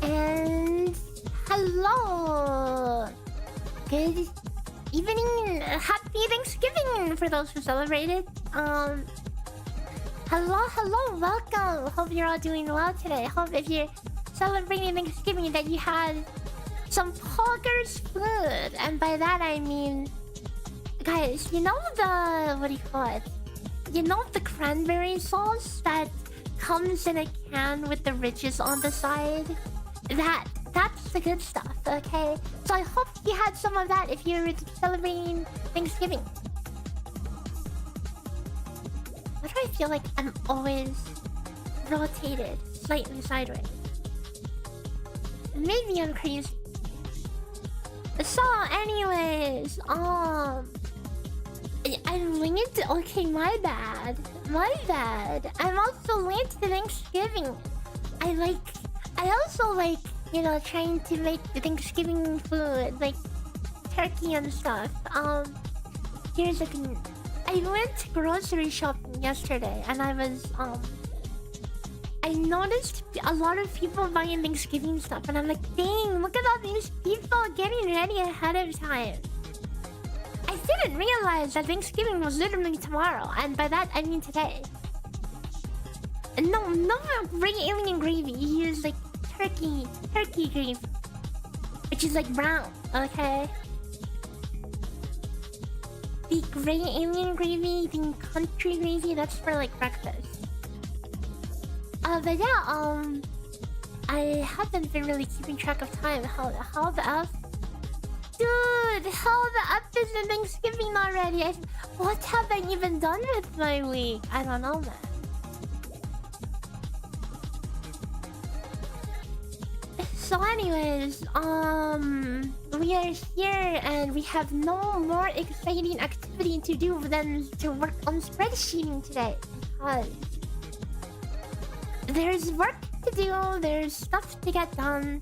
And hello. Good evening. Happy Thanksgiving for those who celebrated. Hello, welcome. Hope you're all doing well today. Hope if you're celebrating Thanksgiving that you had some poggers food. And by that I mean, guys, you know the, what do you call it? You know the cranberry sauce that comes in a can with the ridges on the side? That's the good stuff, okay? So I hope you had some of that if you're celebrating Thanksgiving. Why do I feel like I'm always rotated slightly sideways? Maybe I'm crazy. So anyways, I'm late. Okay, my bad. I'm also late to Thanksgiving. I also like, you know, trying to make the Thanksgiving food, like turkey and stuff. Here's the thing. I went grocery shopping yesterday and I noticed a lot of people buying Thanksgiving stuff and I'm like, dang, look at all these people getting ready ahead of time. I didn't realize that Thanksgiving was literally tomorrow, and by that I mean today. No alien gravy. You use like turkey gravy, which is like brown, okay? The gray alien gravy, the country gravy, that's for like breakfast. But yeah, I haven't been really keeping track of time. How the F? Dude, how the F is in Thanksgiving already? What have I even done with my week? I don't know, man. So anyways, we are here and we have no more exciting activity to do than to work on spreadsheeting today. Because there's work to do, there's stuff to get done.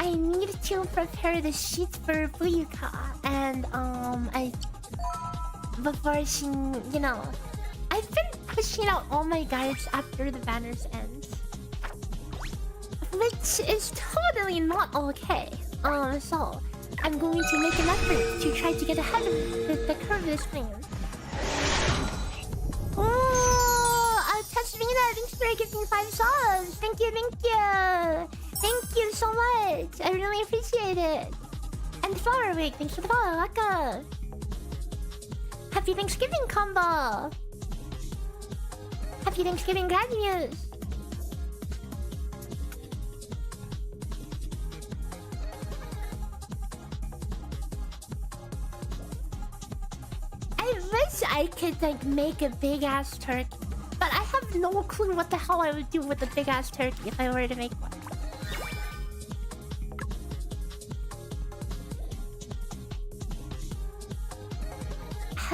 I need to prepare the sheet for Fuyuka and before she, you know, I've been pushing out all my guides after the banners end, which is totally not okay. So I'm going to make an effort to try to get ahead of the curve this time. Oh, Tasmina, thanks for giving 5 subs. Thank you. Thank you so much. I really appreciate it. And Flower Week, thanks for the follow. Welcome. Happy Thanksgiving combo. Happy Thanksgiving graduates. I wish I could like make a big ass turkey, but I have no clue what the hell I would do with a big ass turkey if I were to make one.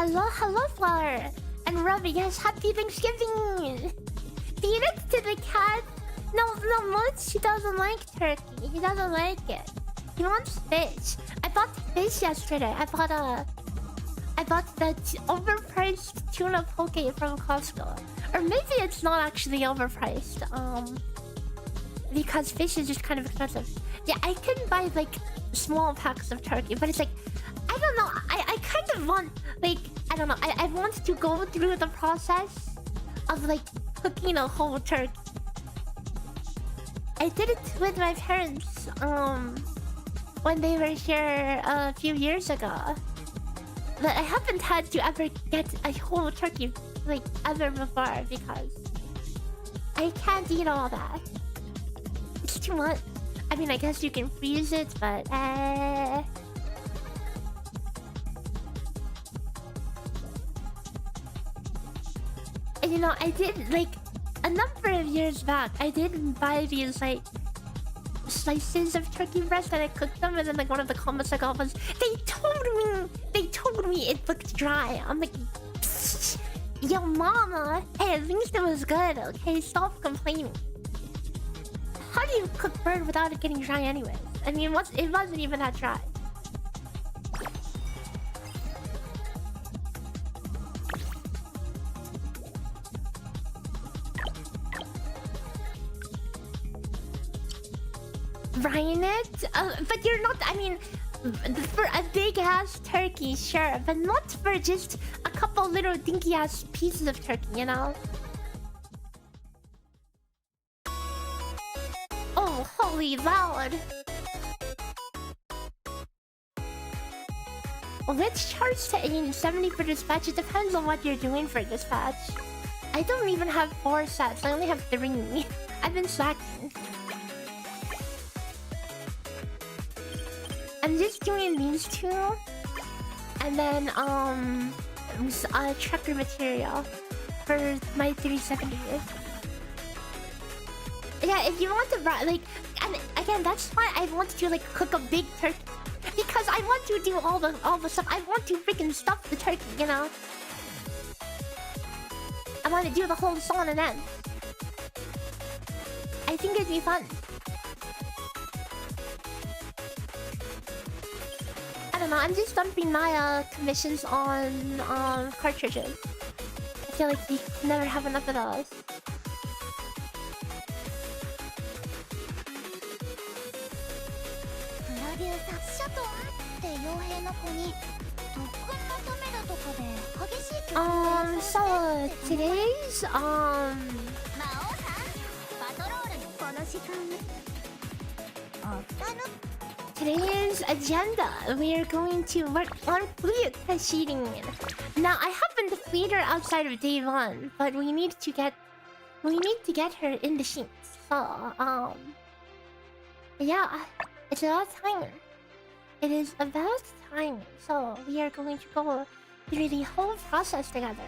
Hello, Flower. And Robbie, yes, happy Thanksgiving. Feed it to the cat. No, Mooch, he doesn't like turkey. He doesn't like it. He wants fish. I bought fish yesterday. I bought the overpriced tuna poke from Costco. Or maybe it's not actually overpriced. Because fish is just kind of expensive. Yeah, I can buy like small packs of turkey, but it's like, I don't know. I kind of want, like, I don't know. I want to go through the process of like cooking a whole turkey. I did it with my parents when they were here a few years ago. But I haven't had to ever get a whole turkey like ever before because I can't eat all that. It's too much. I mean, I guess you can freeze it, but you know, I did like a number of years back. I did buy these like slices of turkey breast and I cooked them, and then like one of the comments I got was, they told me it looked dry. I'm like, yo mama, hey, at least it was good, okay? Stop complaining. How do you cook bird without it getting dry anyways? I mean, it wasn't even that dry. brine it, but you're not. I mean, for a big ass turkey, sure, but not for just a couple little dinky ass pieces of turkey, you know. Oh, holy loud! Which charge to aim 70 for dispatch? It depends on what you're doing for dispatch. I don't even have 4 sets. I only have 3. I've been slacking. I'm just doing these 2, and then trucker material for my 370. Yeah, if you want to like, and again, that's why I want to like cook a big turkey, because I want to do all the stuff. I want to freaking stuff the turkey, you know. I want to do the whole song and then. I think it'd be fun. I don't know. I'm just dumping my commissions on cartridges. I feel like you can never have enough of those. So today's today's agenda, we are going to work on Fuyuka sheeting. Now I haven't fleet her outside of day 1, but we need to get her in the sheets. So yeah, it's about time. It is about time. So we are going to go through the whole process together.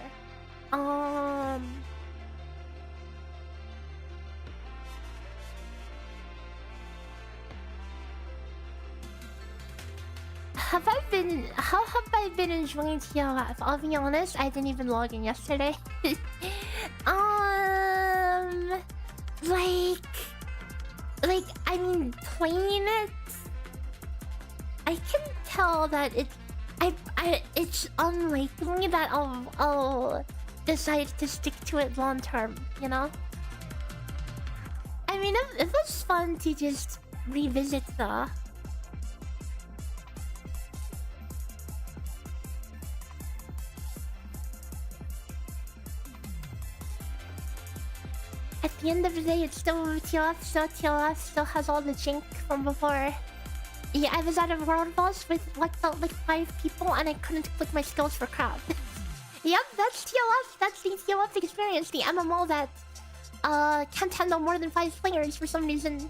How have I been enjoying TLF? I'll be honest, I didn't even log in yesterday. Like I mean, playing it, I can tell that it's unlikely that I'll decide to stick to it long term, you know? I mean, it was fun to just revisit the... At the end of the day, it's still TLF, so TLF still has all the jink from before. Yeah, I was at a world boss with what felt like 5 people and I couldn't click my skills for crap. Yep, that's TLF. That's the TLF experience. The MMO that can't handle more than 5 players for some reason.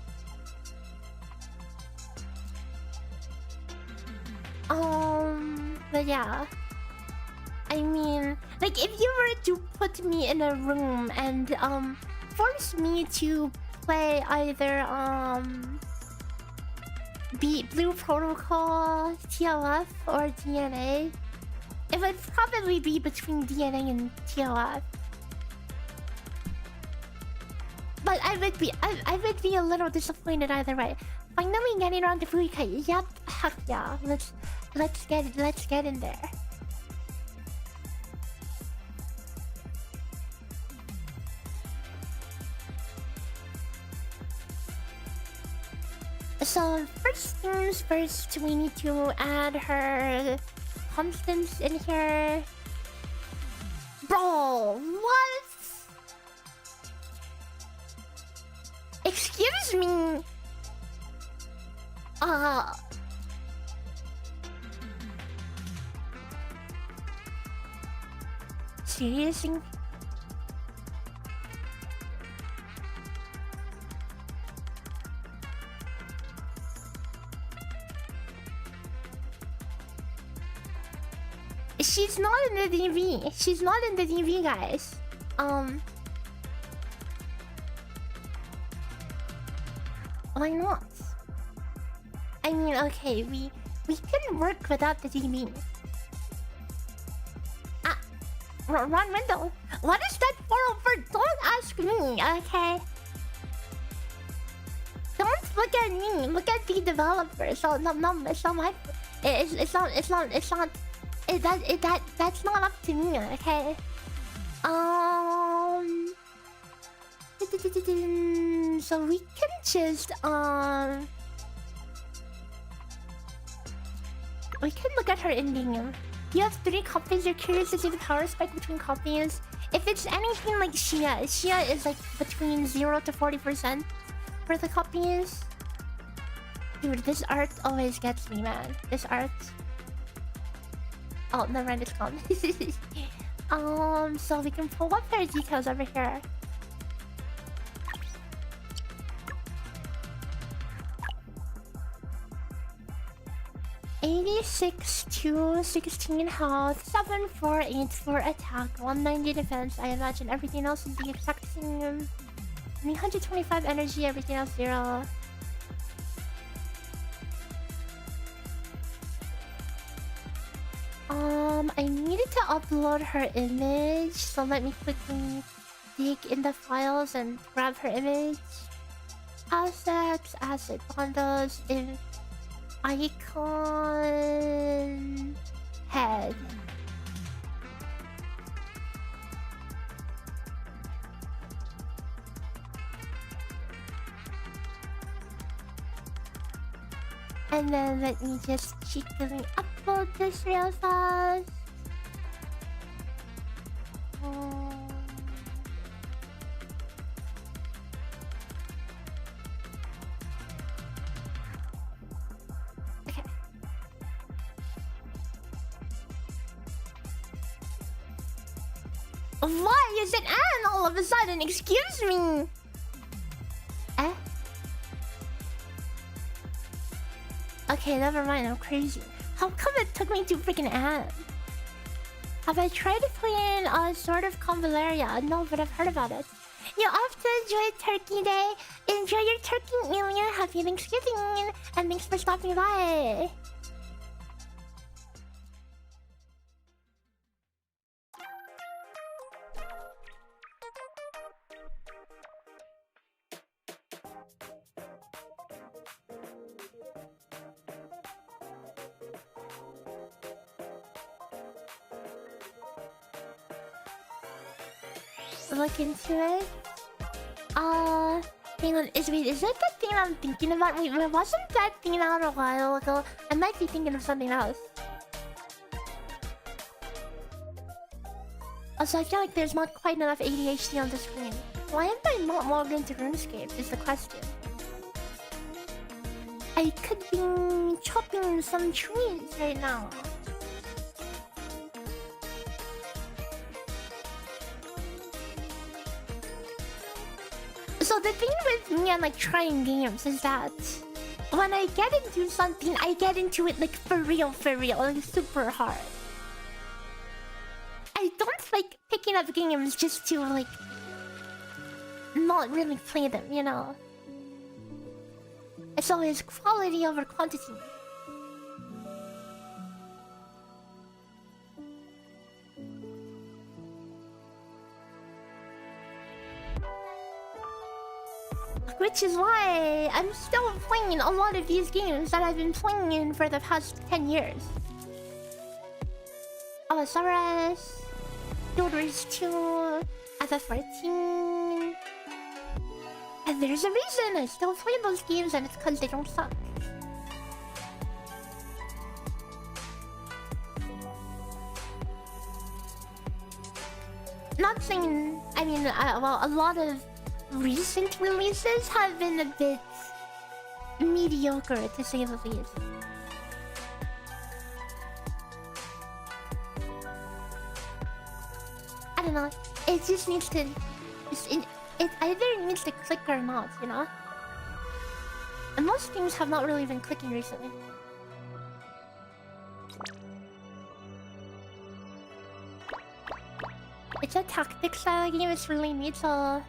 But yeah. I mean, like if you were to put me in a room and force me to play either Blue Protocol, TLF, or DNA, it would probably be between DNA and TLF. But I would be a little disappointed either way. Finally getting around to Fuyuka. Yep, heck yeah. Let's get in there. So first things first, we need to add her constants in here. Bro, what? Excuse me. Seriously? She's not in the DV. She's not in the DV, guys. Why not? I mean, okay, we can work without the DV. Ah, wrong window. What is that 404? Don't ask me, okay? Don't look at me. Look at the developer. So no, it's not my. It's not. That's not up to me, okay? So we can just We could look at her ending. You have 3 copies. You're curious to see the power spike between copies. If it's anything like Shia is like between 0 to 40% for the copies. Dude, this art always gets me, man. This art. Oh, never mind, it's gone. So we can pull up their details over here. $86 to 16 health, 7484 attack, 190 defense. I imagine everything else is the exact same. 125 energy, everything else 0. I needed to upload her image, so let me quickly dig in the files and grab her image. Assets, asset bundles, in icon, head. And then let me just cheekily upload this real fast. Okay. Why is it Anne all of a sudden? Excuse me. Eh? Okay, never mind. I'm crazy. How come it took me to freaking Anne? Have I tried to play in a sort of Convaleria? No, but I've heard about it. You off to enjoy Turkey Day. Enjoy your turkey New Year. Happy Thanksgiving. And thanks for stopping by. Look into it. Hang on. Is that the thing I'm thinking about? Wait, wasn't that thing out a while ago? I might be thinking of something else. Also, I feel like there's not quite enough ADHD on the screen. Why am I not logged into RuneScape? Is the question. I could be chopping some trees right now. So the thing with me and like trying games is that when I get into something, I get into it like for real, like super hard. I don't like picking up games just to like not really play them, you know. It's always quality over quantity. Which is why I'm still playing a lot of these games that I've been playing for the past 10 years. Allosaurus, Builders 2, FF14. And there's a reason I still play those games, and it's because they don't suck. Not saying... I mean, well, a lot of recent releases have been a bit mediocre, to say the least. I don't know. It just needs to... It either needs to click or not, you know? And most things have not really been clicking recently. It's a tactic style game. It's really neat, so...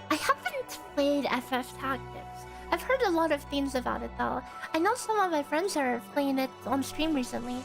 I haven't played FF Tactics. I've heard a lot of things about it though. I know some of my friends are playing it on stream recently.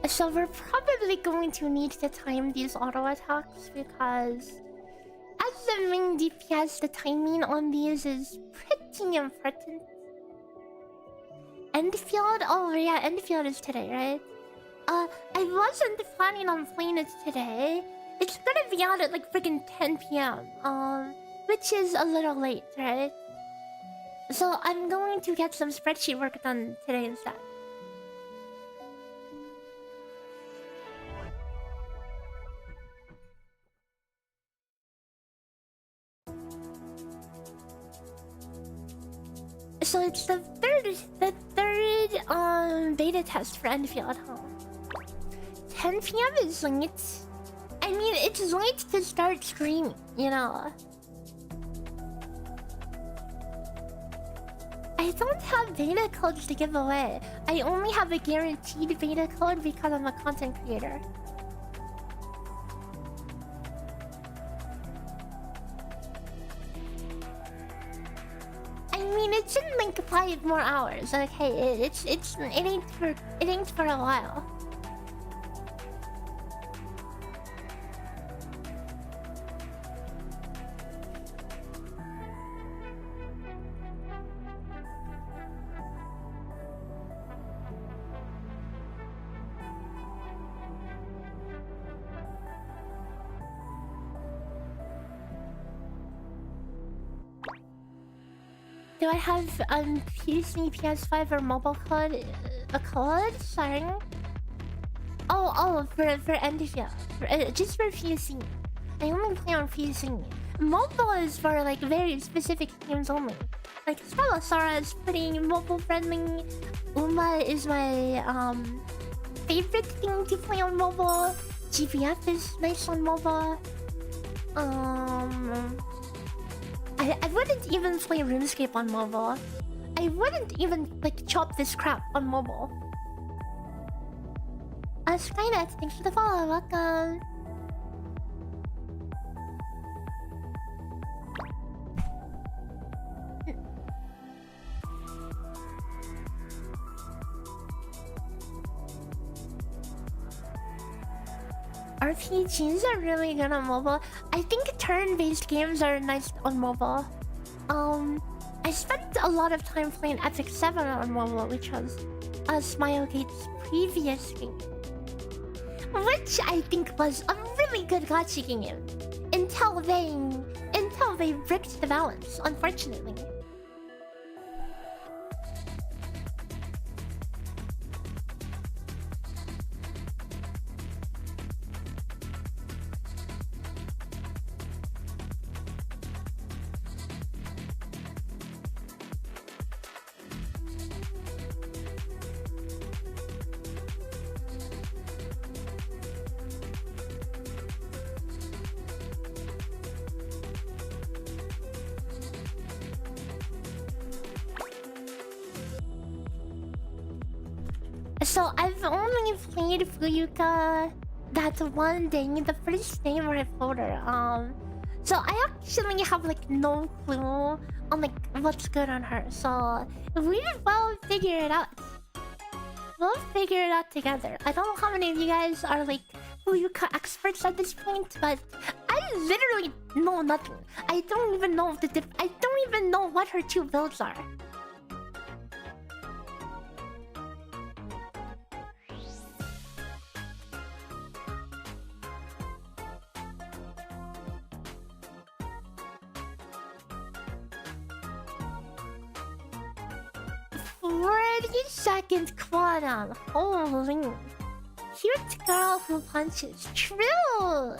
So we're probably going to need to time these auto attacks because as the main DPS, the timing on these is pretty important. Enfield? Oh yeah, Enfield is today, right? I wasn't planning on playing it today. It's gonna be out at like freaking 10 p.m. Which is a little late, right? So I'm going to get some spreadsheet work done today instead. So it's the third beta test for Enfield, huh? 10 p.m. is late. I mean, it's late to start streaming, you know. I don't have beta codes to give away. I only have a guaranteed beta code because I'm a content creator. I mean, it's in like 5 more hours. Okay, it ain't for a while. Do I have PC, PS5 or mobile code? A code? Sorry. Oh, for Enfield. Just for PC. I only play on PC. Mobile is for like very specific games only. Like Stella Sora is pretty mobile friendly. Uma is my favorite thing to play on mobile. GBF is nice on mobile. I wouldn't even play RuneScape on mobile. I wouldn't even like chop this crap on mobile. Skynet, thanks for the follow. Welcome. RPGs are really good on mobile. I think turn-based games are nice on mobile. I spent a lot of time playing Epic 7 on mobile, which was Smilegate's previous game. Which I think was a really good gacha game. Until they bricked the balance, unfortunately. So I've only played Fuyuka that one day, the first day where I played her. So I actually have like no clue on like what's good on her. So we will figure it out. We'll figure it out together. I don't know how many of you guys are like Fuyuka experts at this point, but I literally know nothing. I don't even know I don't even know what her two builds are. Second quantum. Holy. Cute girl who punches. True.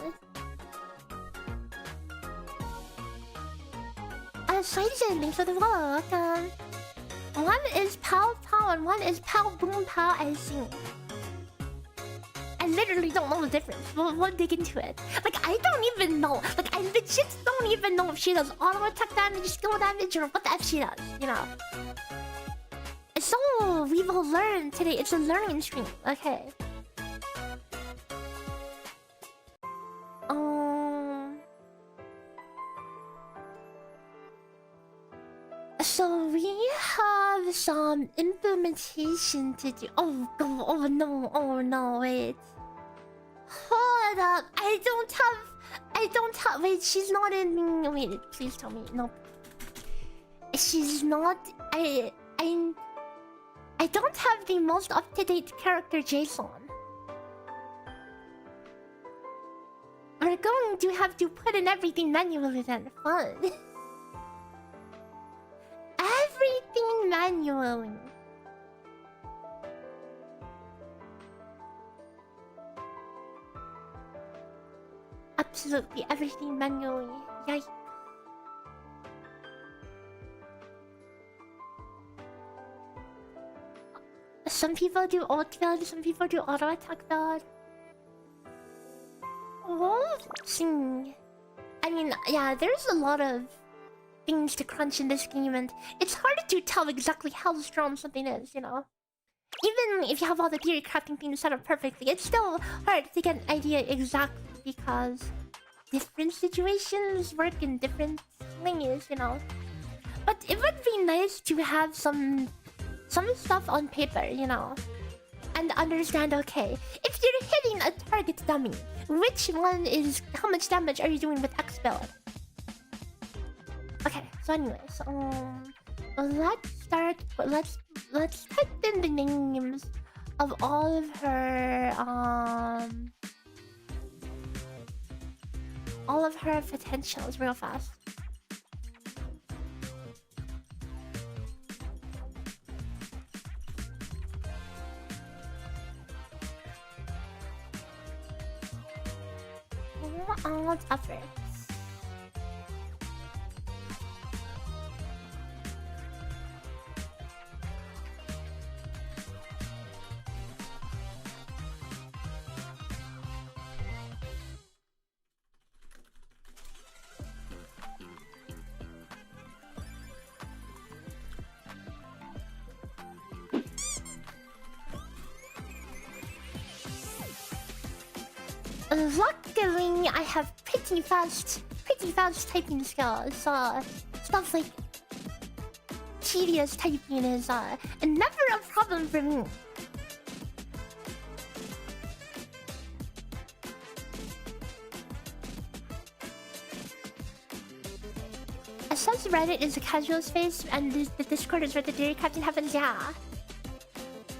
Sidechen, thanks for the follow. Welcome. One is Pow Pow and one is Pow Boom Pow, I think. I literally don't know the difference. We'll dig into it. Like, I don't even know. Like, I legit don't even know if she does auto attack damage, skill damage, or what the F she does, you know? So, we will learn today. It's a learning stream. Okay. So we have have some implementation to do. Oh, oh no, oh no, wait. Hold up. I don't have. Wait, she's not in. Wait, please tell me. No. She's not. I don't have the most up-to-date character JSON. We're going to have to put in everything manually then. Fun. Everything manually. Absolutely everything manually. Yikes. Some people do ult build, some people do auto attack build. Oh, I mean, yeah, there's a lot of things to crunch in this game, and it's hard to tell exactly how strong something is, you know? Even if you have all the theory crafting things set up perfectly, it's still hard to get an idea exactly because different situations work in different ways, you know? But it would be nice to have some stuff on paper, you know? And understand, okay, if you're hitting a target dummy, which one is... how much damage are you doing with X build? Okay, so anyways, let's start... Let's type in the names of all of her, all of her potentials real fast. All efforts. Luckily, I have pretty fast typing skills. Stuff like tedious typing is never a problem for me. It says Reddit is a casual space, and the Discord is where the theory crafting happens. Yeah,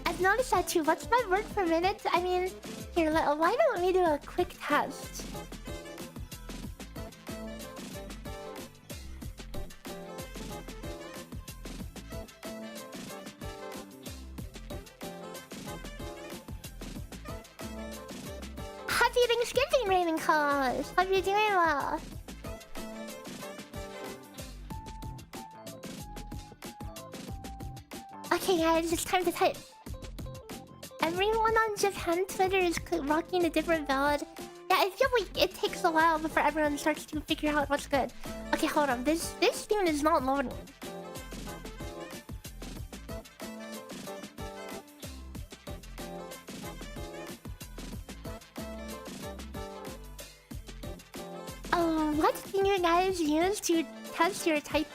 I've noticed that too. What's my word per minute? I mean. Here, why don't we do a quick test? Happy Thanksgiving, Raven Cause! Hope you're doing well. Okay guys, it's time to type. Everyone on Japan Twitter is rocking a different build. Yeah, I feel like it takes a while before everyone starts to figure out what's good. Okay, hold on. This thing is not loading. What do you guys use to test your typing?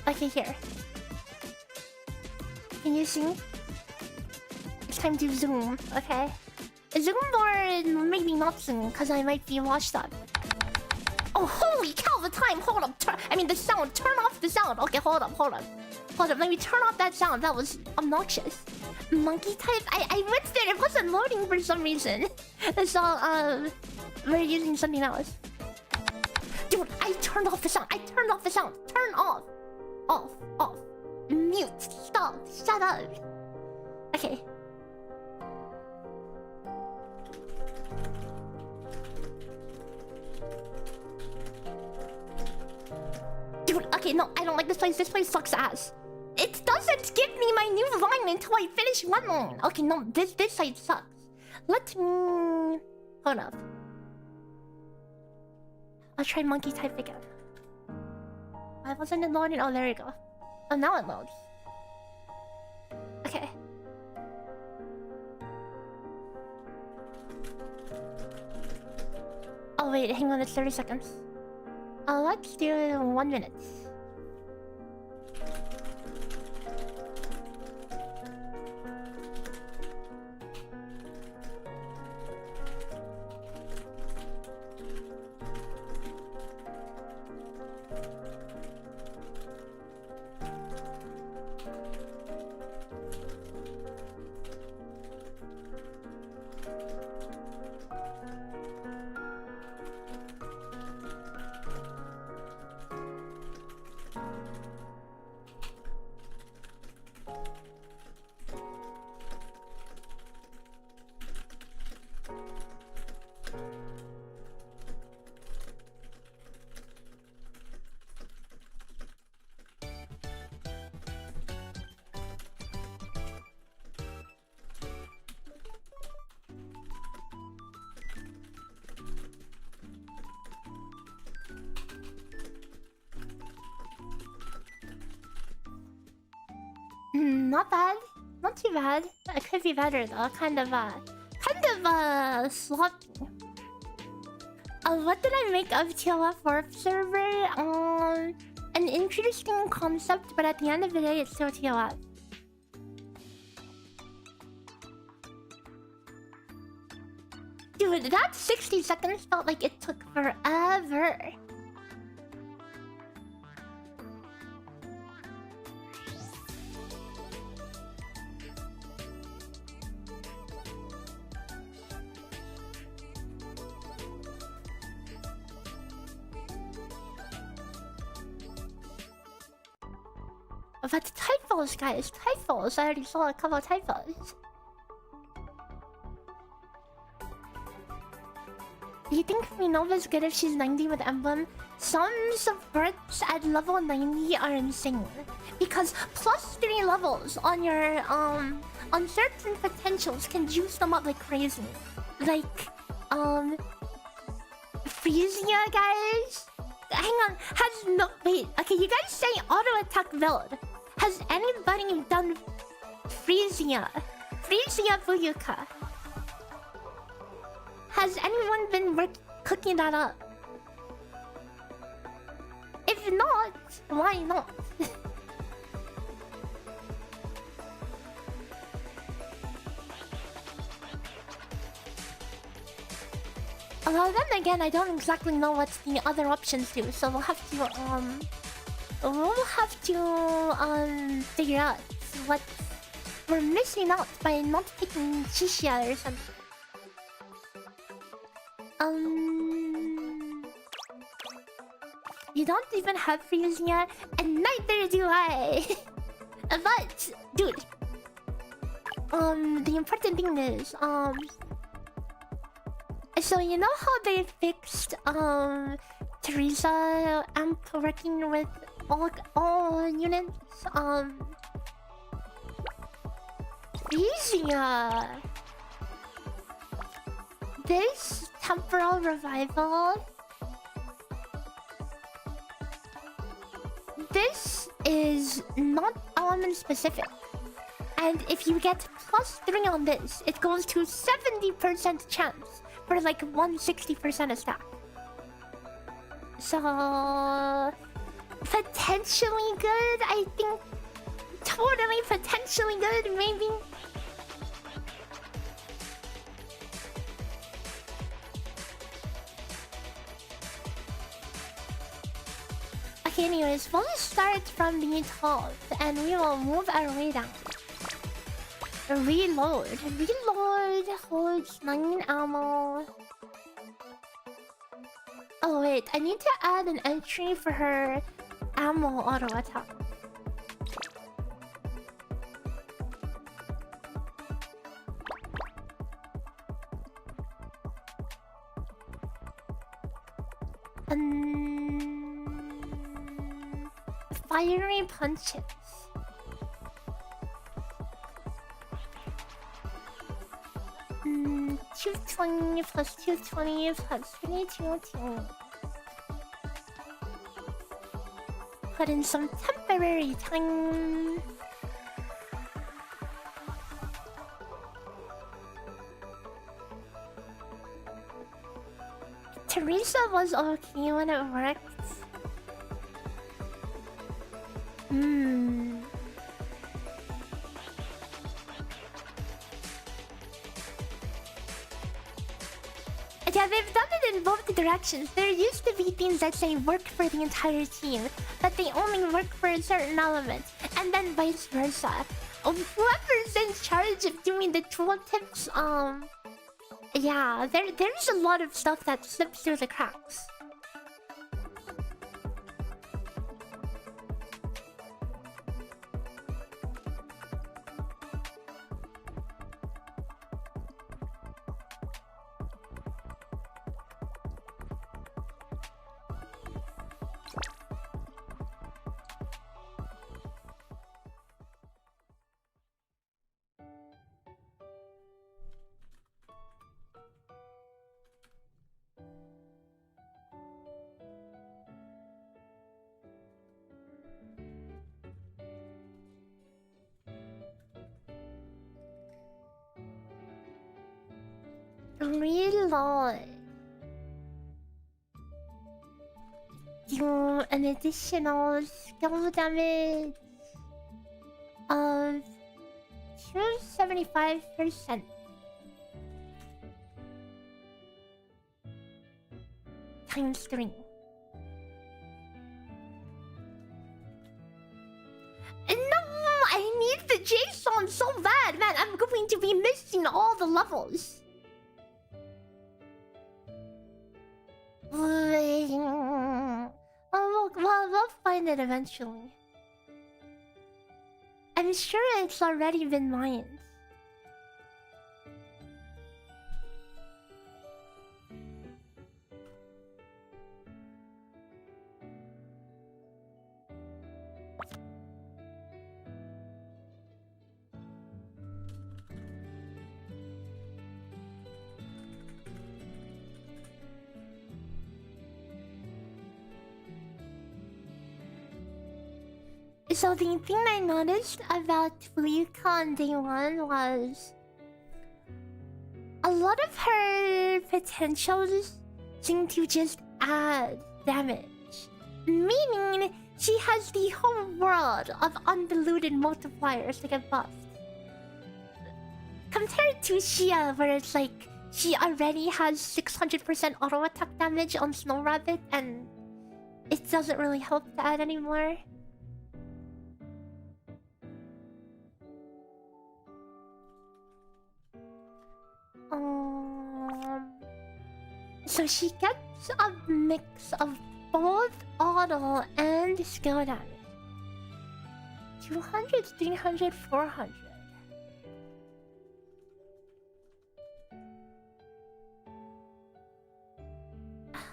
Okay, here. Can you see? It's time to zoom, okay? Zoom or maybe not zoom, because I might be washed up. Oh, holy cow, the time! Hold up, the sound. Turn off the sound. Okay, hold up. Let me turn off that sound. That was obnoxious. Monkey type? I went there. It wasn't loading for some reason. So, we're using something else. Dude, I turned off the sound. Turn off. Off. Mute. Stop. Shut up. Okay. Dude, okay, no, I don't like this place. This place sucks ass. It doesn't give me my new line until I finish one line. Okay, no, this side sucks. Let me... Hold up. I'll try monkey type again. Why wasn't it loading? Oh, there you go. Oh, now it loads. Okay. wait, hang on, it's 30 seconds. Let's do 1 minute. Not bad. Not too bad. It could be better though. Kind of sloppy. What did I make of TLF Warp server? An interesting concept, but at the end of the day, it's still TLF. Dude, that 60 seconds felt like it took forever. But typos, guys, typos. I already saw a couple of typos. Do you think Minova's good if she's 90 with Emblem? Some supports at level 90 are insane. Because plus 3 levels on your on certain potentials can juice them up like crazy. Like Frisia, guys. Hang on, wait, okay, you guys say auto attack build. Has anybody done Frisia? Frisia Fuyuka? Has anyone been cooking that up? If not, why not? Well, then again, I don't exactly know what the other options do, so we'll have to figure out what we're missing out by not picking Shishia or something. You don't even have Frisia, and neither do I. But, dude, the important thing is, so you know how they fixed Teresa amp working with all units? Frisia. This temporal revival. This is not element specific. And if you get plus 3 on this, it goes to 70% chance for like 160% a stack. So potentially good, I think. Totally potentially good, maybe. Okay, anyways, we'll start from the top and we will move our way down. Reload. Reload holds 9 ammo. Oh wait, I need to add an entry for her ammo auto attack. Fiery punches. 220 plus 220 plus 322. Put in some temporary time. Teresa was okay when it worked. Hmm. Yeah, they've done it in both directions. There used to be things that say work for the entire team, but they only work for a certain element, and then vice versa. Whoever's in charge of doing the tooltips, yeah, there's a lot of stuff that slips through the cracks. Reload. Do an additional skill damage of 275%. Times 3. No, I need the JSON so bad, man. I'm going to be missing all the levels. We'll find it eventually. I'm sure it's already been mined. So the thing I noticed about Fuyuka on day 1 was a lot of her potentials seem to just add damage. Meaning she has the whole world of undiluted multipliers to get buffed. Compared to Shia, where it's like she already has 600% auto attack damage on Snow Rabbit and it doesn't really help to add anymore. So she gets a mix of both auto and skill damage. 200, 300, 400.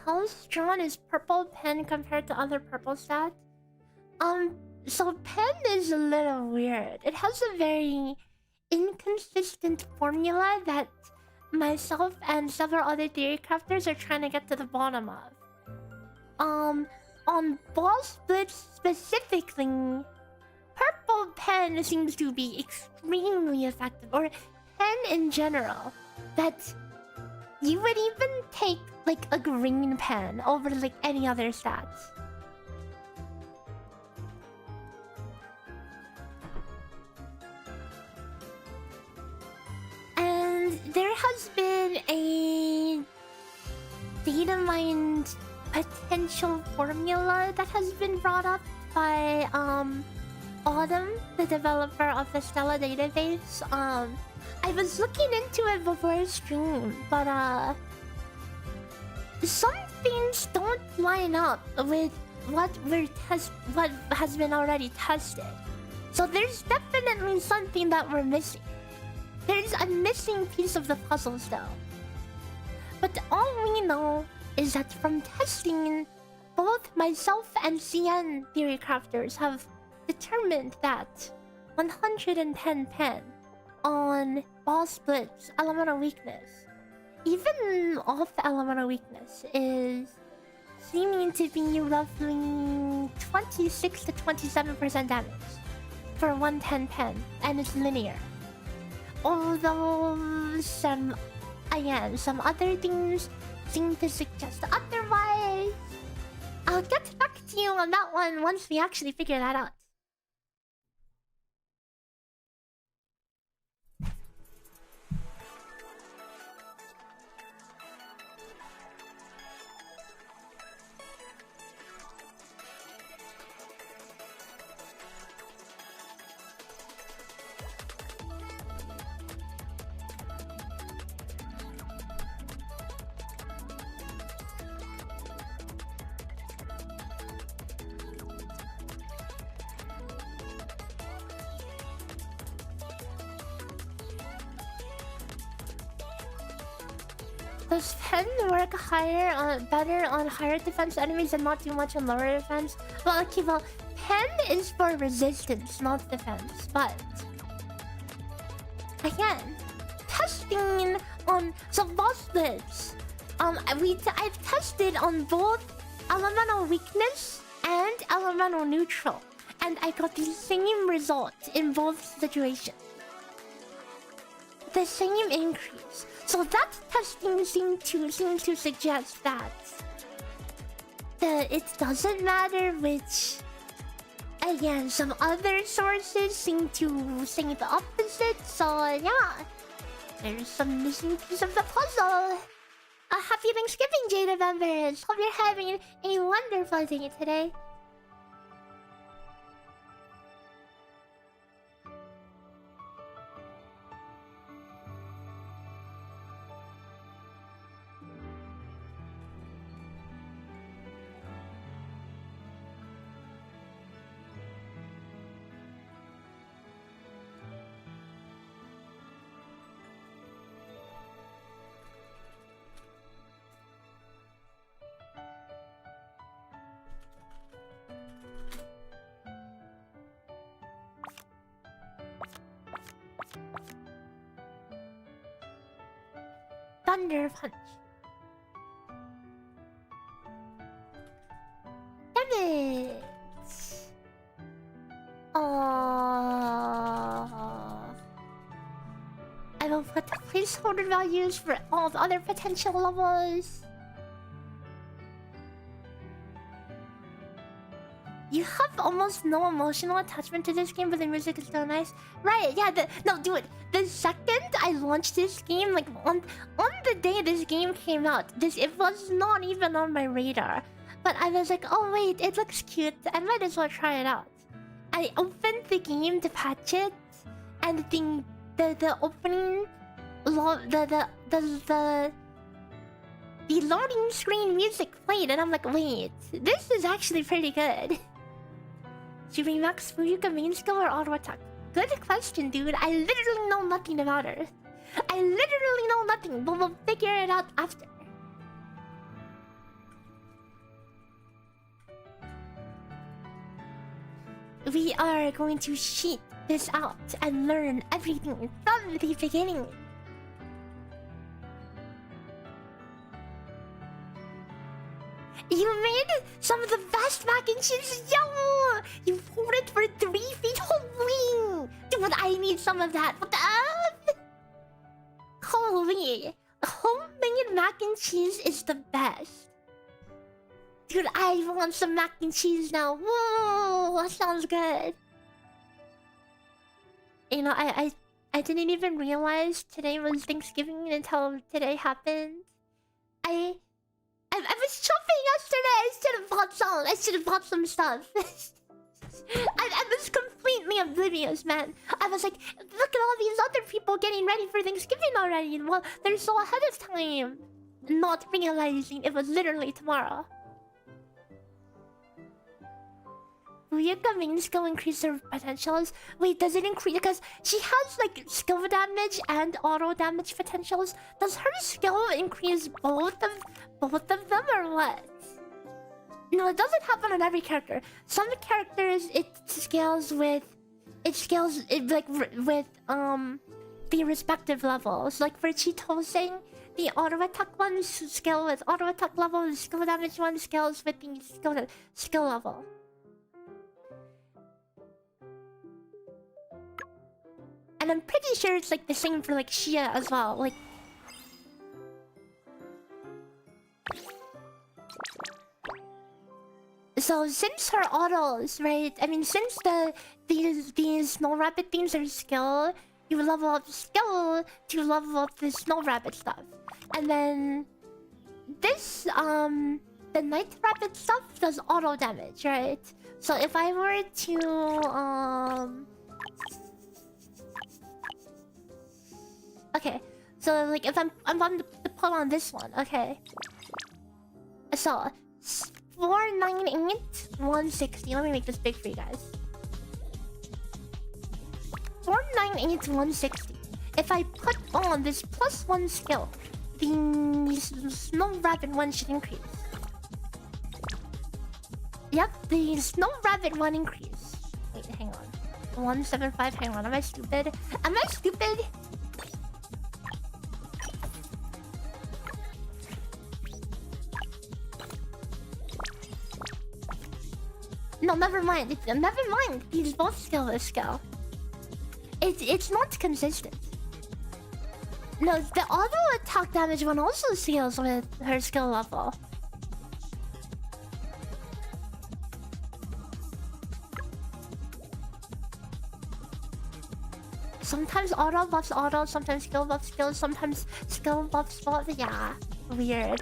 How strong is Purple Pen compared to other purple stats? So Pen is a little weird. It has a very inconsistent formula that myself and several other theory crafters are trying to get to the bottom of. On ball splits specifically, Purple Pen seems to be extremely effective, or Pen in general, that you would even take like a green pen over like any other stats. There has been a data mined potential formula that has been brought up by Autumn, the developer of the Stella database. I was looking into it before stream, but some things don't line up with what has been already tested. So there's definitely something that we're missing. There's a missing piece of the puzzle still. But all we know is that from testing, both myself and CN theory crafters have determined that 110 pen on ball splits elemental weakness, even off elemental weakness, is seeming to be roughly 26 to 27% damage for 110 pen, and it's linear. Although some other things seem to suggest otherwise. I'll get back to you on that one once we actually figure that out. Does Pen work better on higher defense enemies and not too much on lower defense? Well, okay, well, Pen is for resistance, not defense. But again, testing on both this. I've tested on both elemental weakness and elemental neutral, and I got the same result in both situations. The same increase. So that testing seemed to suggest that it doesn't matter which. Again, some other sources seem to say the opposite. So yeah, there's some missing piece of the puzzle. Happy Thanksgiving, Jada members. Hope you're having a wonderful day today. Thunder Punch. Damn it! I will put the placeholder values for all the other potential levels. You have almost no emotional attachment to this game, but the music is so nice. Right, yeah, no, dude. The second I launched this game, like on the day this game came out, it was not even on my radar. But I was like, oh wait, it looks cute. I might as well try it out. I opened the game to patch it, and the opening, the loading screen music played, and I'm like, wait, this is actually pretty good. Should we max Fuyuka main skill or auto attack? Good question, dude. I literally know nothing about her. I literally know nothing, but we'll figure it out after. We are going to sheet this out and learn everything from the beginning. You made some of the best mac and cheese, yo! You poured it for 3 feet, holy! Dude, I need some of that. What the F? Holy! Homemade mac and cheese is the best. Dude, I want some mac and cheese now. Whoa, that sounds good. You know, I didn't even realize today was Thanksgiving until today happened. I was shopping yesterday. I should have bought some stuff. I was completely oblivious, man. I was like, look at all these other people getting ready for Thanksgiving already. Well, they're so ahead of time. Not realizing it was literally tomorrow. Fuyuka main skill increase her potentials. Wait, does it increase? Because she has like skill damage and auto damage potentials. Does her skill increase both of them or what? No, it doesn't happen on every character. Some characters it scales with the respective levels. Like for Chitosing, the auto attack ones scale with auto attack level, the skill damage one scales with the skill level. And I'm pretty sure it's like the same for like Shia as well. Like So since her autos, right? I mean, since these snow rabbit things are skill, you level up skill to level up the snow rabbit stuff, and then this the night rabbit stuff does auto damage, right? So if I were to okay, so like if I'm on to put on this one, okay. So 498 160. Let me make this big for you guys. 498 160. If I put on this +1 skill, the snow rabbit one should increase. Yep, the snow rabbit one increase. Wait, hang on. 175. Hang on. Am I stupid? Am I stupid? No, never mind. Never mind. These both skill this skill. It's not consistent. No, the auto attack damage one also scales with her skill level. Sometimes auto buffs auto, sometimes skill buffs skill, sometimes skill buffs buff. Yeah, weird.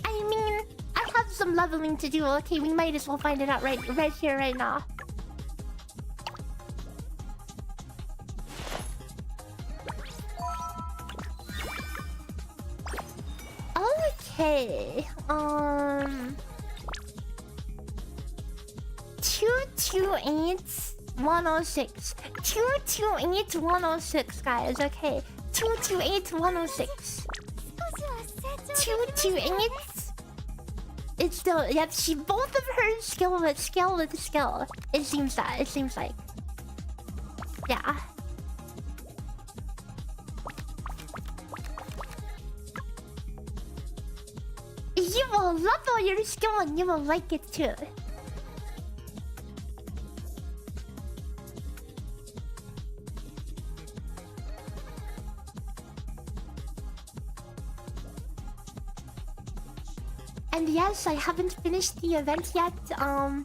I mean, I have some leveling to do. Okay, we might as well find it out right here, right now. Okay. 228 106. 228 106, guys. Okay. 228 106. 228. It's still, yep, she both of her skill with skill. It seems like. Yeah. You will level your skill and you will like it too. And yes, I haven't finished the event yet. I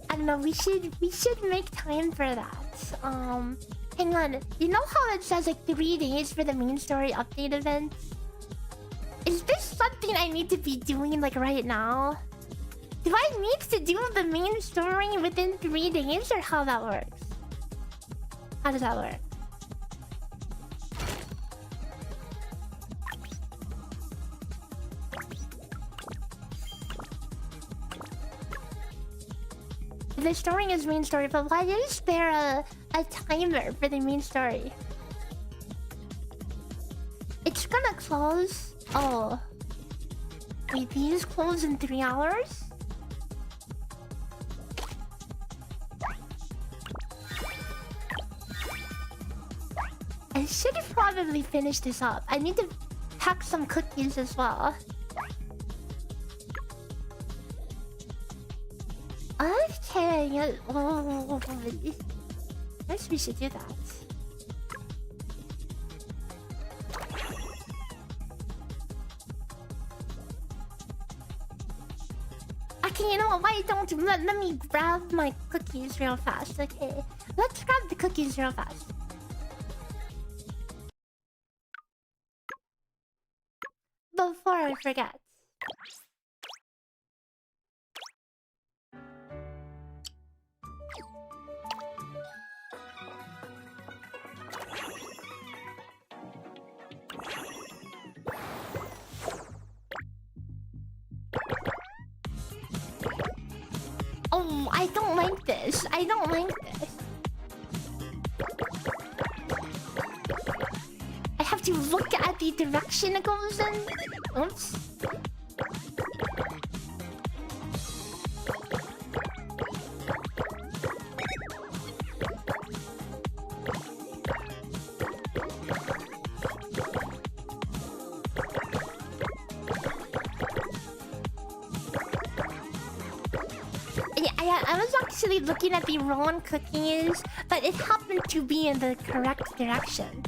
don't know, we should make time for that. Hang on. You know how it says like 3 days for the main story update event? Is this something I need to be doing like right now? Do I need to do the main story within 3 days or how that works? How does that work? The story is main story, but why is there a timer for the main story? It's gonna close. Oh. Wait, these close in 3 hours? I should probably finish this up. I need to pack some cookies as well. Okay. Oh, I guess we should do that. Okay, you know what? Why don't you let me grab my cookies real fast? Okay, let's grab the cookies real fast. Before I forget. Oh, I don't like this. I don't like this. I have to look at the direction it goes in. Oops. I was actually looking at the wrong cookies, but it happened to be in the correct direction.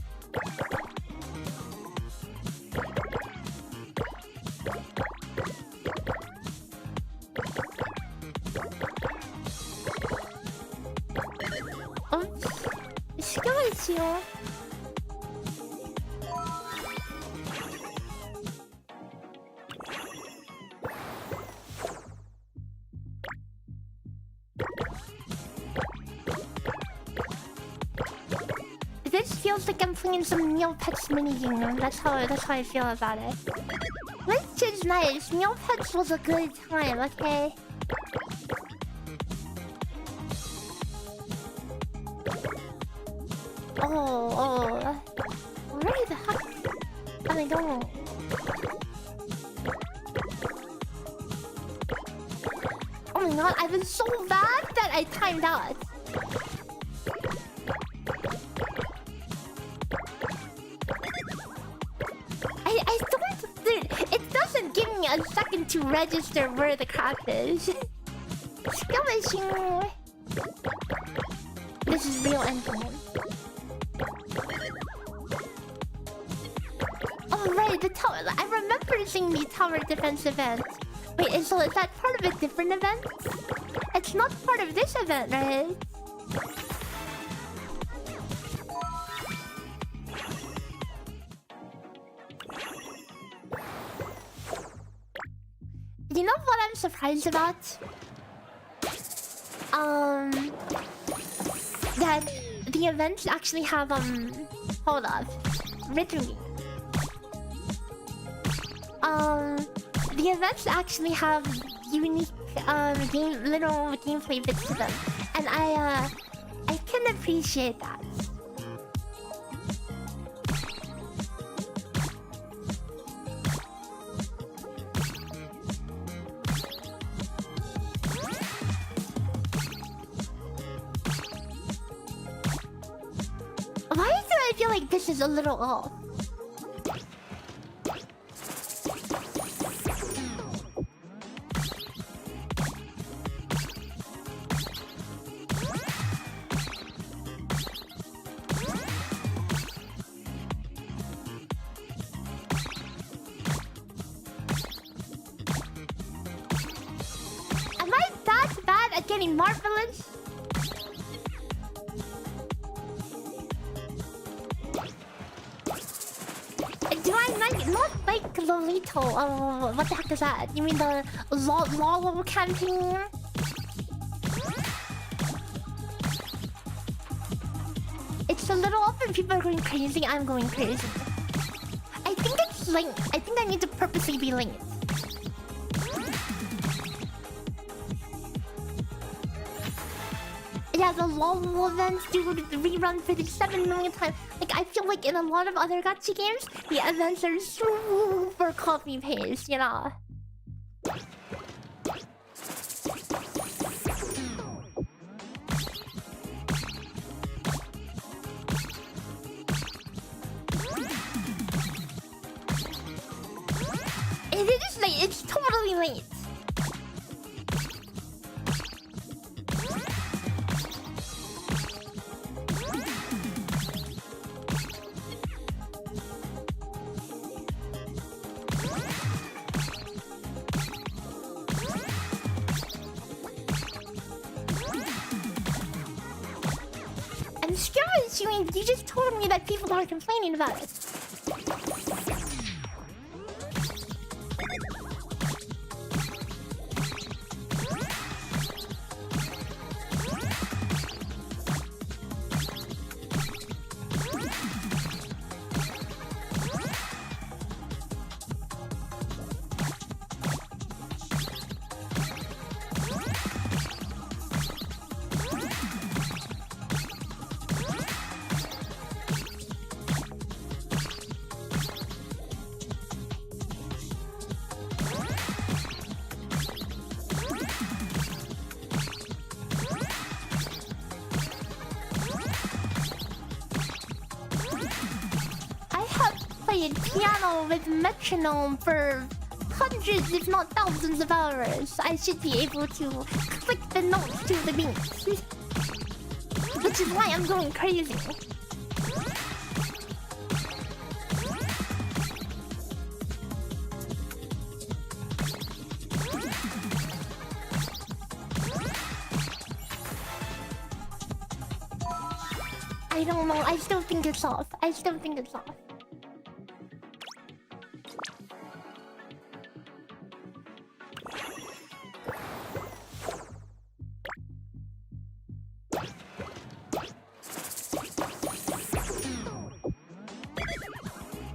too. This feels like I'm playing some Neopets minigame. That's how I feel about it. Which is nice. Neopets was a good time, okay? Oh. Where the heck am I going? Oh my god, I was so bad that I timed out. I don't... It doesn't give me a second to register where the crap is. Skill. This is real engine. Oh right, the tower. I remember seeing the tower defense event. Wait, so is that part of a different event? It's not part of this event, right? You know what I'm surprised about? That the events actually have hold on. Written. The events actually have unique little gameplay bits to them. And I can appreciate that. Why do I feel like this is a little off? Am I that bad at getting marvelous? Do I not like Lolito? Oh, what the heck is that? You mean the Lolo campaign? It's a little off and people are going crazy. I'm going crazy. I think it's linked. I think I need to purposely be linked. Yeah, the LOL events do the rerun for the 7 million times. Like, I feel like in a lot of other gacha games, the events are super copy paste, you know? It is late. It's totally late. I'm scared you just told me that people are complaining about it. Piano with metronome for hundreds, if not thousands of hours. I should be able to click the notes to the beats. Which is why I'm going crazy. I don't know. I still think it's off. I still think it's off.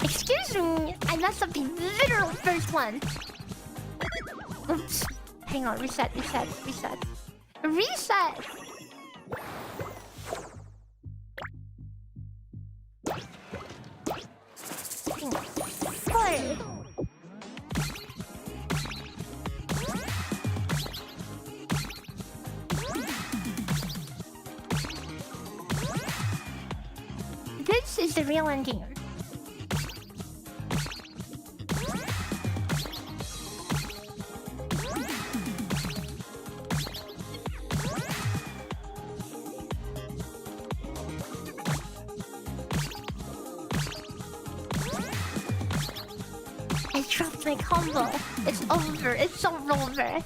Excuse me. I messed up the literal first one. Oops. Hang on. Reset. Reset. Reset. Reset. This is the real ending. I dropped my combo. It's over. It's so over.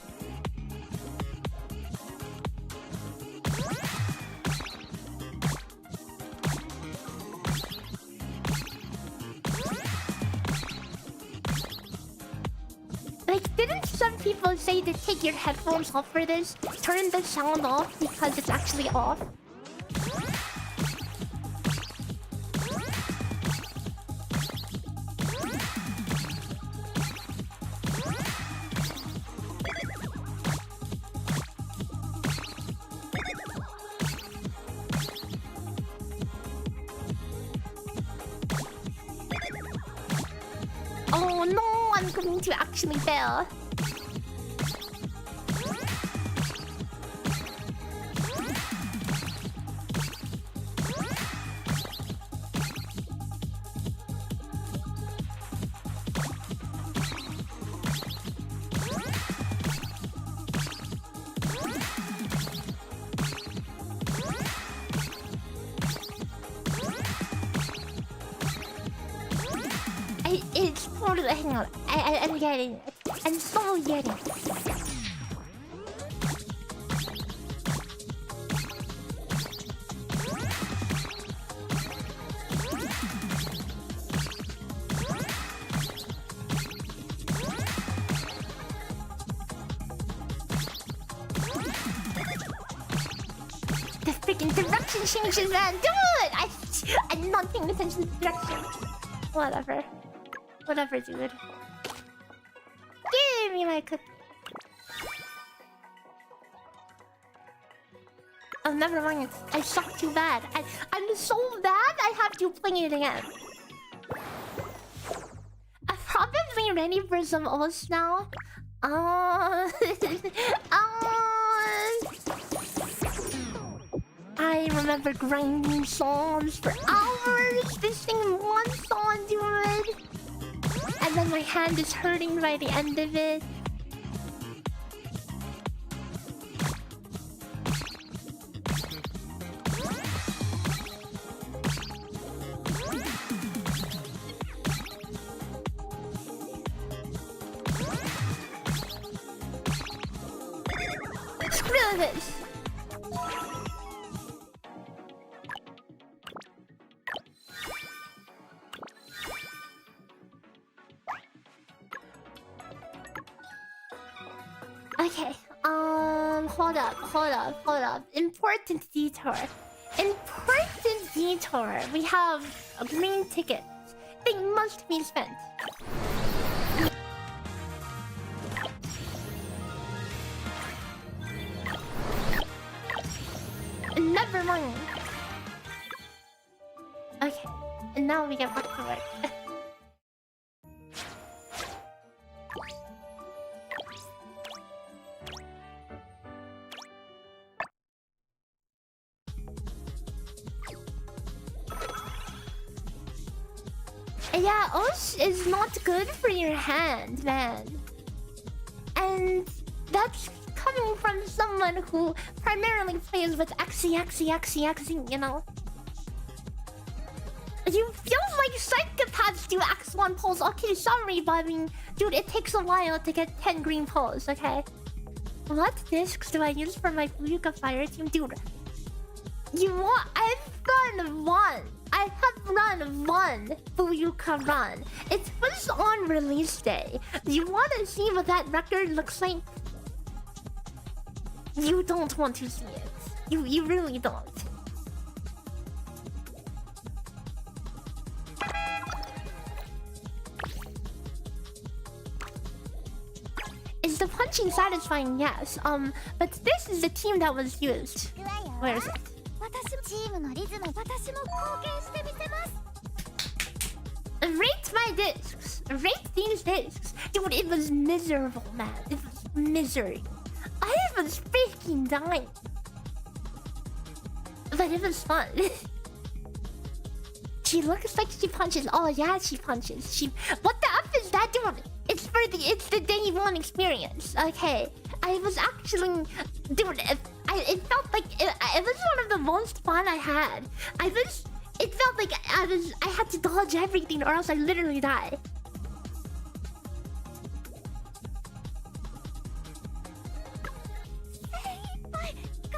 Like, didn't some people say to take your headphones off for this? Turn the sound off because it's actually off. Oh no, I'm going to actually fail. It's totally... Hang on. I'm getting it. I'm so getting it. The freaking direction changes, man! Dude! I'm not paying attention to the direction. Whatever. Whatever, dude. Give me my cookie. Oh, never mind. I suck too bad. I'm so bad I have to play it again. I'm probably ready for some else now. I remember grinding songs for hours. This thing one song, dude. And then my hand is hurting by the end of it. Screw this. Okay, hold up. Important detour. Important detour. We have a green ticket. They must be spent. Never mind. Okay, and now we get back to work. Yeah, Osh is not good for your hand, man. And that's coming from someone who primarily plays with Xe, you know? You feel like psychopaths do X1 pulls. Okay, sorry, but I mean, dude, it takes a while to get 10 green pulls, okay? What discs do I use for my Fuyuka fire team? Dude, You want? I've run one. I have run one Fuyuka run. It was on release day. You want to see what that record looks like? You don't want to see it. You really don't. Is the punching satisfying? Yes. But this is the team that was used. Where is it? Rate my discs. Rate these discs. Dude, it was miserable, man. It was misery. I was freaking dying. But it was fun. She looks like she punches. Oh yeah, she punches. What the F is that, dude? It's the day one experience. Okay. I was actually, dude, it felt like it was one of the most fun I had. It felt like I had to dodge everything or else I literally die.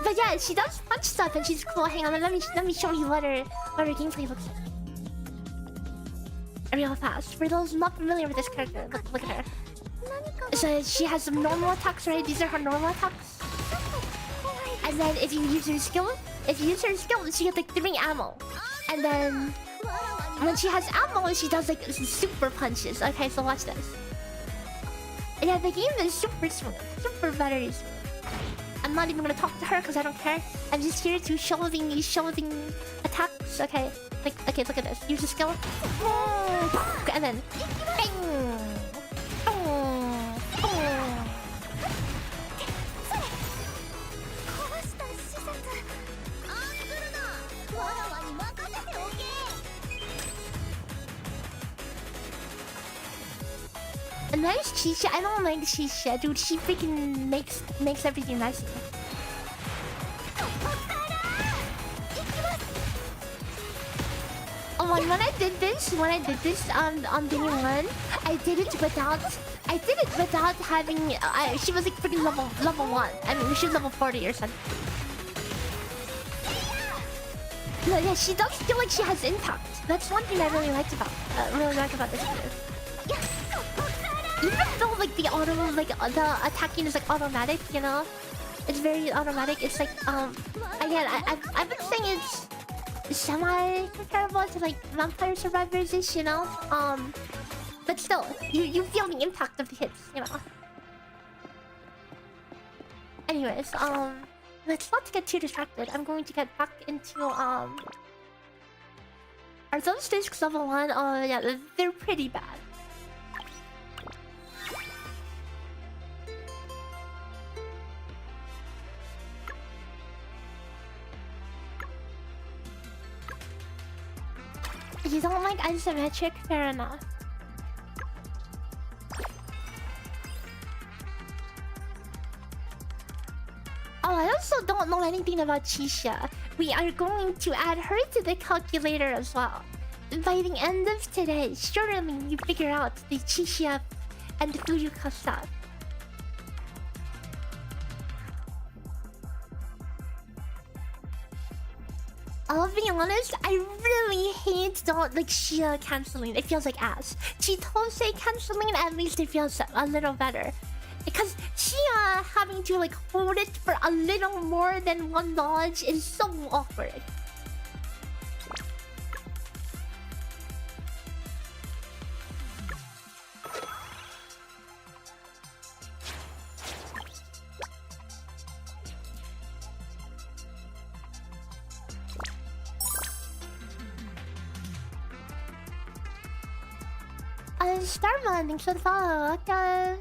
But yeah, she does punch stuff and she's cool. Hang on, let me show you what her gameplay looks like. Real fast. For those not familiar with this character, look at her. So she has some normal attacks, right? These are her normal attacks. And then if you use her skill, she gets like 3 ammo. And then when she has ammo, she does like super punches. Okay, so watch this. Yeah, the game is super smooth, super buttery smooth. I'm not even gonna talk to her because I don't care. I'm just here to shoving attacks. Okay, okay, look at this. Use the skill, and then bang. A nice Chisha. I don't like Chisha, dude. She freaking makes everything messy. Oh, and when I did this on day 1, I did it without having. She was like freaking level 1. I mean, she was level 40 or something. No, yeah, she does feel like she has impact. That's one thing I really like about this video. Even though like the attacking is like automatic, you know, it's very automatic. It's like again, I've been saying it's semi comparable to like Vampire Survivors-ish, you know. But still, you feel the impact of the hits, you know. Anyways, let's not get too distracted. I'm going to get back into Are those discs level 1? Oh yeah, they're pretty bad. You don't like isometric? Fair enough. Oh, I also don't know anything about Chisha. We are going to add her to the calculator as well. By the end of today, surely you figure out the Chisha and the Fuyuka stuff. I'll be honest, I really hate like Shia canceling. It feels like ass. Chitose canceling, at least it feels a little better. Because Shia having to like hold it for a little more than 1 dodge is so awkward. Starman, thanks for the follow. Okay.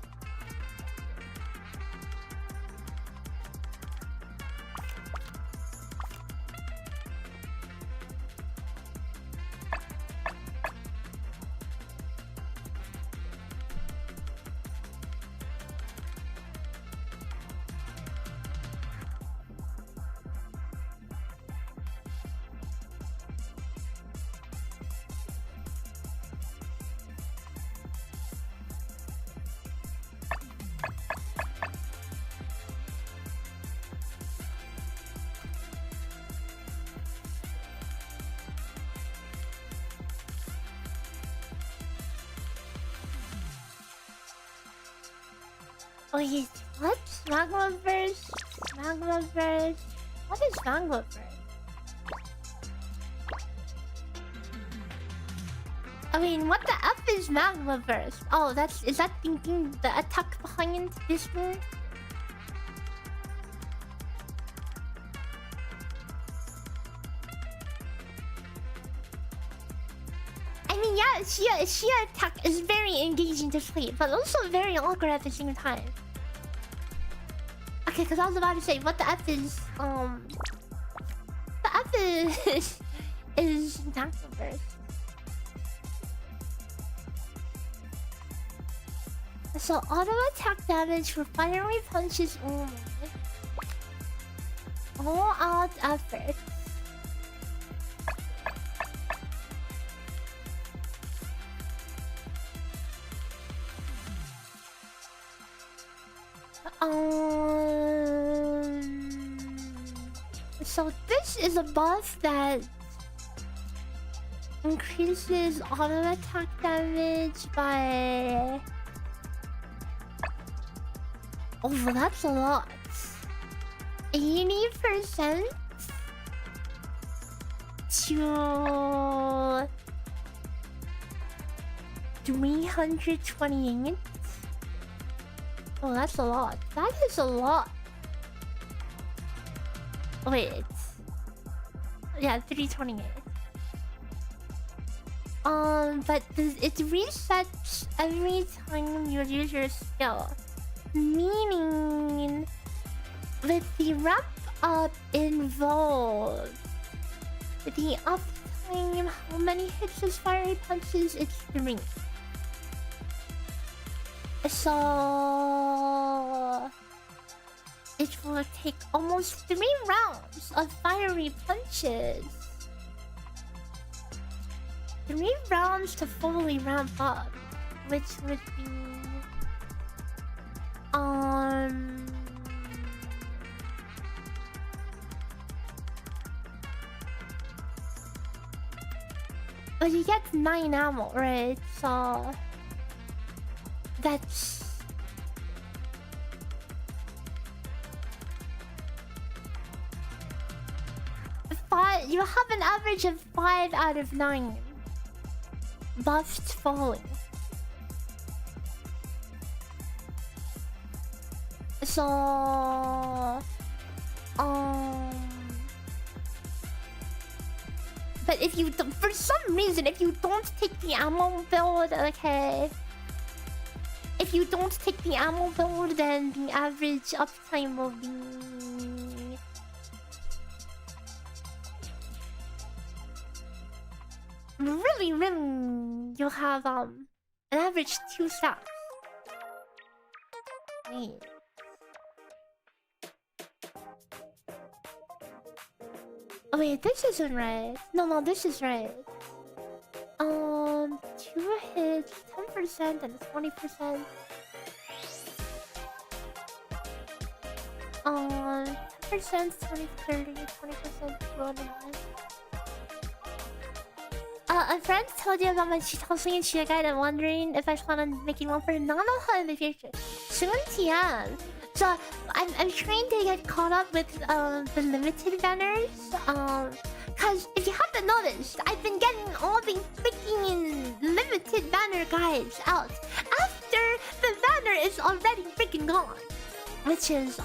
Wait, what? Magma burst? Magma burst? What is magma burst? I mean, what the F is magma burst? Oh, is that thinking the attack behind this move? I mean, yeah, Shia attack is very engaging to play, but also very awkward at the same time. Okay, because I was about to say what the F is. The F is magma burst. So auto attack damage for fiery punches only. All out effort. So this is a buff that increases auto attack damage by... Oh, that's a lot. 80% to 328. Oh, that's a lot. That is a lot. Wait. Yeah, 328. But it resets every time you use your skill. Meaning, with the wrap up involved, the uptime, how many hits is fiery punches? It's 3. So it will take almost 3 rounds of fiery punches. 3 rounds to fully ramp up, which would be but you get 9 ammo, right? So that's... You have an average of 5 out of 9 buffed falling. So but if you for some reason, if you don't take the ammo build, okay, if you don't take the ammo build, then the average uptime will be really, you'll have an average 2 stacks. Wait. Oh wait, this isn't right. No, this is right. 2 hits, 10% and 20%. 10%, 20, 30, 20%, 200. A friend told you about my Chitosing and Chia guide and wondering if I plan on making one for Nanoha in the future. Soon, TM. So I'm trying to get caught up with the limited banners. Cause if you haven't noticed, I've been getting all the freaking limited banner guides out after the banner is already freaking gone, which is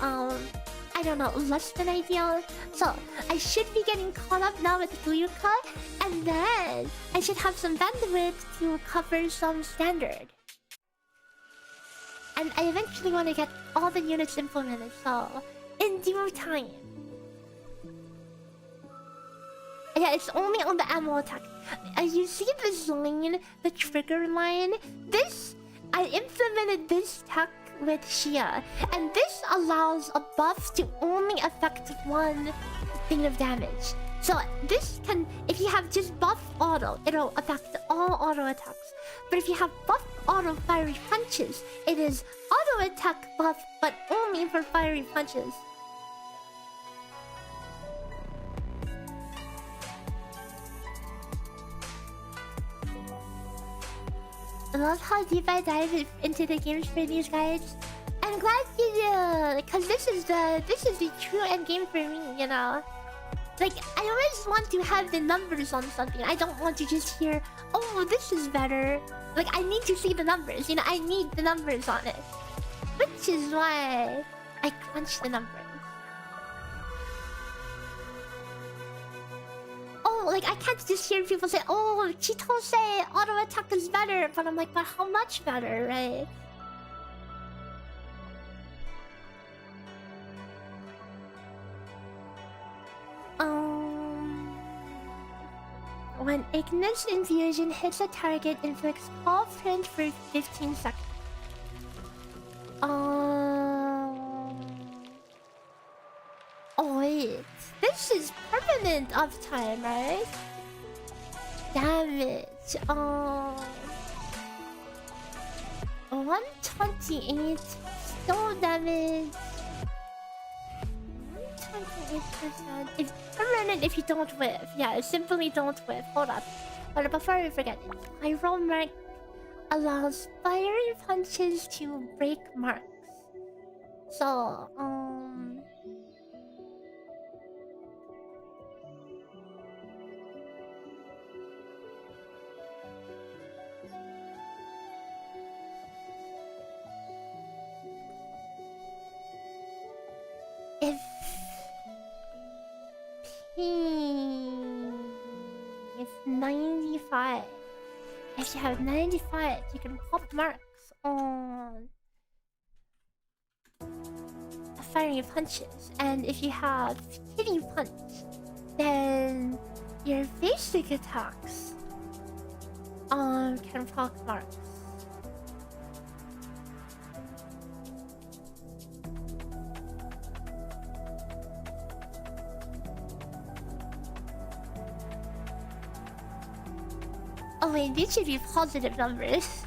I don't know, less than ideal. So I should be getting caught up now with Fuyuka, and then I should have some bandwidth to cover some standard. And I eventually want to get all the units implemented, so in due time. Yeah, it's only on the ammo attack. You see this line, the trigger line? This, I implemented this tech with Shia, and this allows a buff to only affect one thing of damage. So this can, if you have just buff auto, it'll affect all auto attacks. But if you have buff auto fiery punches, it is auto attack buff, but only for fiery punches. I love how deep I dive into the games for these guys. I I'm glad you do, because this is the true end game for me, you know. Like, I always want to have the numbers on something. I don't want to just hear, oh, this is better. Like, I need to see the numbers, you know. I need the numbers on it, which is why I crunch the numbers. Oh, like, I can't just hear people say, oh, Chito say auto attack is better, but I'm like, but how much better, right? When Ignis Infusion hits a target, inflicts all print for 15 seconds. Oh wait, this is permanent uptime, right? Damage. 128 stone damage. 28%. It's permanent if you don't whiff. Yeah, simply don't whiff. Hold up. But before I forget, Pyro Mark allows fiery punches to break marks. So, if 95. If you have 95, you can pop marks on firing punches. And if you have hitting punch, then your basic attacks can proc marks. Oh wait, these should be positive numbers.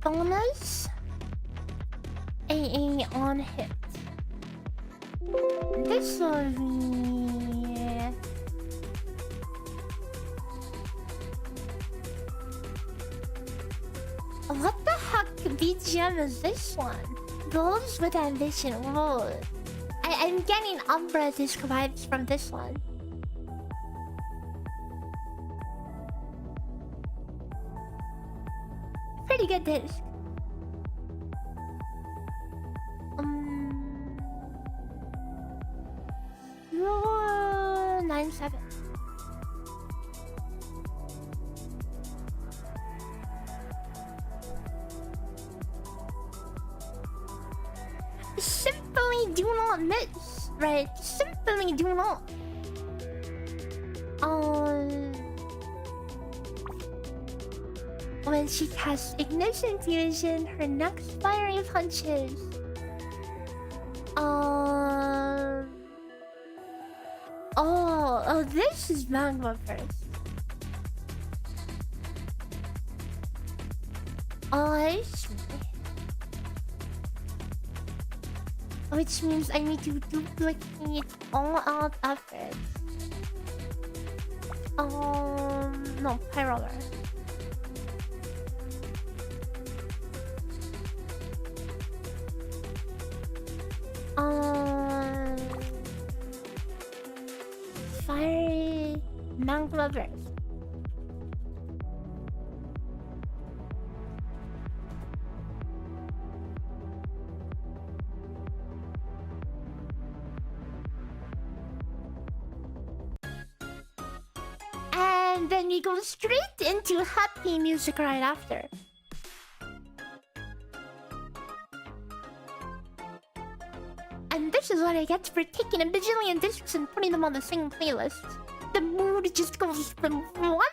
Bonus AA on hit. This will be what the heck BGM is this one? Those with ambition. Whoa. I'm getting Umbra disc vibes from this one. Pretty good disc. 097. Simply do not miss, right? Simply do not. When she casts Ignition Fusion, her next fiery punches. Oh, this is Magma first. Oh, I see. Which means I need to duplicate all out efforts. No, Pyroler. Fiery Magma Burst. And then we go straight into happy music right after. this is what I get for taking a bajillion discs and putting them on the same playlist. The mood just goes from one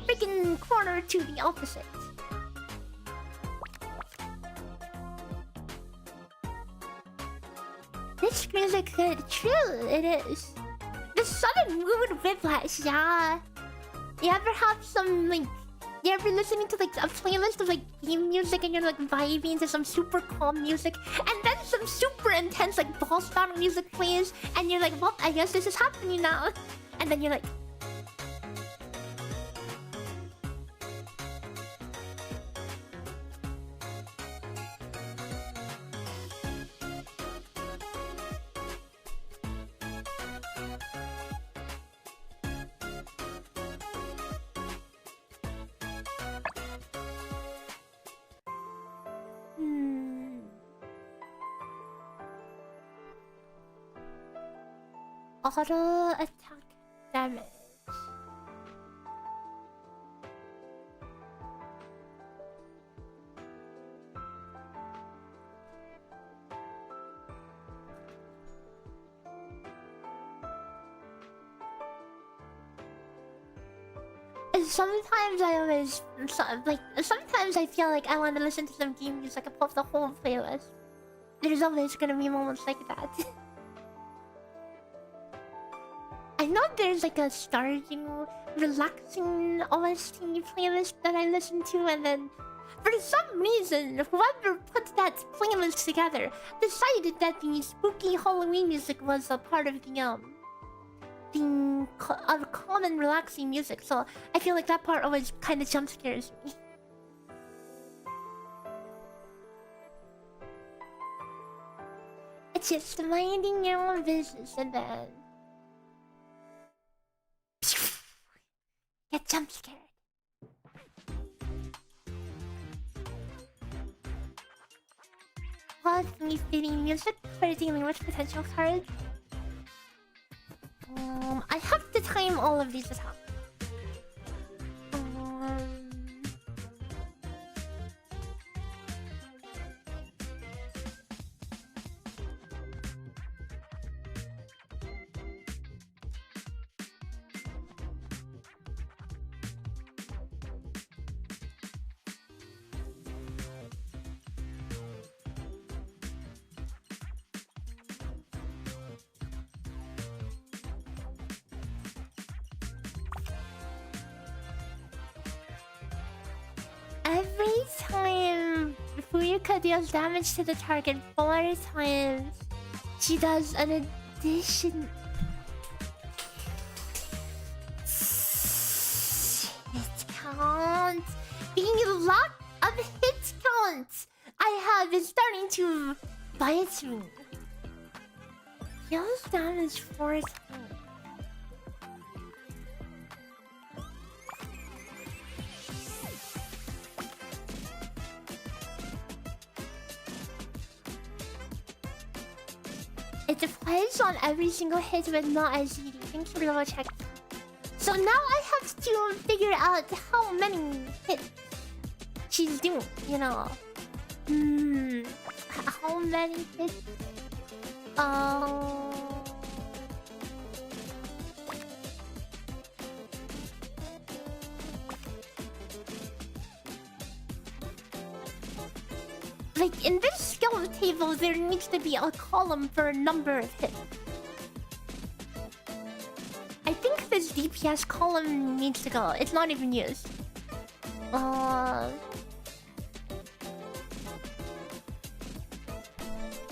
freaking corner to the opposite. This music good. True, it is. The sudden mood whiplash, yeah. You ever have some, like... You ever listening to, like, a playlist of, like, game music and you're, like, vibing to some super calm music and then some super intense, like, boss battle music plays and you're like, well, I guess this is happening now. And then you're like... Auto attack damage. Sometimes I feel like I want to listen to some game music above the whole playlist. There's always gonna be moments like that. I know there's like a starting, relaxing OST playlist that I listen to, and then for some reason, whoever put that playlist together decided that the spooky Halloween music was a part of the common relaxing music. So I feel like that part always kind of jump scares me. It's just minding your own business, and then get jump scared. What's me fitting music for dealing with potential cards? I have to time all of these attacks. Every time Fuyuka deals damage to the target 4 times, she does an addition. Hit count. The lot of hit counts I have is starting to bite me. Deals damage 4 times. It depends on every single hit, but not as easy. Thanks for double check. So now I have to figure out how many hits she's doing, you know. How many hits? Like, in this skill table, there needs to be a column for a number of hits. I think this DPS column needs to go. It's not even used.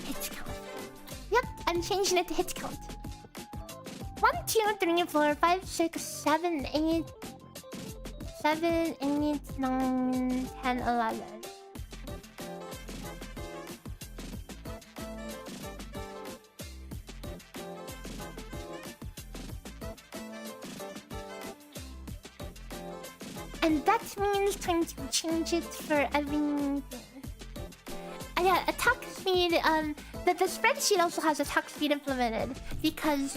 Hit count. Yep, I'm changing it to hit count. 1, 2, 3, 4, 5, 6, 7, 8... 7, 8, 9, 10, 11. And that means time to change it for everything. Yeah, attack speed. The spreadsheet also has attack speed implemented because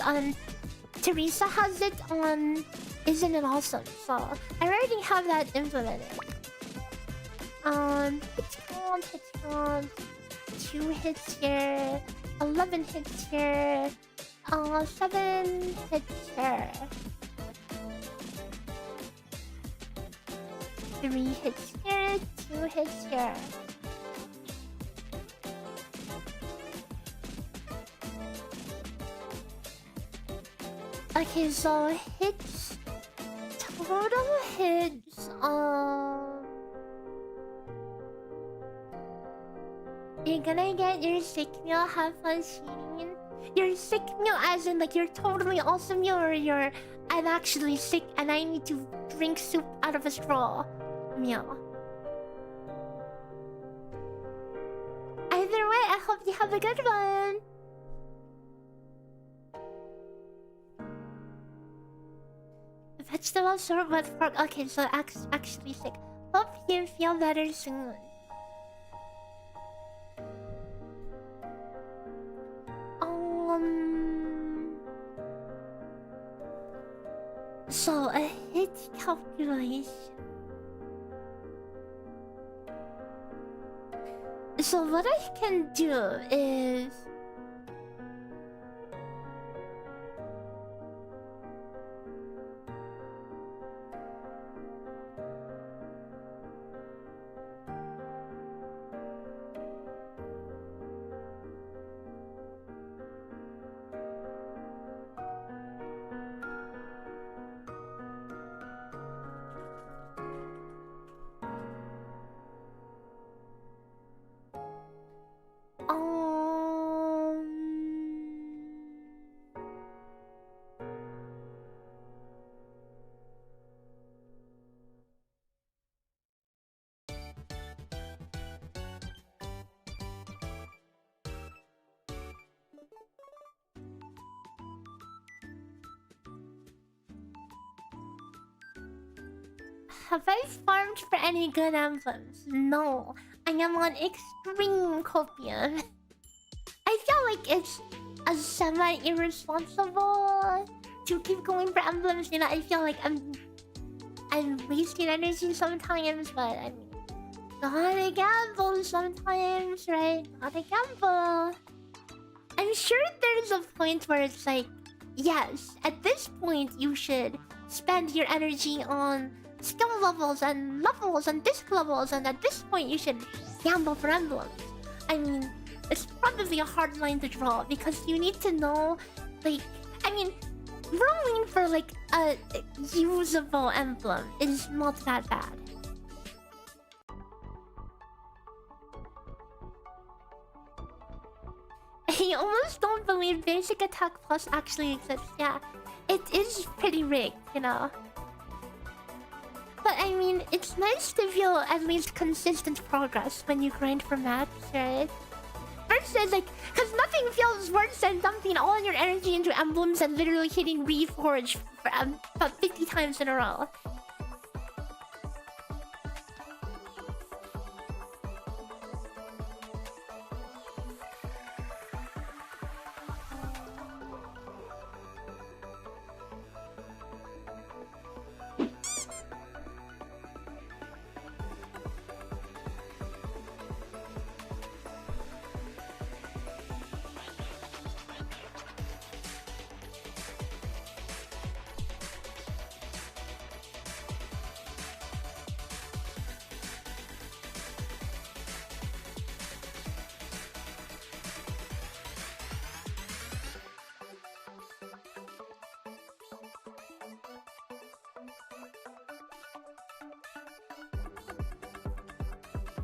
Teresa has it on. Isn't it awesome? So I already have that implemented. Hit count. 2 hits here. 11 hits here. 7 hits here. 3 hits here. 2 hits here. Okay, so hits. Total hits. You're gonna get your sick meal, have fun eating. Your sick meal as in like you're totally awesome meal, or you're I'm actually sick and I need to drink soup out of a straw meal. Either way, I hope you have a good one. Vegetable syrup with pork. Okay, so actually sick. Hope you feel better soon. So a hit calculation. So what I can do is have I farmed for any good emblems? No. I am on extreme copium. I feel like it's a semi-irresponsible to keep going for emblems, you know. I feel like I'm wasting energy sometimes, but I mean, gotta gamble sometimes, right? Gotta gamble. I'm sure there's a point where it's like, yes, at this point you should spend your energy on skill levels and disc levels, and at this point you should gamble for emblems. I mean, it's probably a hard line to draw because you need to know, like, I mean, rolling for like a usable emblem is not that bad. I almost don't believe basic attack plus actually exists. Yeah, it is pretty rigged, you know. But I mean, it's nice to feel at least consistent progress when you grind for maps, right? Versus like, because nothing feels worse than dumping all your energy into emblems and literally hitting Reforge for about 50 times in a row.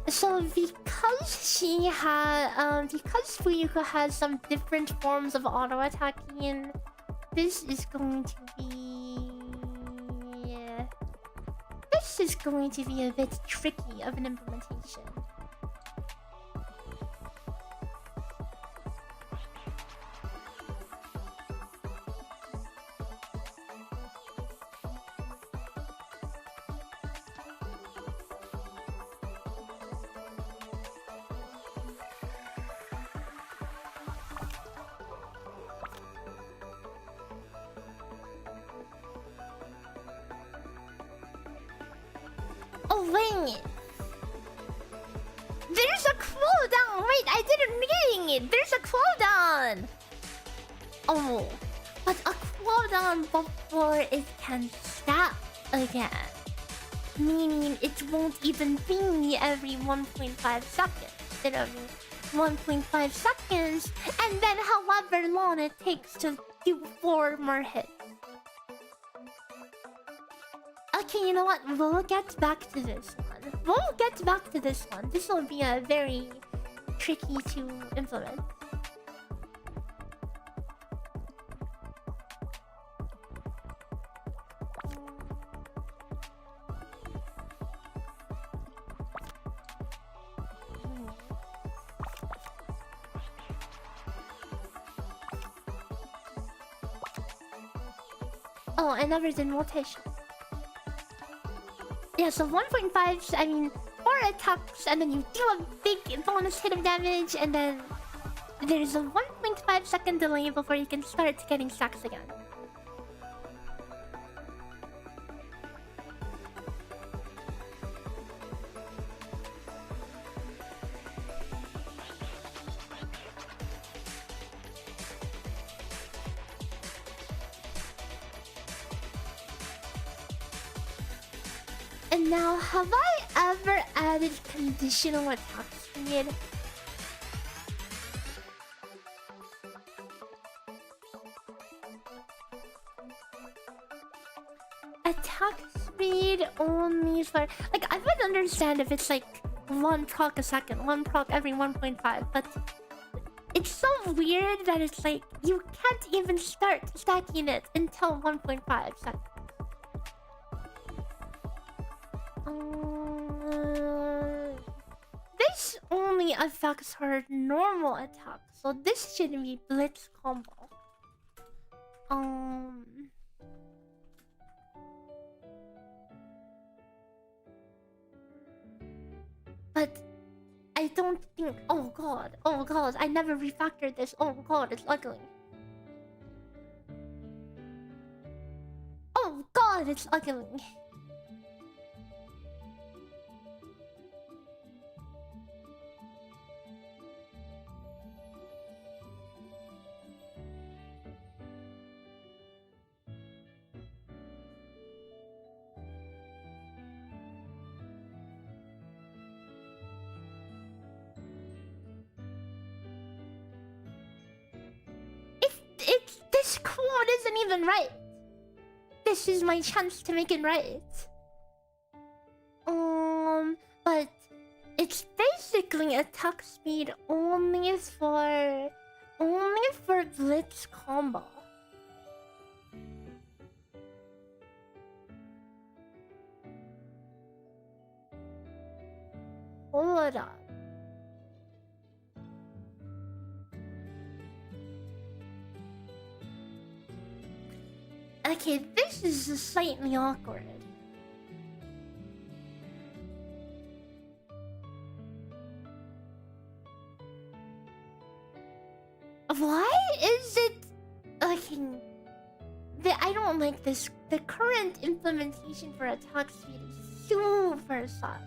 So because because Fuyuka has some different forms of auto attacking, this is going to be a bit tricky of an implementation. Oh wait, there's a cooldown. Wait, I didn't ring it! There's a cooldown! Oh, but a cooldown before it can stop again. Meaning it won't even ping me every 1.5 seconds. Instead of 1.5 seconds, and then however long it takes to do 4 more hits. Okay, you know what? We'll get back to this one. This will be a very tricky to implement. Oh, I never did rotation. Yeah, so 1.5, I mean, 4 attacks, and then you do a big bonus hit of damage, and then there's a 1.5 second delay before you can start getting stacks again. And now, have I ever added conditional attack speed? Attack speed only for... Like, I would understand if it's like 1 proc a second, 1 proc every 1.5, but... It's so weird that it's like, you can't even start stacking it until 1.5 seconds. This only affects her normal attack, so this should be blitz combo. But I don't think. Oh god, I never refactored this. Oh god, it's ugly. Oh god, it's ugly. This quote isn't even right. This is my chance to make it right. But it's basically attack speed only for blitz combo. Hold up. Okay, this is slightly awkward. Why is it... Okay, I don't like this. The current implementation for attack speed is super soft.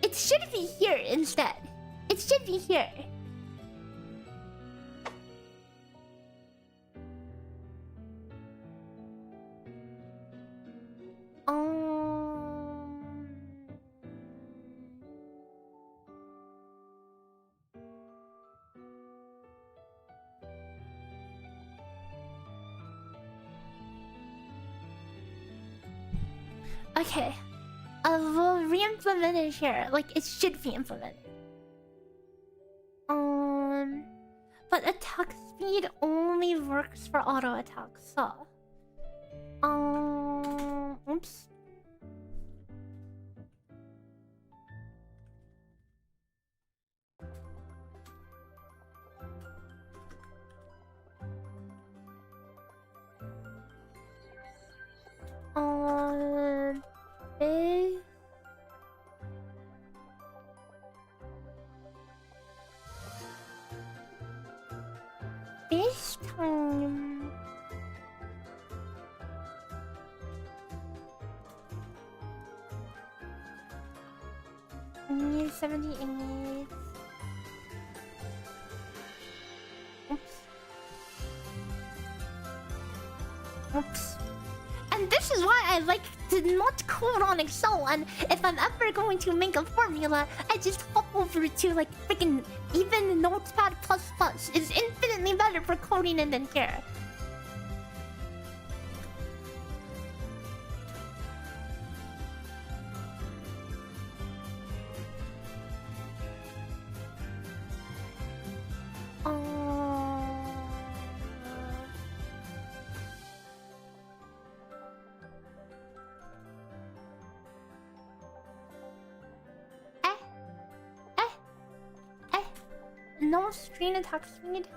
It should be here instead. It should be here. Okay. We'll re-implement it here. Like, it should be implemented. But attack speed only works for auto attacks, so... Oops. This time... Need 78. Oops. Oops. And this is why I like to not code on Excel, and if I'm ever going to make a formula, I just hop over to like freaking even Notepad++. It's infinitely better for coding it than here. No screen attack speed.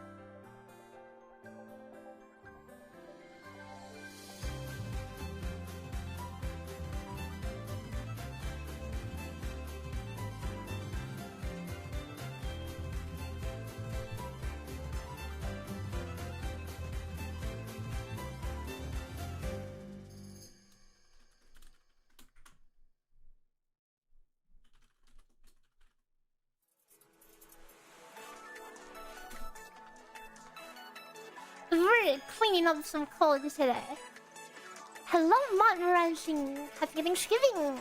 We're cleaning up some code today. Hello, Martin Rising. Happy Thanksgiving.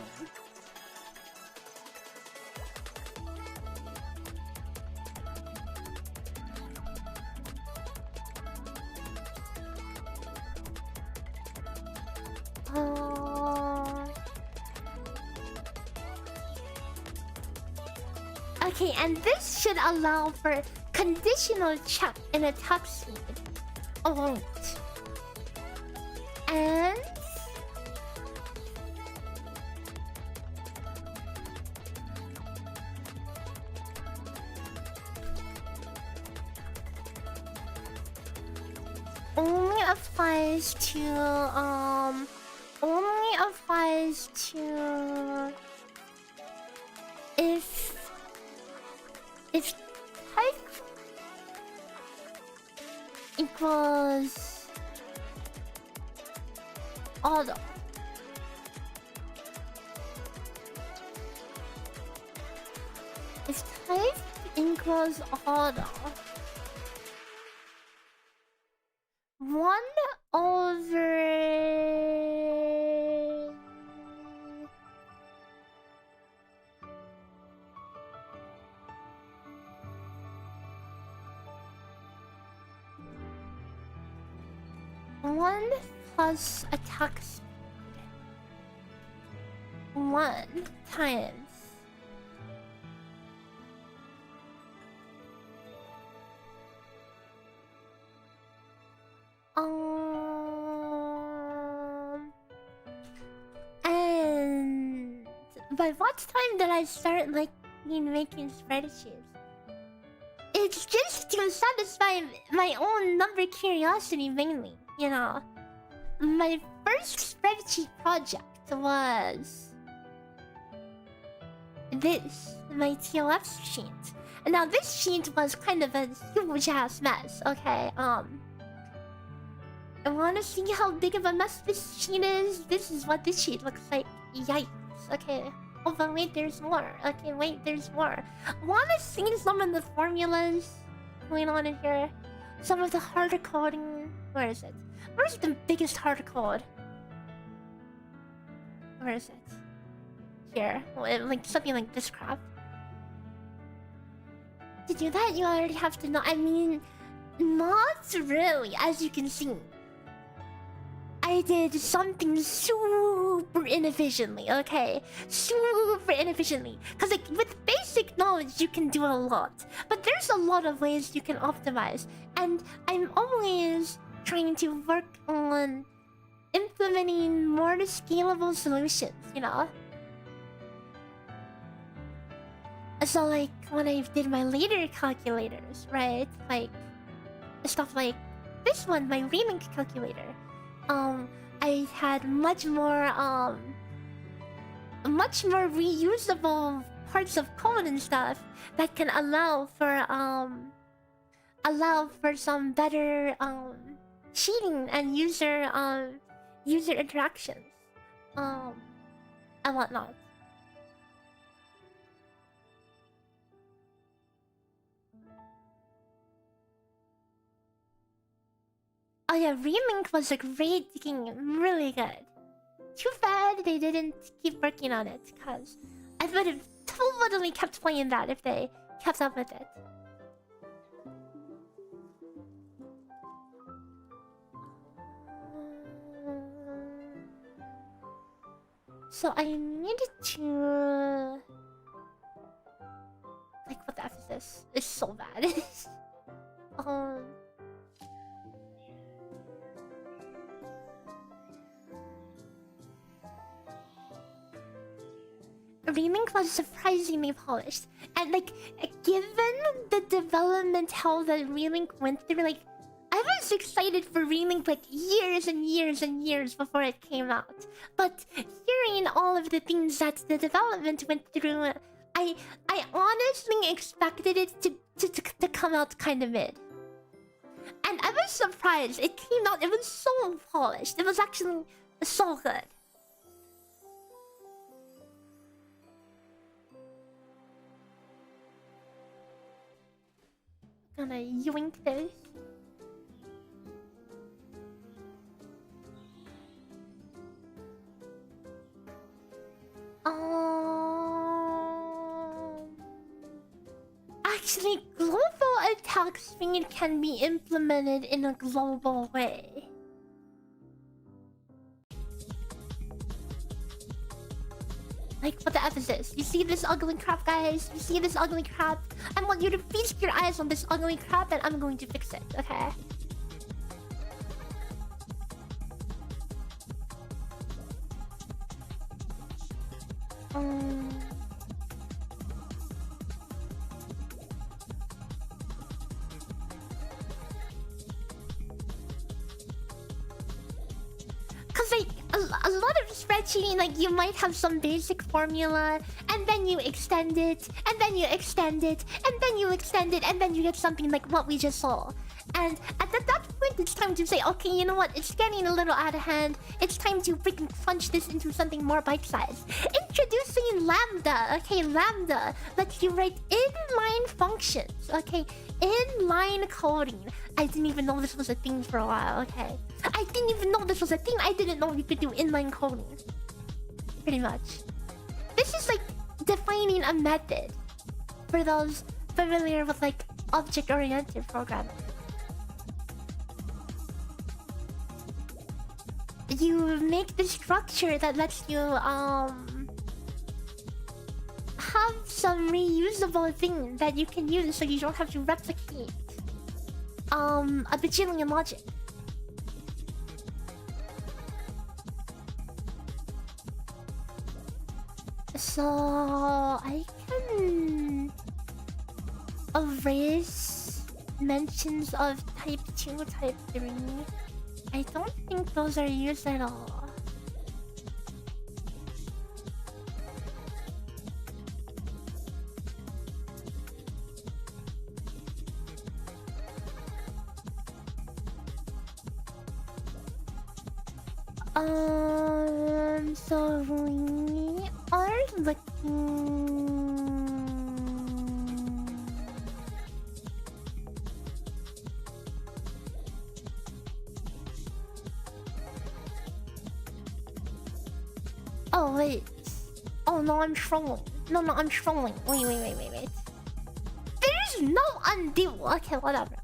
Okay, and this should allow for conditional check in attack speed. Oh, won't. And only applies to if type equals auto. If type equals auto, 1 over 1 plus attack speed 1 times and by what time did I start like making spreadsheets? It's just to satisfy my own number curiosity mainly, you know. My first spreadsheet project was this, my TOF sheet. And now this sheet was kind of a huge ass mess, okay? I wanna see how big of a mess this sheet is. This is what this sheet looks like. Yikes, okay. Oh, but wait, there's more. Okay, wait, there's more. Wanna see some of the formulas going on in here? Some of the harder coding. Where is it? Where's the biggest hard code? Where is it? Here. Like something like this crap. To do that, you already have to know. I mean, not really, as you can see. I did something super inefficiently, okay? Super inefficiently. Because like, with basic knowledge, you can do a lot. But there's a lot of ways you can optimize. And I'm always trying to work on implementing more scalable solutions, you know? So like, when I did my later calculators, right? Like, stuff like this one, my remake calculator. I had much more reusable parts of code and stuff that can allow for some better cheating and user interactions and whatnot. yeah, Remink was a great game, really good. Too bad they didn't keep working on it, because I would have totally kept playing that if they kept up with it. So I needed to... Like, what the F is this? It's so bad. Remake was surprisingly polished. And like, given the development hell that Remake went through, like, I was excited for Remake like years and years and years before it came out. But hearing all of the things that the development went through, I honestly expected it to come out kind of mid. And I was surprised. It came out, it was so polished. It was actually so good. Gonna yoink this. Actually, global attack speed can be implemented in a global way. Like, what the F is this? You see this ugly crap, guys? You see this ugly crap? I want you to feast your eyes on this ugly crap and I'm going to fix it, okay? Cause like a lot of spreadsheeting, like you might have some basic formula, and then you extend it, and then you extend it, and then you extend it, and then you get something like what we just saw. And at that point, it's time to say, okay, you know what? It's getting a little out of hand. It's time to freaking crunch this into something more bite-sized. Introducing Lambda. Okay, Lambda lets you write inline functions. Okay, inline coding. I didn't even know this was a thing for a while. Okay, I didn't even know this was a thing. I didn't know you could do inline coding. Pretty much. This is like defining a method for those familiar with like object-oriented programming. You make the structure that lets you have some reusable thing that you can use, so you don't have to replicate a bajillion logic. So I can erase mentions of type 2, type 3. I don't think those are used at all. So we are looking... Oh, wait. Oh, no, I'm trolling. No, I'm trolling. Wait. There's no undo. Okay, whatever.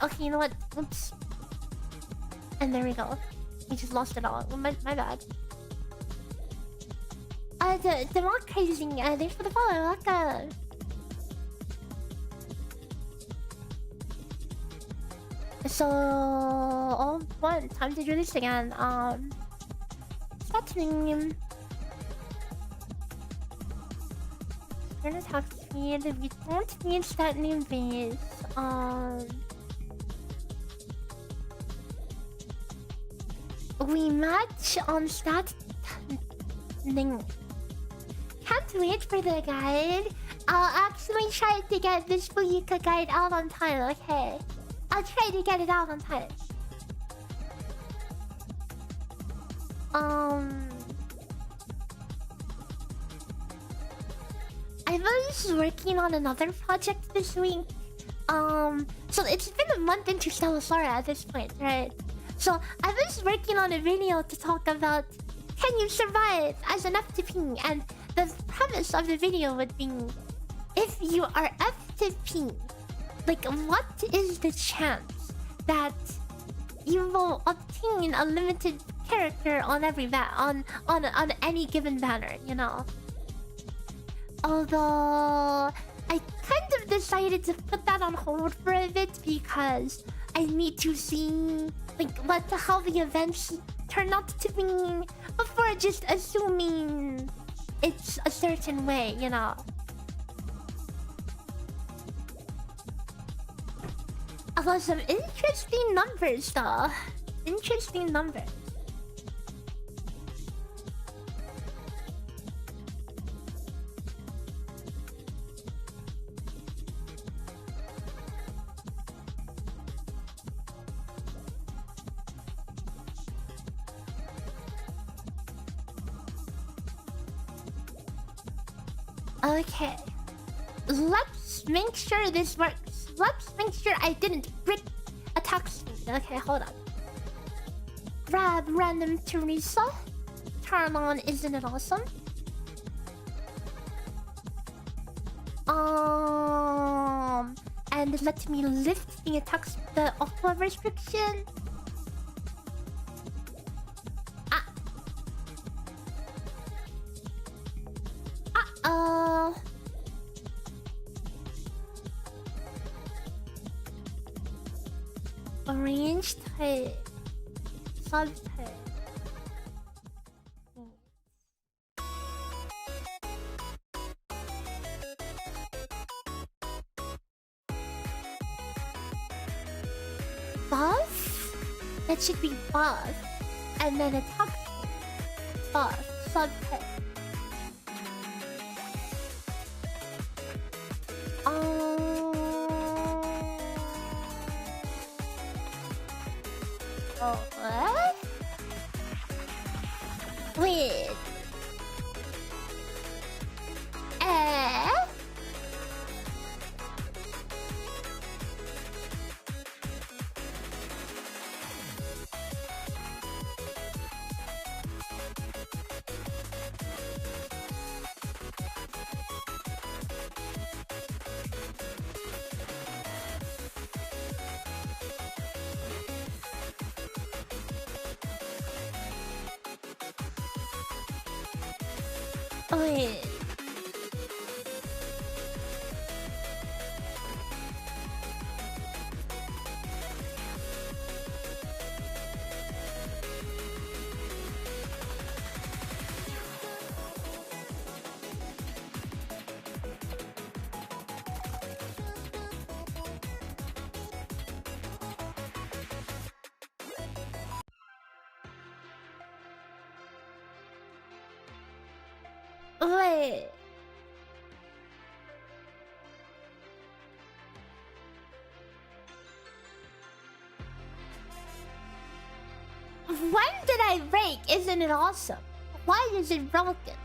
Okay, you know what? Oops. And there we go. We just lost it all. My bad. The mock crazy. Thanks for the follow. Welcome. So, oh, what? Time to do this again. Start name. Turn attack speed. We don't need stat name base. We match on stat name. Can't wait for the guide. I'll actually try to get this Fuyuka guide out on time. Okay. I'll try to get it out on time. I I was working on another project this week. So it's been a month into Stella Sora at this point, right? So I was working on a video to talk about can you survive as an FTP, and the premise of the video would be if you are FTP, like what is the chance that you will obtain a limited character on every on any given banner, you know? Although I kind of decided to put that on hold for a bit because I need to see like how the events turn out to be before just assuming it's a certain way, you know. Although some interesting numbers though. Interesting numbers. Okay, let's make sure this works. Let's make sure I didn't break attack speed. Okay, hold on. Grab random Teresa. Turn on, isn't it awesome? And let me lift the the aqua restriction. Arrange type. Subtype. Buff? That should be buff. And then attack buff. Subtype. What? Wait. Wait. Wait. When did I break? Isn't it awesome? Why is it broken?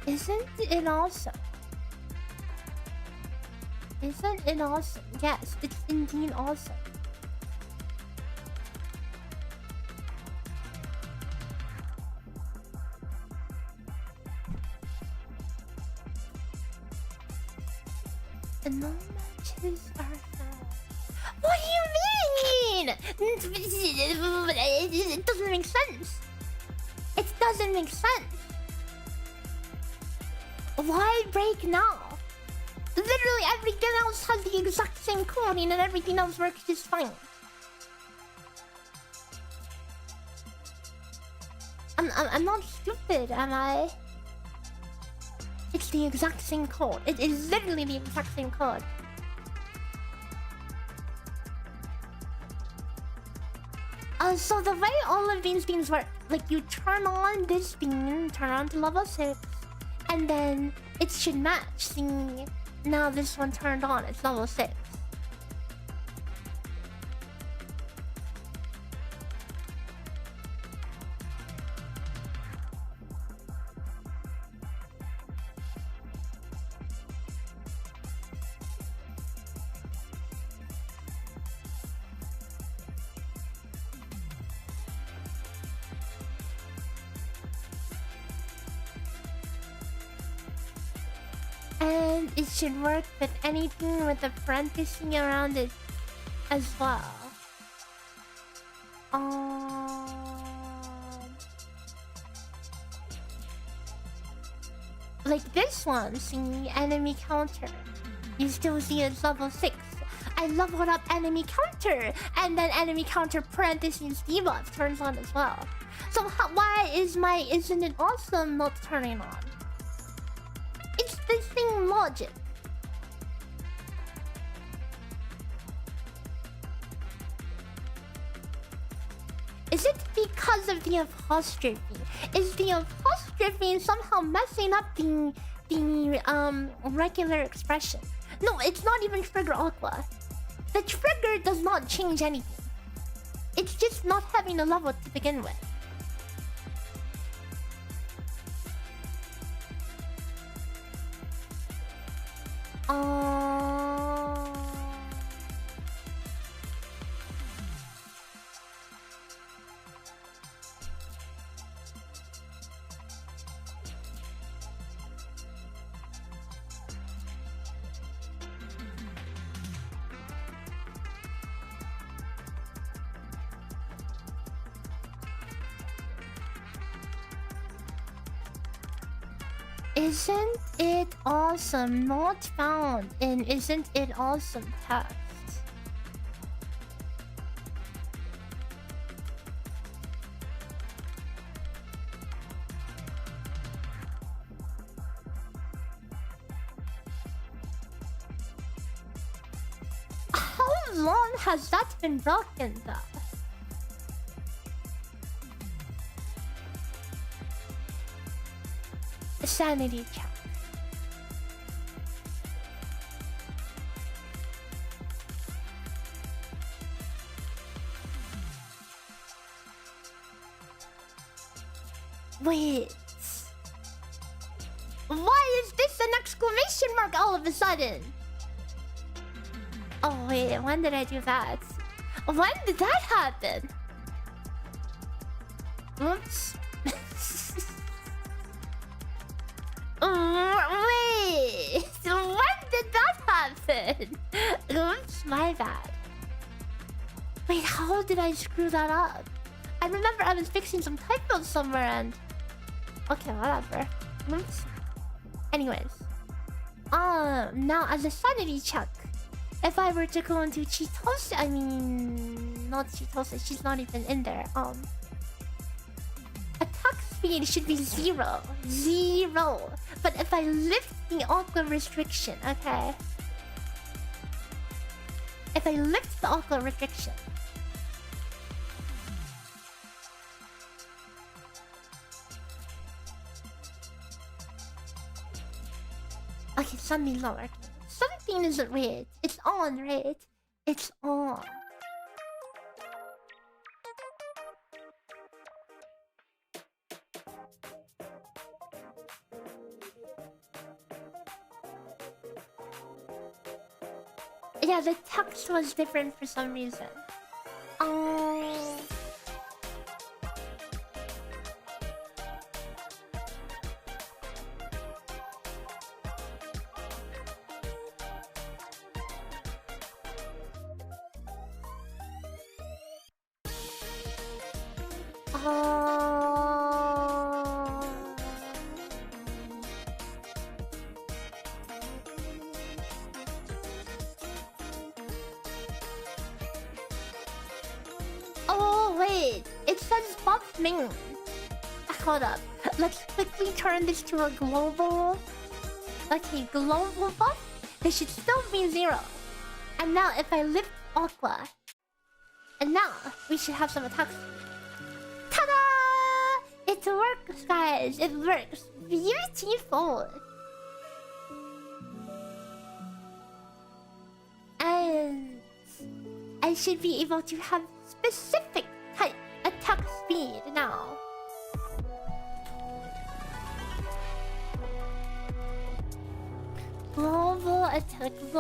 Isn't it awesome? Isn't it awesome? Yes, it's indeed awesome. And no matches are found. What do you mean? It doesn't make sense. It doesn't make sense. Why break now? Literally everything else has the exact same coding and everything else works just fine. I'm not stupid, am I? It's the exact same code. It is literally the exact same code. So the way all of these beams work, like you turn on this beam, turn on to level 6, And then it should match. See, now this one turned on. It's level 6. And it should work with anything with the parentheses around it as well. Like this one, see, enemy counter. You still see it's level 6. I leveled up enemy counter, and then enemy counter parentheses debuff turns on as well. So why is isn't it awesome not turning on? It's the same logic. Is it because of the apostrophe? Is the apostrophe somehow messing up the regular expression? No, it's not even trigger aqua. The trigger does not change anything. It's just not having a level to begin with. Isn't it awesome? Not found in Isn't It Awesome text. How long has that been broken though? Sanity check. Wait. Why is this an exclamation mark all of a sudden? Oh wait, when did I do that? When did that happen? Oops. Wait, when did that happen? Oops, my bad. Wait, how did I screw that up? I remember I was fixing some typos somewhere and... Okay, whatever. Oops. Anyways. Now as a sanity check, if I were to go into Cheetos, I mean... Not Cheetos, she's not even in there. Attack speed should be 0. 0. But if I lift the aqua restriction, okay. If I lift the aqua restriction. Okay, something's not working. Something isn't right. It's on, right? It's on. Yeah, the text was different for some reason. Oh wait, it says buff main. Hold up. Let's quickly turn this to a global. Okay, global buff. There should still be 0. And now if I lift aqua, and now we should have some attacks. Ta-da! It works, guys. It works. beautiful. And I should be able to have specific type attack speed now. Global attack speed.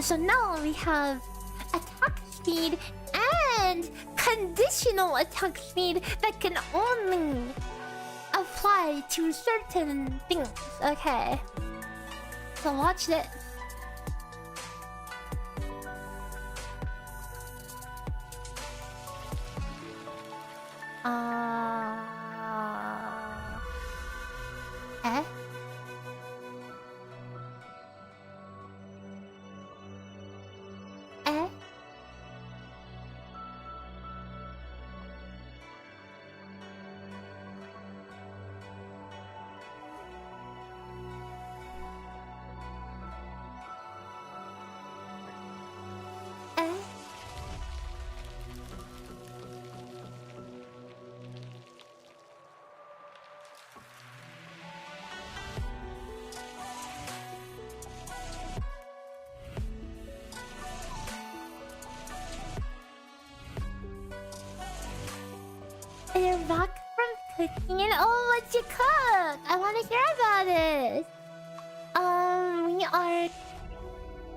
So now we have attack speed and conditional attack speed that can only apply to certain things. Okay. So watch this. Eh? Eh? Eh? And you're back from cooking and oh, what'd you cook? I want to hear about it.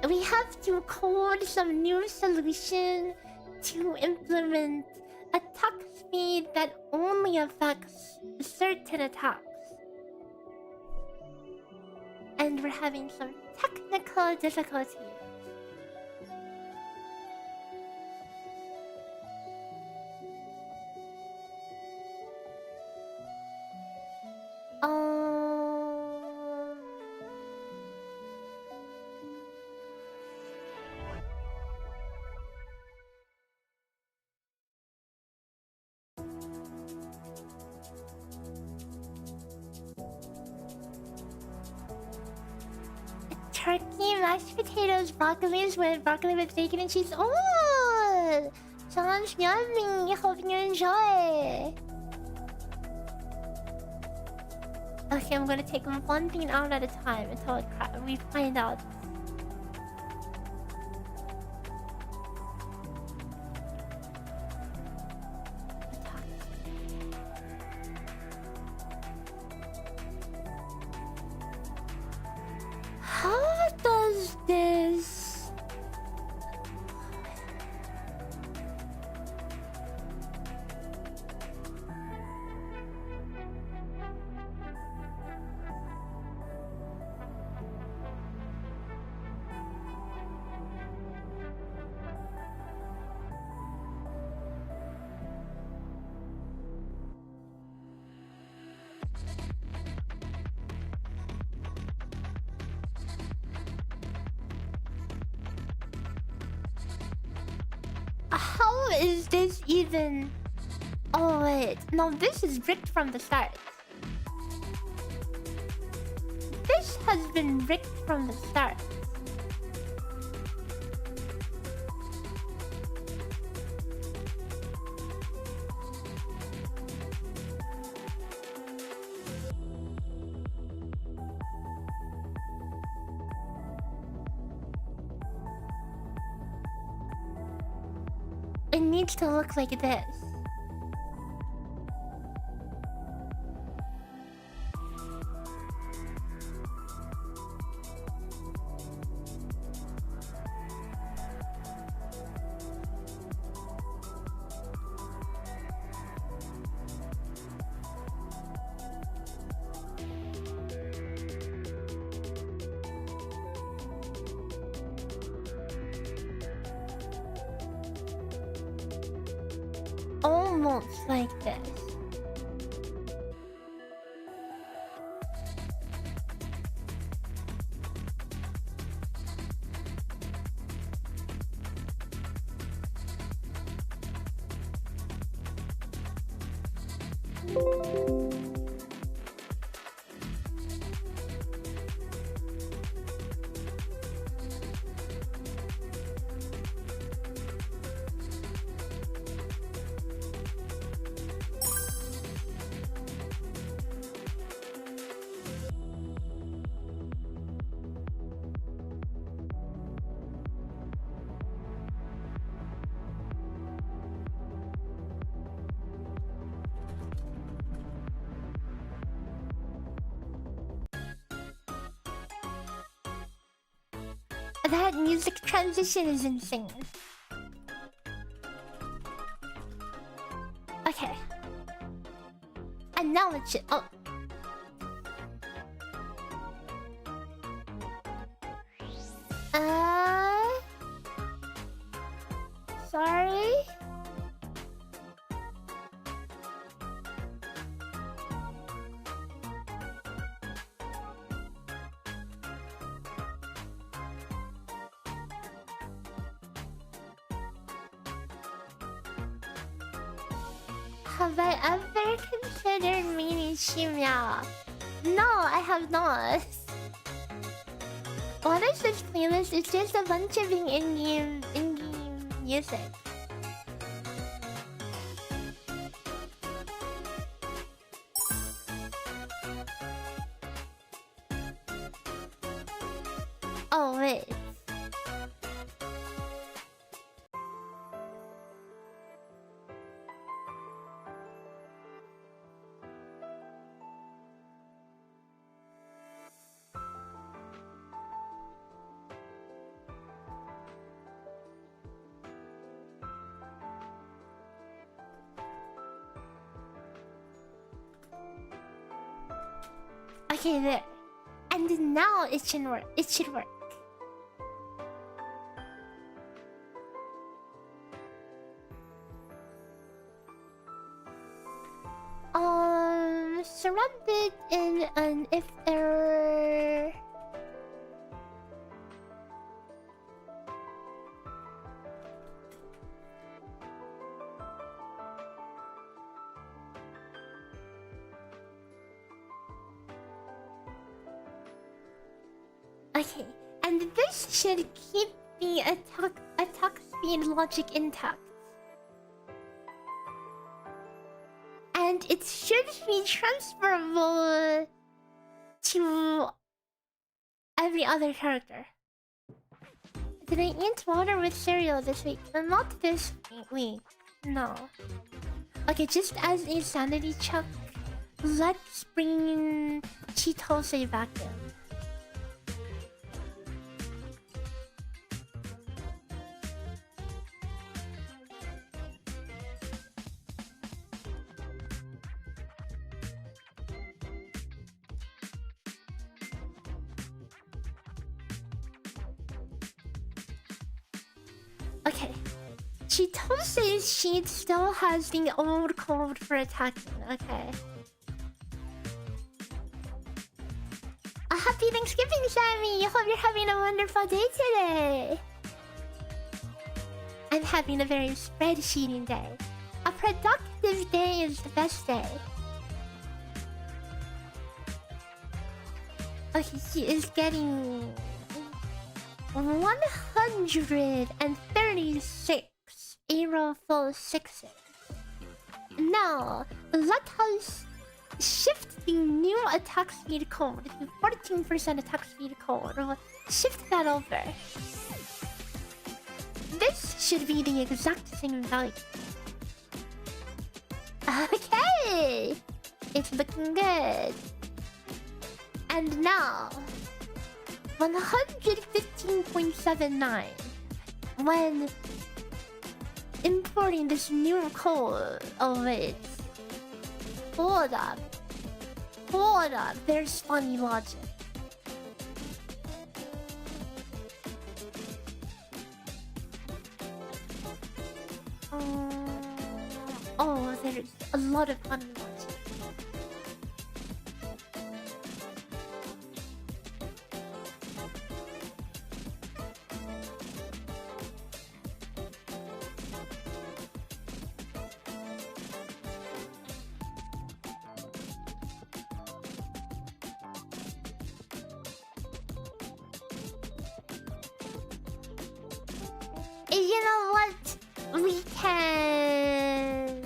We have to code some new solution to implement attack speed that only affects certain attacks. And we're having some technical difficulties. Turkey, mashed potatoes, broccoli with bacon and cheese. Oh, sounds yummy. Hope you enjoy. Okay, I'm gonna take one thing out at a time until we find out. How does this? How is this even? Oh wait, no, this is rigged from the start. This has been rigged from the start. It needs to look like this. Almost like this. That music transition is insane. Okay. And now it should... Oh. Sorry? Have I ever considered meeting Shimya? No, I have not. What is this playlist? It's just a bunch of in-game music. Oh wait. Okay, there. And now it should work. It should work. Surrounded in an if error. Okay, and this should keep the attack speed logic intact. And it should be transferable to every other character. Did I eat water with cereal this week? Not this week. No. Okay, just as a sanity check, let's bring Chitose back in. Okay. Chitose's sheet still has the old code for attacking. Okay. A happy Thanksgiving, Sammy! Hope you're having a wonderful day today. I'm having a very spreadsheeting day. A productive day is the best day. Okay, she is getting 136 arrow full sixes. Now, let us shift the new attack speed code, the 14% attack speed code. We'll shift that over. This should be the exact same value. Okay! It's looking good. And now, 115.79 when importing this new code. Oh wait, hold up, there's funny logic. Oh, there's a lot of funny logic. You know what? We can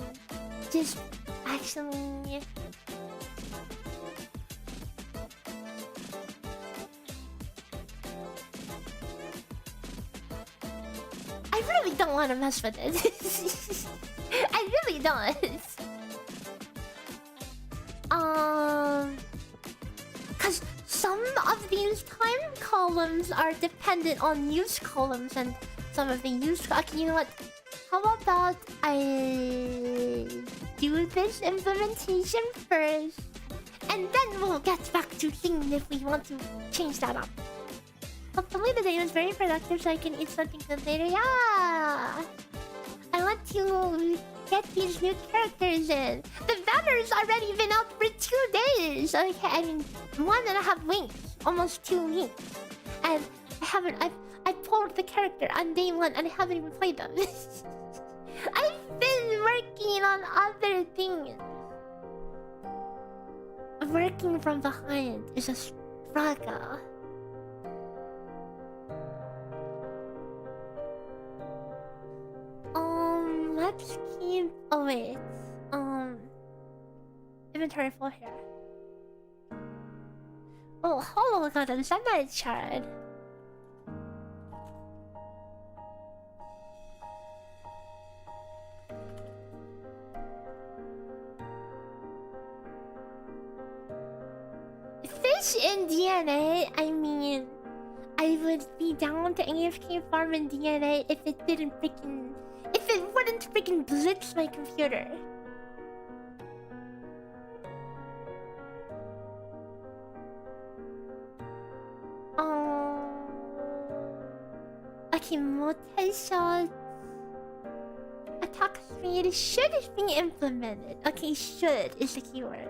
just actually. I really don't want to mess with it. I really don't. Cause some of these time columns are dependent on use columns, and some of the use. Okay, you know what? How about I do this implementation first, and then we'll get back to seeing if we want to change that up. Hopefully the day was very productive so I can eat something good later. Yeah! I want to get these new characters in. The banner's already been out for 2 days! Okay, I mean, 1.5 weeks. Almost 2 weeks. And I pulled the character on day 1 and I haven't even played them. I've been working on other things. Working from behind is a struggle. Let's keep... Oh wait. Inventory full here. Oh, hello, got a sunlight shard. Fish in DNA, I mean... I would be down to AFK farm in DNA if it didn't freaking... If it wouldn't freaking blitz my computer. Okay, multi-shot. Attack speed should be implemented. Okay, should is the keyword.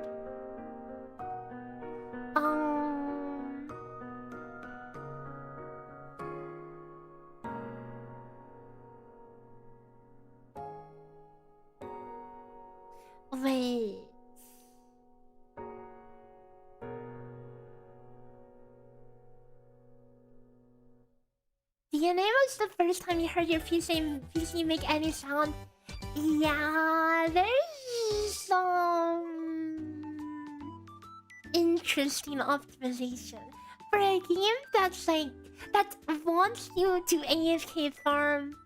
Wait. DNA was the first time you heard your PC make any sound. Yeah, there's some interesting optimization for a game that's that wants you to AFK farm.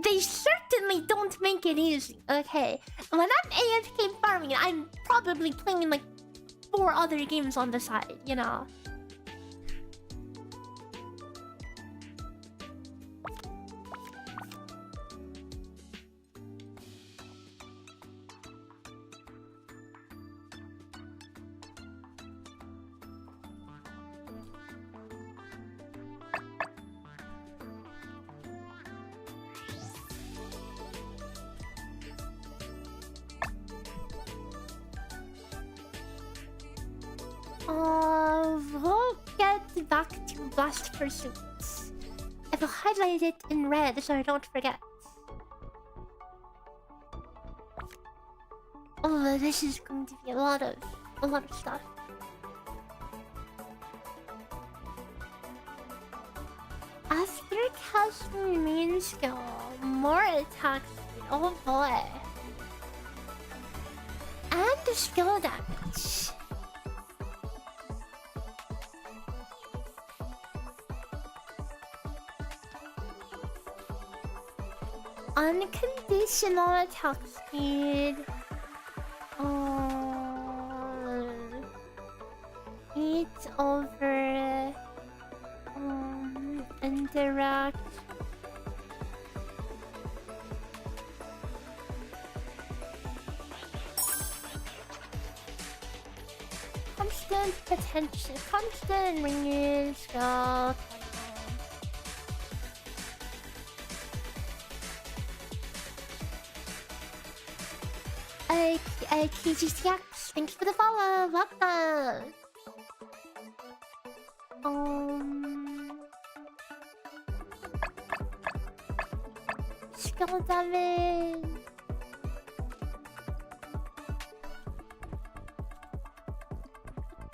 They certainly don't make it easy. Okay, when I'm AFK farming, I'm probably playing like 4 other games on the side, you know. We'll get back to Blast Pursuits. I will highlight it in red so I don't forget. Oh, this is going to be a lot of stuff. After casting main skill, more attack speed. Oh boy. And the skill damage. Unconditional attack speed. 8 over interact. Constant potential, constant range, go. KGCX, thanks for the follow. Welcome. Skill damage.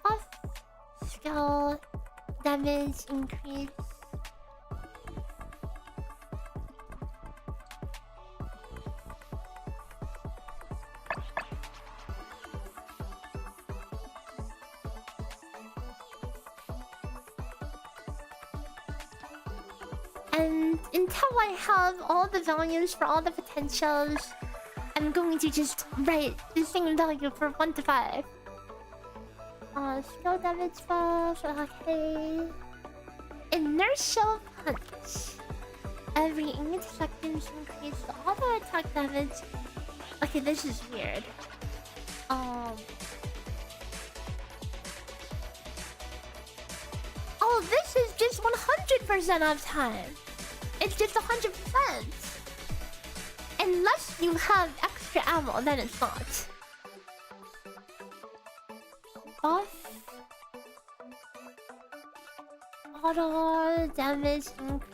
Off. Skill damage increase. And until I have all the values for all the potentials, I'm going to just write the same value for 1 to 5. Skill damage buff, okay. Inertial punch. Every 8 seconds increase the auto attack damage. Okay, this is weird. Oh, this is just 100% of time. It's just 100%. Unless you have extra ammo, then it's not. Buff. Auto damage increase.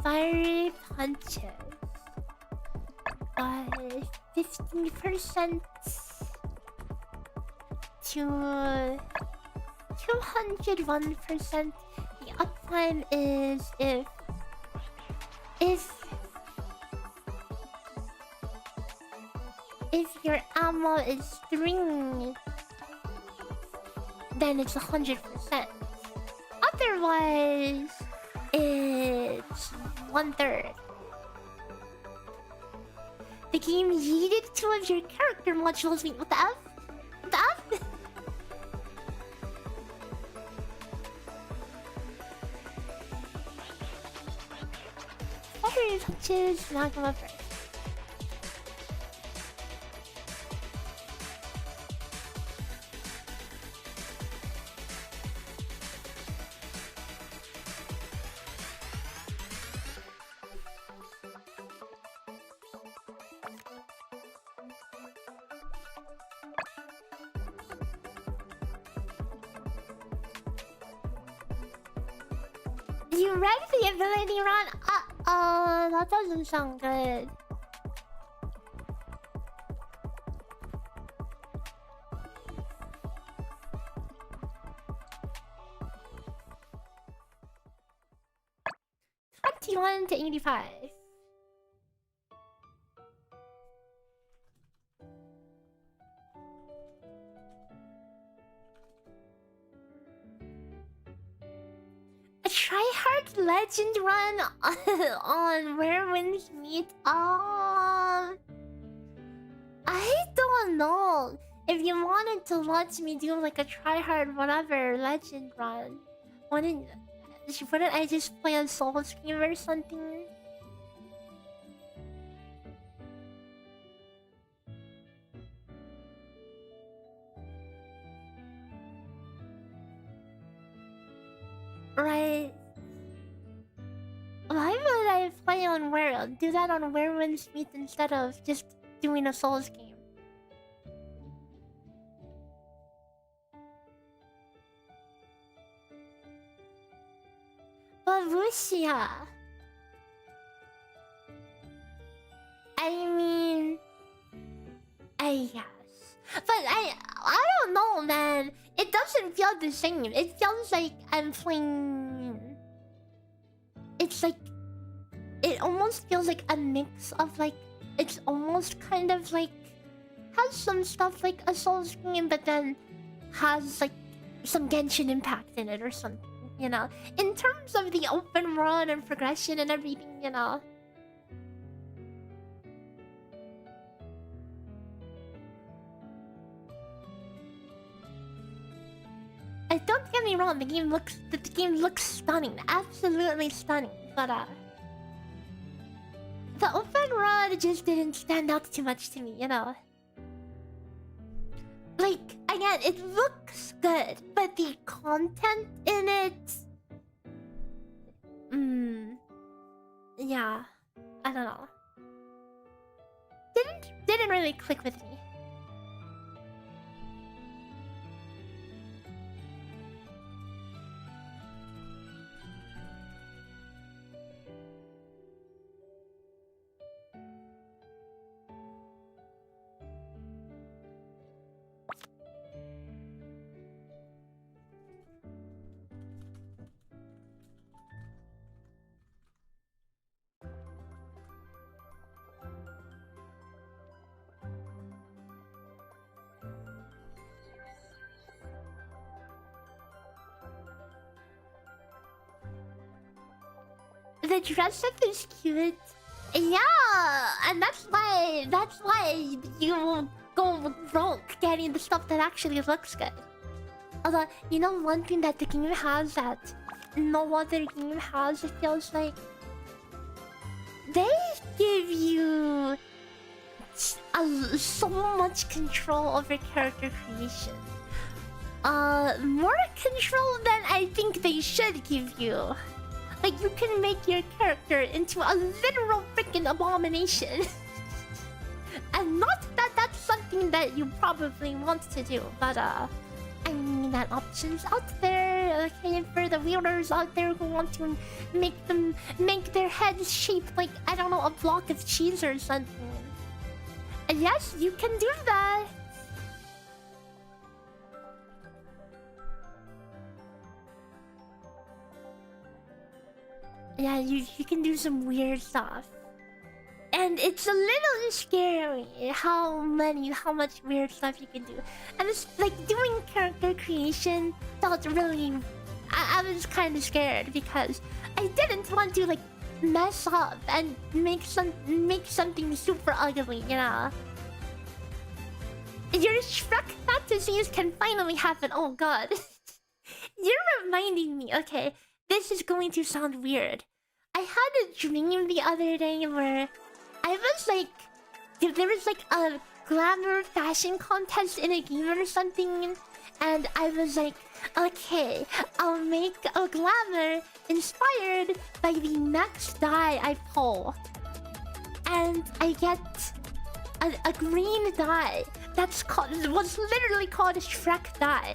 Fiery punches. By 50% to 201%. The uptime is if your ammo is string, then it's 100%. Otherwise, it's 1/3. The game yeeted 2 of your character modules. Wait, what the F? What the F? Fiery punches, magma first. You read the ability run? That doesn't sound good. $21 to $85. A tryhard legend run on Where Winds Meet. I don't know. If you wanted to let me do like a tryhard whatever legend run, wouldn't I just play a Soul Scream or something? Right. Why would I play on do that on Where Winds Meet instead of just doing a Souls game? Babushia. I mean, I guess, but I don't know, man. It doesn't feel the same. It feels like I'm playing. It's like it almost feels like a mix of like it's almost kind of like has some stuff like a Souls game, but then has like some Genshin Impact in it or something. You know, in terms of the open world and progression and everything, you know. Don't get me wrong, the game looks stunning, absolutely stunning. But the open world just didn't stand out too much to me, you know. Like, again, it looks good, but the content in it... yeah, I don't know. Didn't really click with me. The dress up is cute. Yeah, and that's why you go rogue getting the stuff that actually looks good. Although, you know, one thing that the game has that no other game has, it feels like, they give you so much control over character creation. More control than I think they should give you. Like, you can make your character into a literal freaking abomination. And not that that's something that you probably want to do, but I mean, that option's out there, okay, for the wielders out there who want to make their heads shaped like, I don't know, a block of cheese or something. And yes, you can do that. Yeah, you can do some weird stuff. And it's a little scary how much weird stuff you can do. And it's like doing character creation felt really... I was kind of scared because I didn't want to like mess up and make something super ugly, you know? Your Shrek fantasies can finally happen. Oh god. You're reminding me, okay, this is going to sound weird. I had a dream the other day where I was like, there was like a glamour fashion contest in a game or something, and I was like, okay, I'll make a glamour inspired by the next dye I pull. And I get a green dye that's was literally called a Shrek dye.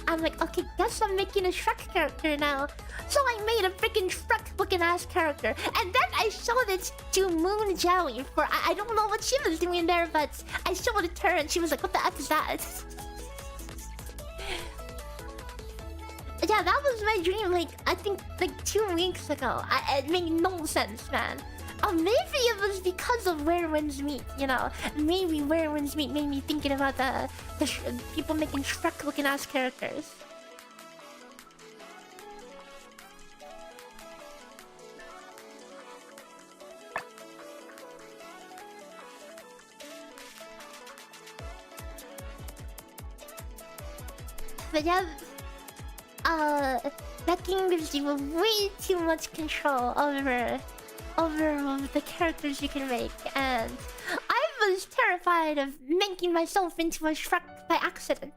I'm like, okay, guess I'm making a Shrek character now. So I made a freaking Shrek looking ass character. And then I showed it to Moon Joey for I don't know what she was doing there, but I showed it to her and she was like, what the F is that? Yeah, that was my dream, like, I think like 2 weeks ago. It made no sense, man. Maybe it was because of Where Winds Meet, you know. Maybe Where Winds Meet made me thinking about the people making Shrek-looking ass characters. But yeah, that game gives you way too much control over the characters you can make, and I was terrified of making myself into a Shrek by accident.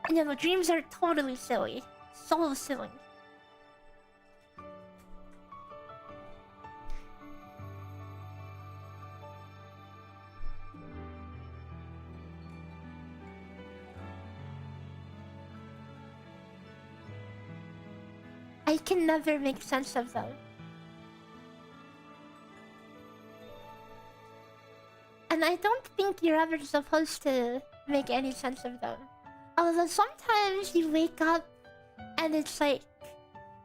And you know, dreams are totally silly. So silly. I can never make sense of them. And I don't think you're ever supposed to make any sense of them. Although sometimes you wake up and it's like,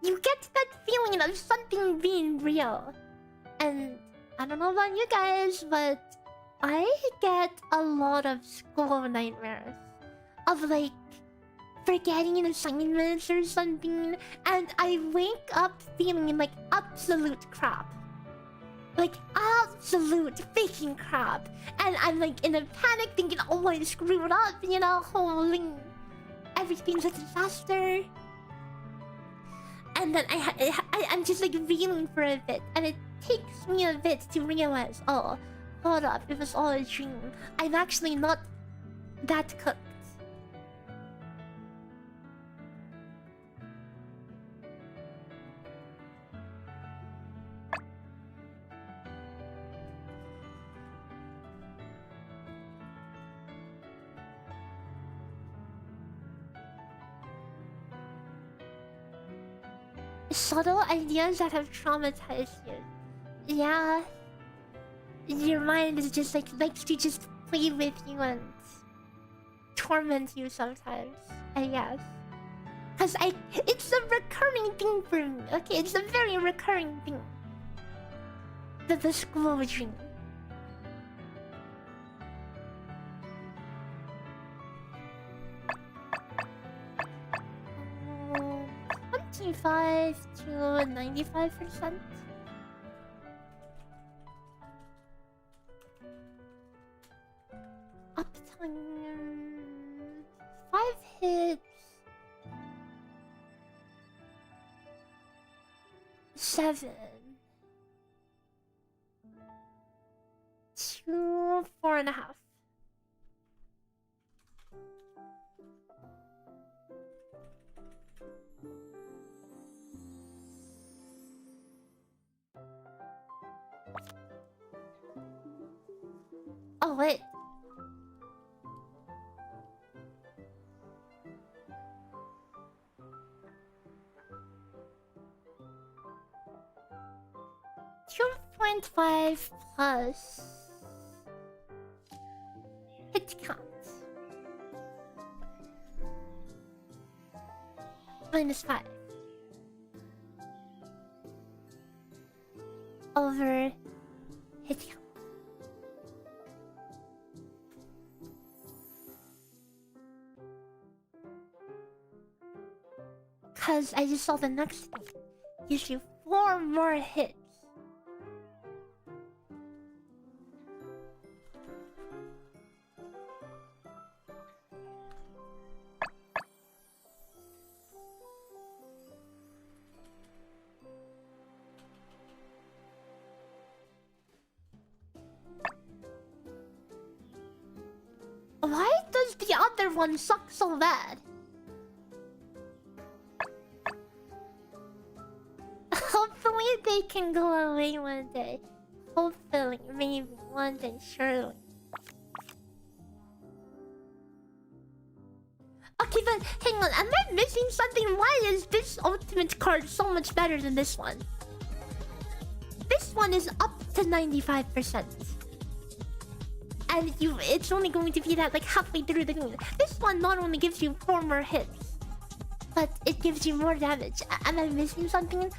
you get that feeling of something being real. And I don't know about you guys, but I get a lot of school nightmares. Of like, forgetting assignments or something. And I wake up feeling like absolute crap. Like absolute freaking crap. And I'm like in a panic thinking, oh, I screwed up, you know, holy, everything's a disaster. And then I'm just like feeling for a bit, and it takes me a bit to realize, oh, hold up, it was all a dream. I'm actually not that cooked. Subtle ideas that have traumatized you. Yeah. Your mind is just like, likes to just play with you and torment you sometimes, I guess. Cause it's a recurring thing for me, okay? It's a very recurring thing. The school dream. 25 to 95%. Uptime 7. 2, 4.5. Oh wait. .5 plus hit count minus 5 over hit count. Cause I just saw the next thing gives you 4 more hits. Why does the other one suck so bad? Hopefully they can go away one day. Hopefully, maybe one day, surely. Okay, but hang on, am I missing something? Why is this ultimate card so much better than this one? This one is up to 95%. And it's only going to be that like halfway through the game. This one not only gives you 4 more hits, but it gives you more damage. Am I missing something?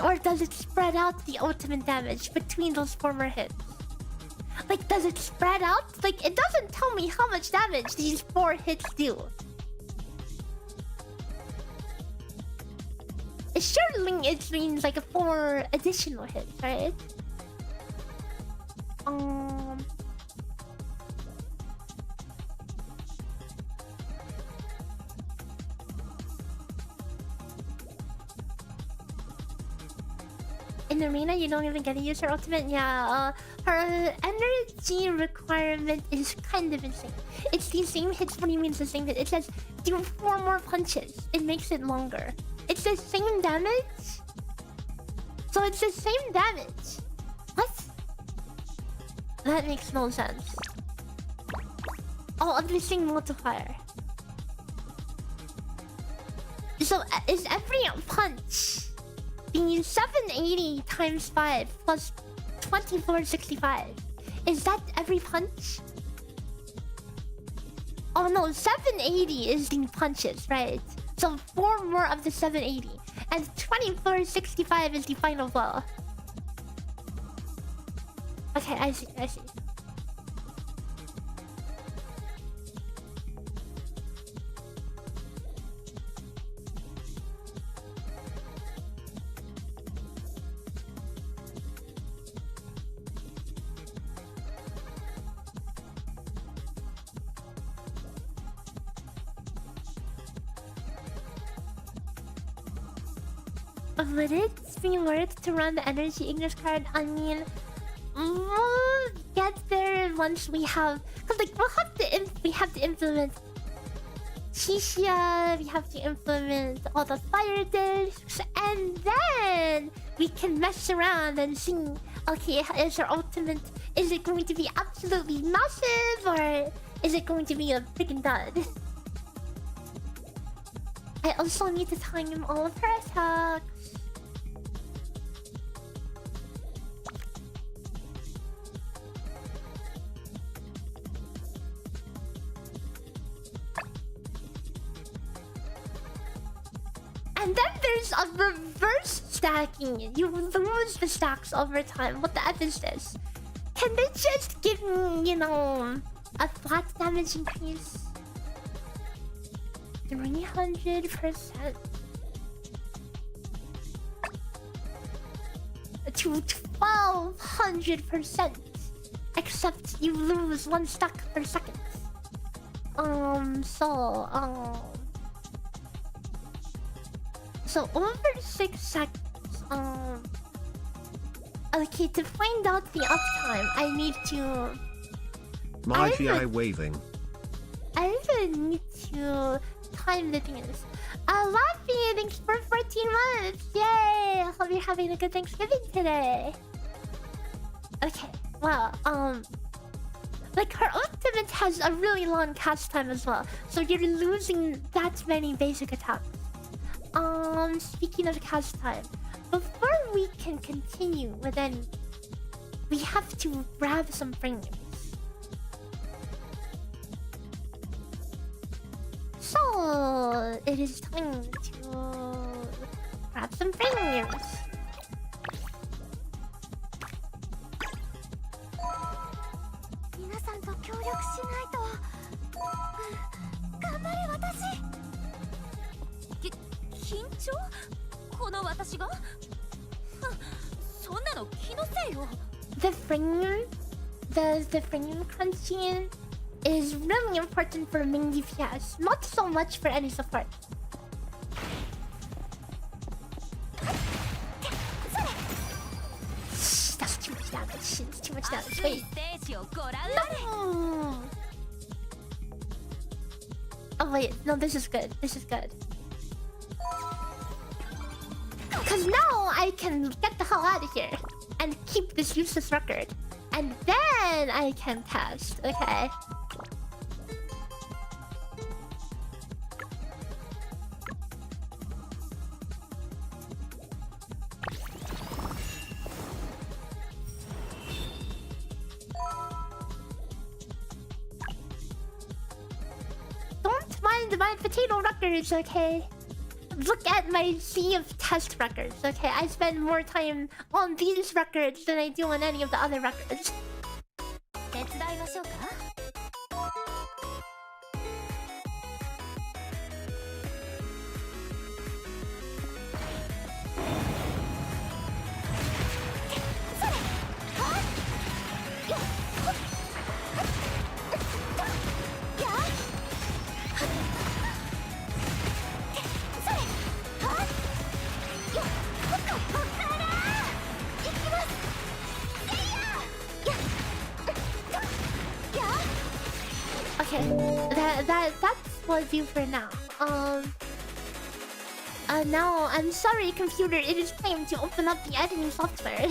Or does it spread out the ultimate damage between those 4 more hits? Like, does it spread out? Like, it doesn't tell me how much damage these 4 hits do. Surely it means like 4 additional hits, right? In Arena, you don't even get to use her ultimate. Yeah, her energy requirement is kind of insane. It's the same hits. What do you mean it's the same hit? It says do 4 more punches. It makes it longer. It's the same damage? So it's the same damage. What? That makes no sense. Oh, the same multiplier. So is every punch being 780 times 5 plus 2465? Is that every punch? Oh no, 780 is the punches, right? So 4 more of the 780. And 2465 is the final blow. Okay, I see, I see. Would it be worth to run the energy Ignis card? I mean, we'll get there once we have, cause like we have to implement Shishia, we have to implement all the fire discs, and then we can mess around and see. Okay, is our ultimate? Is it going to be absolutely massive, or is it going to be a freaking dud? I also need to time all of her attacks. And then there's a reverse stacking. You lose the stacks over time. What the F is this? Can they just give me, you know, a flat damage increase? 300% to 1200%. Except you lose 1 stack per second. So over 6 seconds, Okay, to find out the uptime, I need to... My eye waving. I really need to time the things. Laffy, thanks for 14 months! Yay! I hope you're having a good Thanksgiving today. Okay, well, like her ultimate has a really long cast time as well, so you're losing that many basic attacks. Speaking of cast time, before we can continue with any, we have to grab some frames. So it is time to grab some frames. 皆さんと協力しないと。頑張れ私。緊張？この私が？そんなの気のせいよ。The frame crunching is really important for main DPS, not so much for any support. That's too much damage. It's too much damage. Wait. No. Oh wait, no, this is good. This is good. Cause now I can get the hell out of here and keep this useless record. And then I can test, okay? Don't mind my potato records, okay? Look at my sea of test records, okay? I spend more time on these records than I do on any of the other records. 手伝いましょうか。Okay, that's what I do for now. Now I'm sorry, computer. It is time to open up the editing software.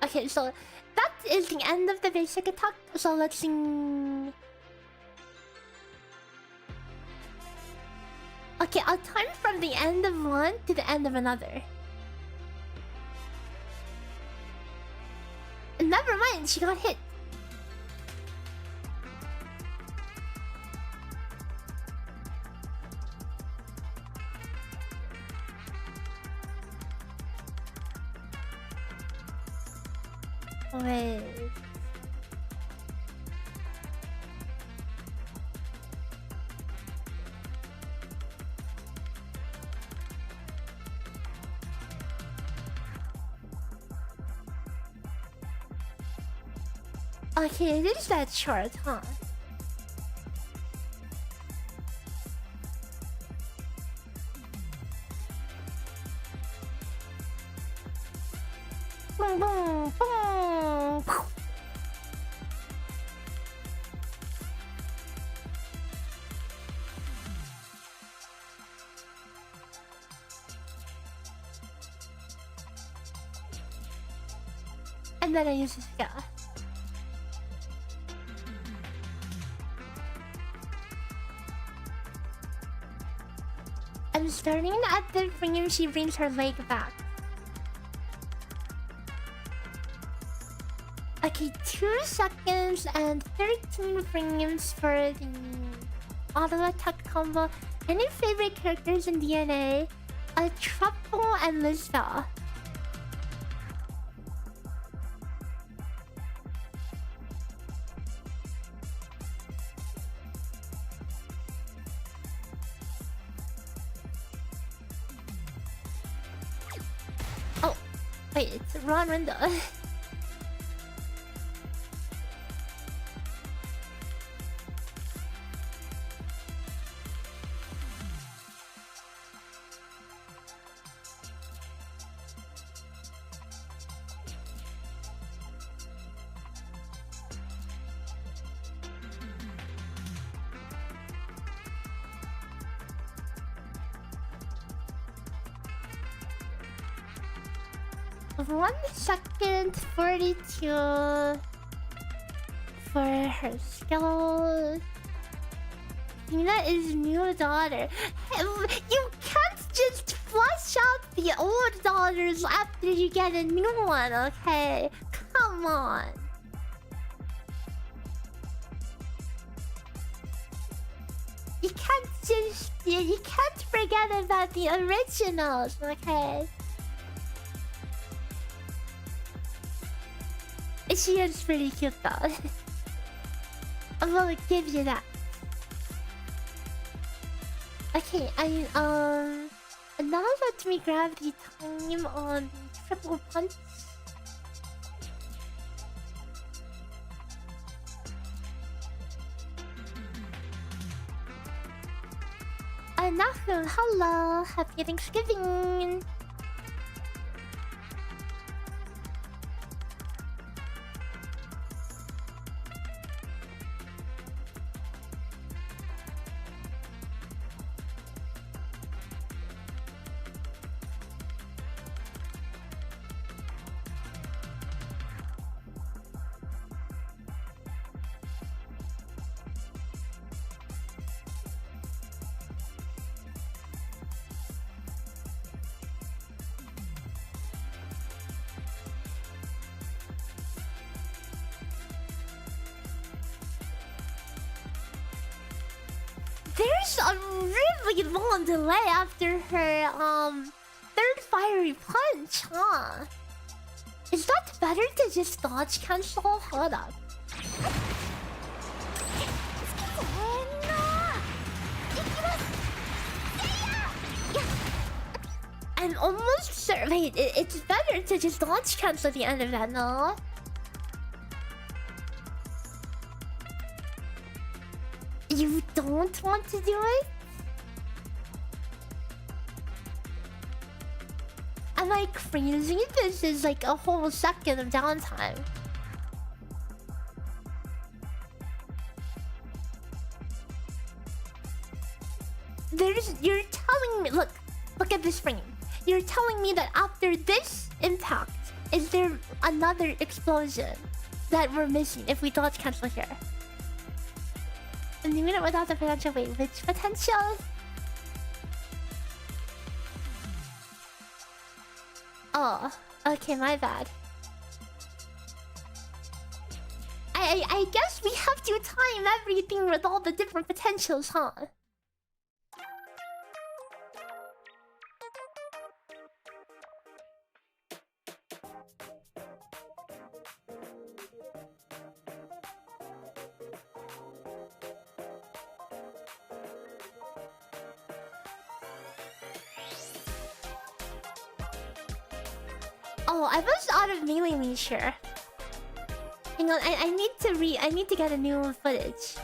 Okay, so that is the end of the basic attack. So let's sing. Okay, I'll time from the end of one to the end of another. Never mind, she got hit. Wait. Okay, it is that short, huh? Boom, boom, boom. And then I use this guy. I'm starting at the finger she brings her leg back. Okay, 2 seconds and 13 frames for the auto attack combo. Any favorite characters in DNA? A Truffle and Lisbeth. Oh, wait, it's the wrong window. One second 42 for her skill. Nina is new daughter. You can't just flush out the old daughters after you get a new one, okay? Come on. You can't just... You can't forget about the originals, okay? She is pretty cute though. I will give you that. Okay, now let me grab the time on the triple punch. Nahu, hello, happy Thanksgiving. There's a really long delay after her third fiery punch, huh? Is that better to just dodge cancel? Hold up. I'm almost certain. Wait, it's better to just dodge cancel at the end of that, no? You don't want to do it? Am I crazy? This is like a whole second of downtime. You're telling me, look at this frame. You're telling me that after this impact, is there another explosion that we're missing if we dodge cancel here? And the minute without the potential, wait, which potential? Oh, okay, my bad. I guess we have to time everything with all the different potentials, huh? Oh, I was out of melee leisure. Hang on, I need to get a new footage.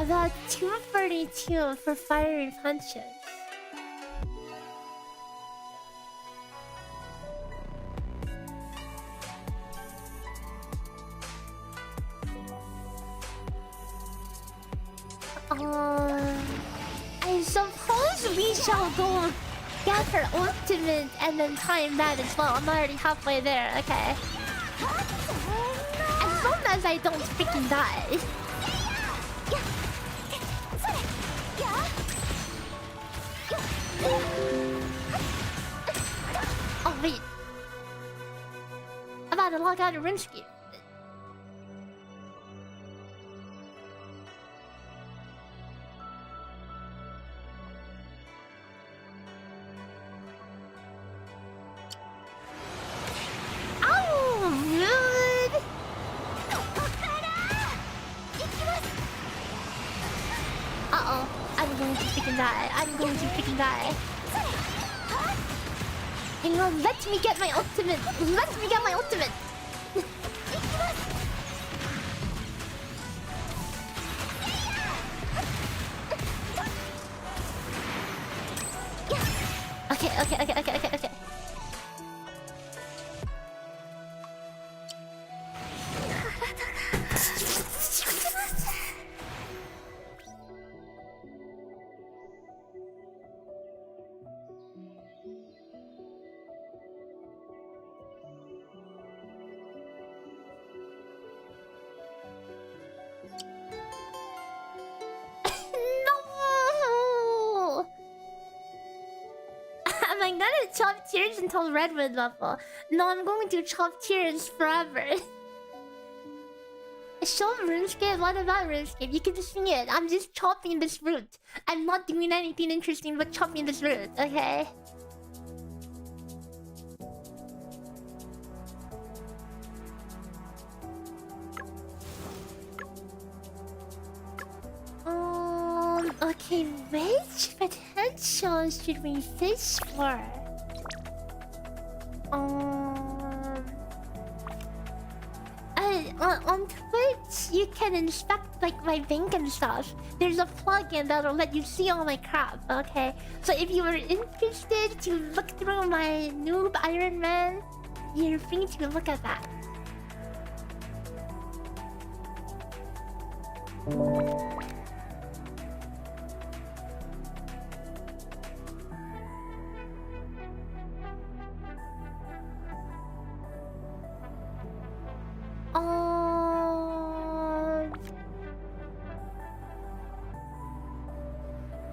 about 242 for fiery punches. I suppose we shall go get her ultimate and then time that as well. I'm already halfway there, okay. As long as I don't freaking die. Oh wait. I'm about to log out of RuneScape. I'm going to freaking die. Hang on, let me get my ultimate. Let me get my ultimate. Okay. Am I gonna chop tears until Redwood level? No, I'm going to chop tears forever. Show RuneScape? What about RuneScape? You can just see it. I'm just chopping this root. I'm not doing anything interesting but chopping this root, okay? Okay, which potential should we fish for? On Twitch, you can inspect like my bank and stuff. There's a plugin that'll let you see all my crap, okay? So if you were interested to look through my noob Iron Man, you're free to look at that.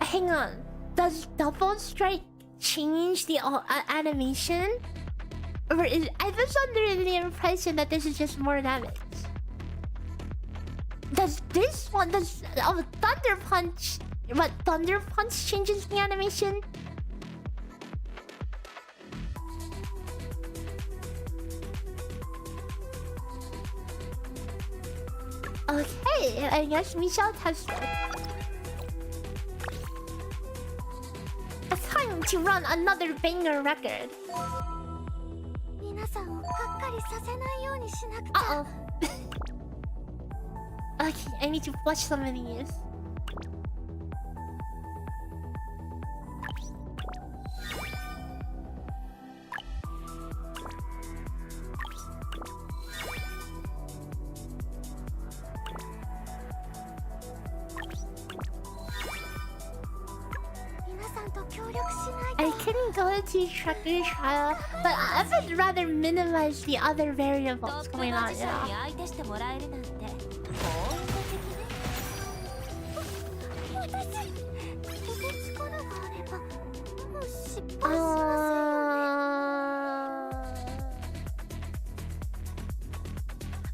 Hang on. Does double strike change the animation? Or is I was under the impression that this is just more damage. Does this one Thunder Punch? What, Thunder Punch changes the animation? Okay, I guess we shall test it. It's time to run another banger record. Uh-oh. Okay, I need to flush some of these. I couldn't go to Trucker Trial, but I would rather minimize the other variables going on, you know?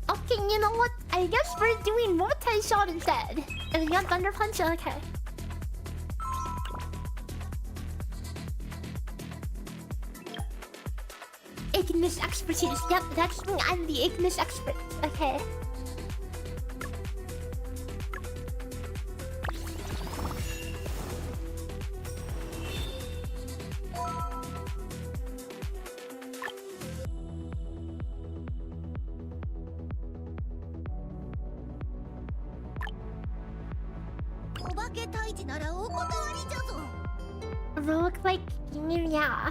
Okay, you know what? I guess we're doing multi-shot instead. And we got Thunder Punch, okay. Ignis expertise. Yep, that's me. I'm the Ignis expert. Okay. け退治ならお断りじゃぞ。 Roguelike game, yeah.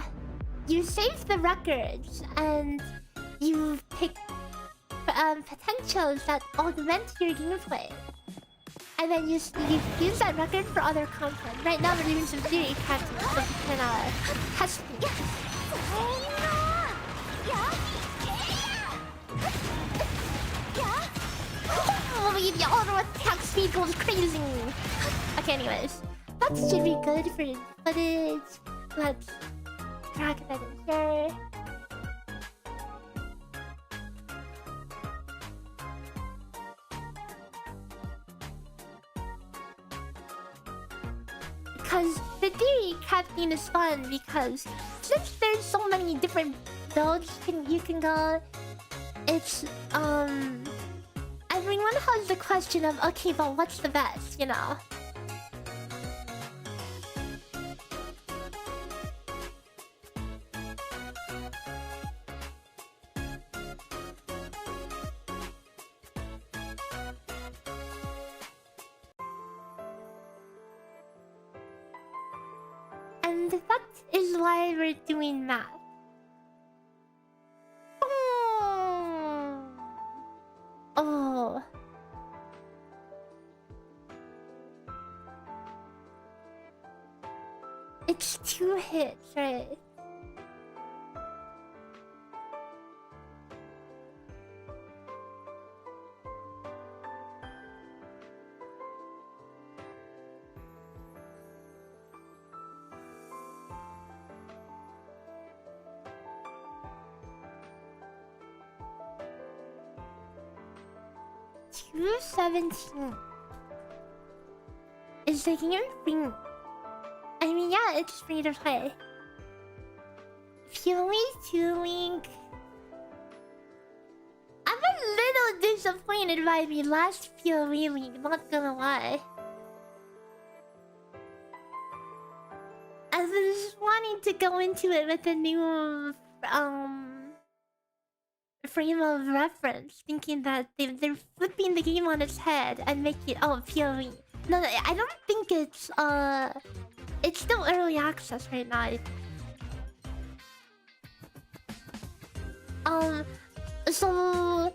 You save the records and you pick potentials that augment your gameplay. And then you use that record for other content. Right now we're doing some theory crafting so we can test it. Oh, the auto attack speed goes crazy. Okay, anyways. That should be good for footage. Let's drag that in here. Because the theory crafting is fun because since there's so many different builds you can go, it's everyone has the question of okay, but what's the best, you know? And that is why we're doing that. Oh. It's 2 hits, right? $2.17 is the game free. I mean, yeah, it's free to play. Fury 2 Link. I'm a little disappointed by the last Fury Link, not gonna lie. I was wanting to go into it with a new frame of reference, thinking that they're flipping the game on its head and make it POV. No, I don't think it's still early access right now. So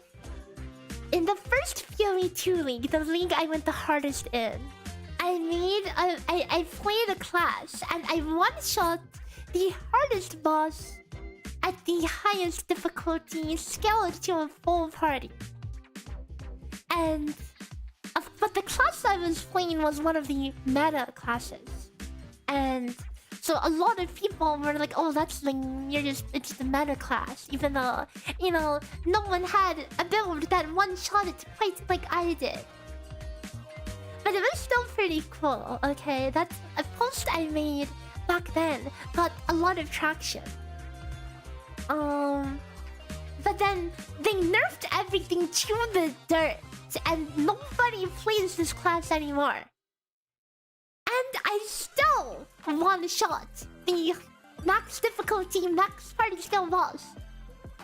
in the first Fury 2 league, the league I went the hardest in, I played a class and I one-shot the hardest boss at the highest difficulty, scaled to a full party. And but the class I was playing was one of the meta classes, and so a lot of people were like, "Oh, it's the meta class," even though no one had a build that one-shot it quite like I did. But it was still pretty cool. Okay, that's a post I made back then got a lot of traction. But then they nerfed everything to the dirt, and nobody plays this class anymore. And I still one-shot the max difficulty, max party skill boss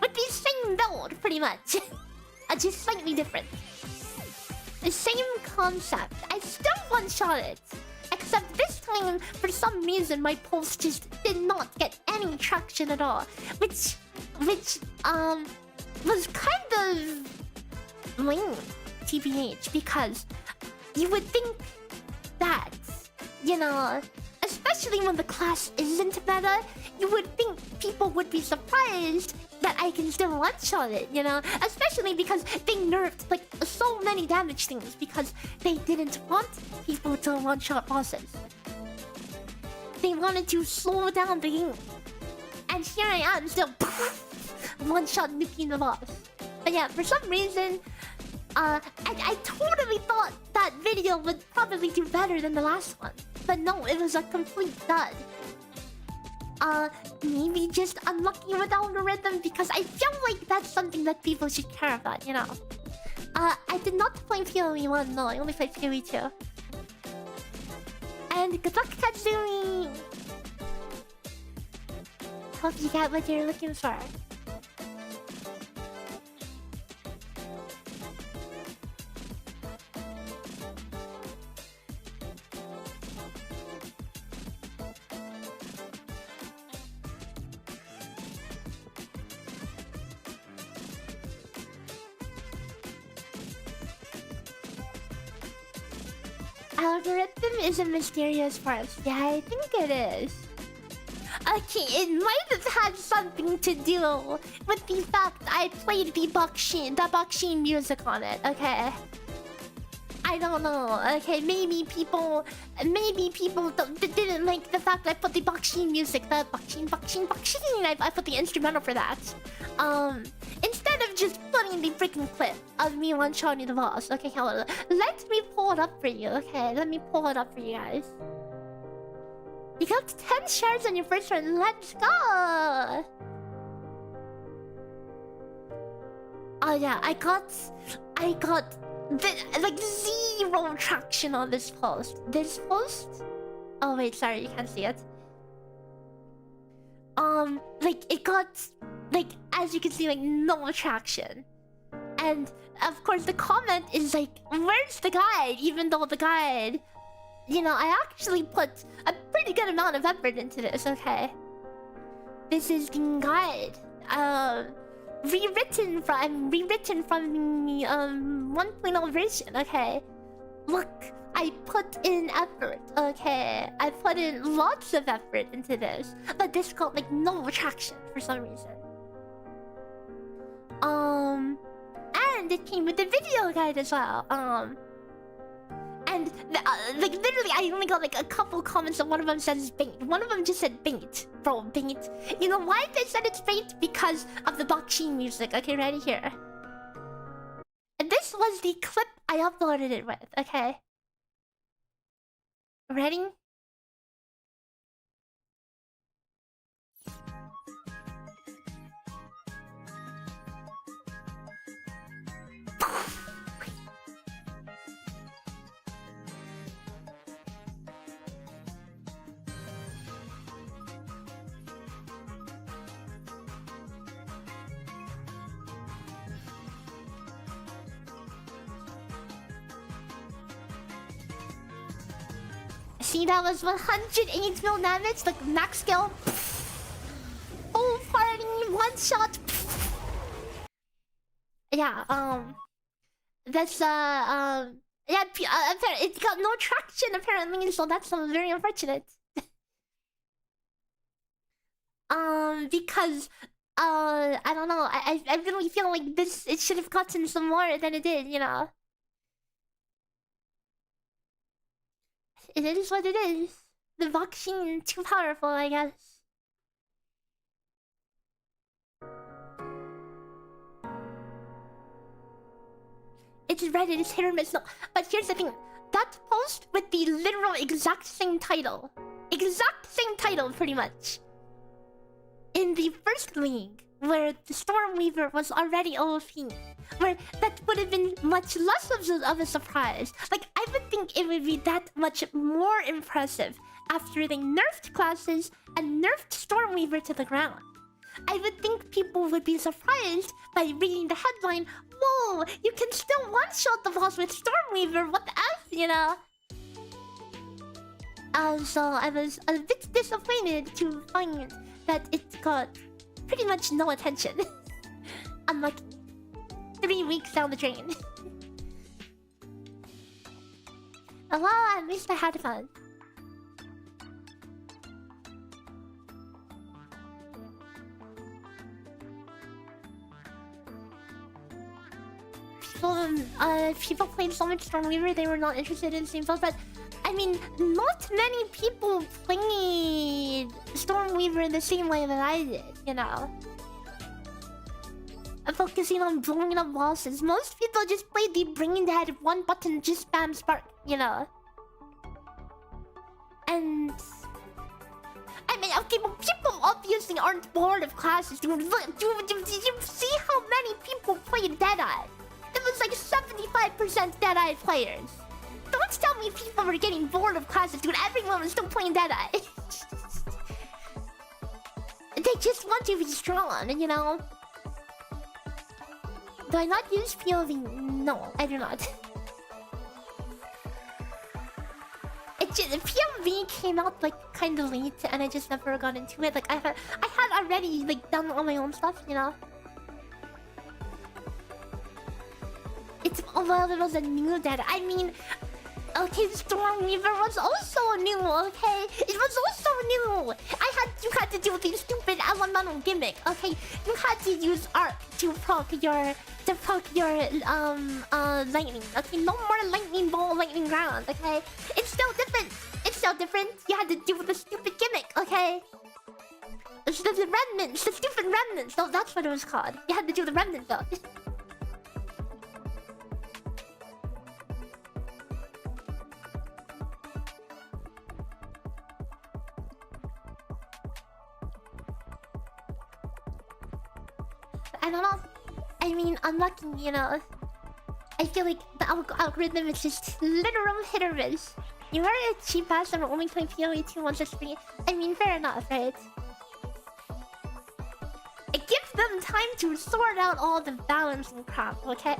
with the same build, pretty much. Just slightly different. The same concept. I still one-shot it. Except this time, for some reason, my post just did not get any traction at all. Which was kind of lame, TBH, because you would think that, especially when the class isn't meta, you would think people would be surprised that I can still one-shot it, Especially because they nerfed, like, so many damage things because they didn't want people to one-shot bosses. They wanted to slow down the game. And here I am, still one-shot nuking the boss. But yeah, for some reason, I totally thought that video would probably do better than the last one. But no, it was a complete dud. Maybe just unlucky with algorithm, because I feel like that's something that people should care about, I did not play Fury 1, no, I only played Fury 2. And good luck, Katsumi! Hope you got what you're looking for. Algorithm is a mysterious force. Yeah, I think it is. Okay, it might have had something to do with the fact I played the Bakshi music on it, okay? I don't know, okay, maybe people didn't like the fact I put the Bakshi music, the Bakshi, I put the instrumental for that. Instead of just putting the freaking clip of me one-shotting the boss. Okay, hold on. Let me pull it up for you, okay? Let me pull it up for you guys. You got 10 shares on your first run. Let's go! Oh yeah, I got like 0 traction on this post. This post? Oh wait, sorry, you can't see it. Like it got, like, as you can see, like no traction. And of course the comment is like, where's the guide? Even though the guide, you know, I actually put a pretty good amount of effort into this, okay? This is the guide. Rewritten from the 1.0 version, okay? Look, I put in effort, okay? I put in lots of effort into this, but this got like no traction for some reason. And it came with the video guide as well. And like literally, I only got like a couple comments, and one of them says bait. One of them just said bait, bro, bait. You know why they said it's bait? Because of the Bakshi music. Okay, right here. And this was the clip I uploaded it with. Okay. Ready? See, that was 108 mil damage, like max skill. Whole party, one shot. Yeah, that's yeah, it got no traction apparently, so that's very unfortunate. Because I don't know, I really feel like this, it should have gotten some more than it did, you know. It is what it is. The vaccine too powerful, I guess. It's Reddit, it's hit or miss. No, but here's the thing. That post with the literal exact same title. Exact same title, pretty much. In the first league, where the Stormweaver was already OP. Where that would have been much less of a surprise. Like, I would think it would be that much more impressive after they nerfed classes and nerfed Stormweaver to the ground. I would think people would be surprised by reading the headline, whoa, you can still one-shot the boss with Stormweaver, what the F, you know? So I was a bit disappointed to find that it got pretty much no attention. Unlike 3 weeks down the drain. Well, at least I had fun. People played so much Stormweaver, they were not interested in Steam Post, but I mean, not many people played Stormweaver in the same way that I did, you know? Focusing on blowing up bosses. Most people just played the brain dead one button, just spam spark, you know? And I mean, okay, but people obviously aren't bored of classes, dude. Look, dude, did you see how many people played Deadeye? It was like 75% Deadeye players. Don't tell me people were getting bored of classes, dude. Everyone was still playing Deadeye. They just want to be strong, you know? Do I not use POV? No, I do not. POV came out like kind of late, and I just never got into it. Like I had already like done all my own stuff, you know. It's well, it was a new Dead. I mean, Okay, Stormweaver was also new, okay? It was also new! You had to do the stupid elemental gimmick, okay? You had to use Arc to proc your lightning, okay? No more lightning ball, lightning ground, okay? It's still different! It's still different! You had to do the stupid gimmick, okay? It's the remnants, the stupid remnants! No, that's what it was called. You had to do the remnant though. I don't know. I mean, unlucky, you know. I feel like the algorithm is just literal hit or miss. You are a cheap ass and only playing PoE 2 once a stream. I mean, fair enough, right? It gives them time to sort out all the balancing crap, okay?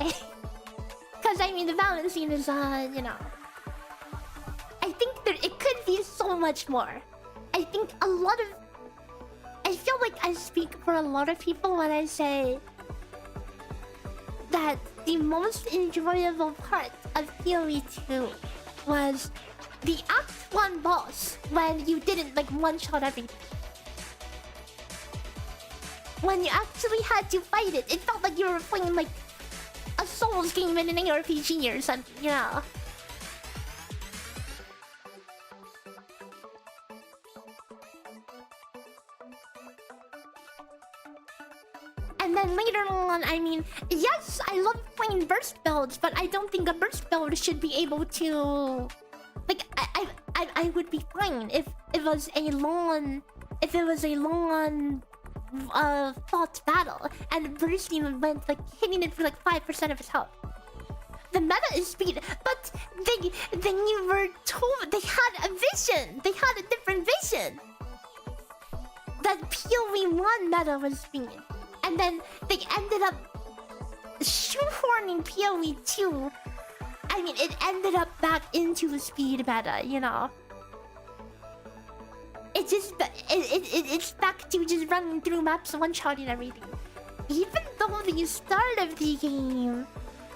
Because, I mean, the balancing is, you know... I think that it could be so much more. I think a lot of... I feel like I speak for a lot of people when I say that the most enjoyable part of PoE 2 was the Act 1 boss when you didn't like one-shot everything. When you actually had to fight it, it felt like you were playing like a Souls game in an ARPG or something, you know? And then later on, I mean, yes, I love playing burst builds, but I don't think a burst build should be able to... Like, I would be fine if it was a long... If it was a long... fought battle, and bursting went, like, hitting it for, like, 5% of its health. The meta is speed, but then you were told... They had a vision! They had a different vision! That PoE 1 meta was speed. And then they ended up shoehorning PoE 2. I mean, it ended up back into the speed meta, you know. It's back to just running through maps, one-shotting everything. Even though the start of the game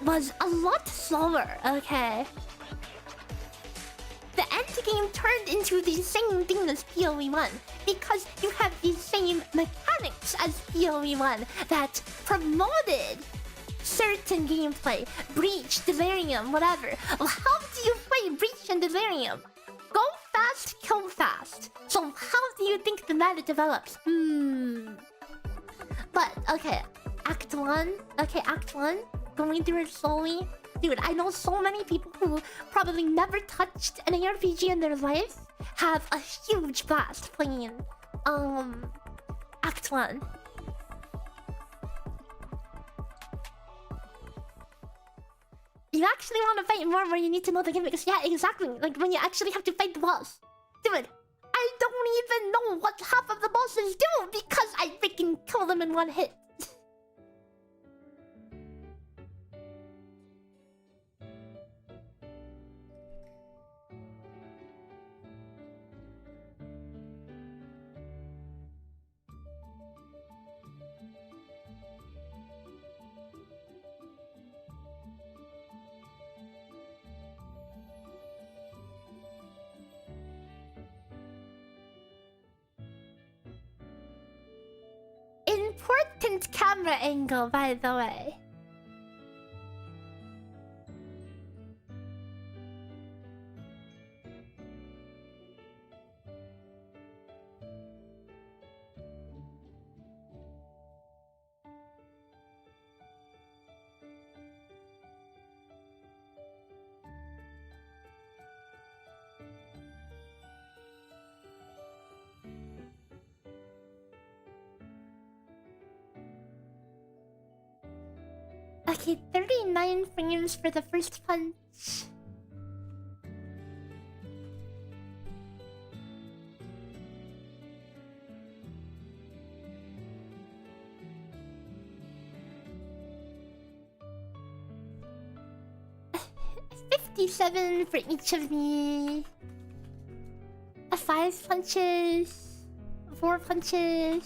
was a lot slower, okay? The end game turned into the same thing as PoE 1 because you have the same mechanics as PoE 1 that promoted certain gameplay. Breach, Delirium, whatever. Well, how do you play Breach and Delirium? Go fast, kill fast. So how do you think the meta develops? But, okay. Act 1. Okay, Act 1. Going through it slowly. Dude, I know so many people who probably never touched an ARPG in their life have a huge blast playing Act 1. You actually want to fight more where you need to know the gimmicks. Yeah, exactly. Like when you actually have to fight the boss. Dude, I don't even know what half of the bosses do because I freaking kill them in one hit. Important camera angle, by the way. Okay, 39 frames for the first punch. $57 for each of the 5 punches, 4 punches.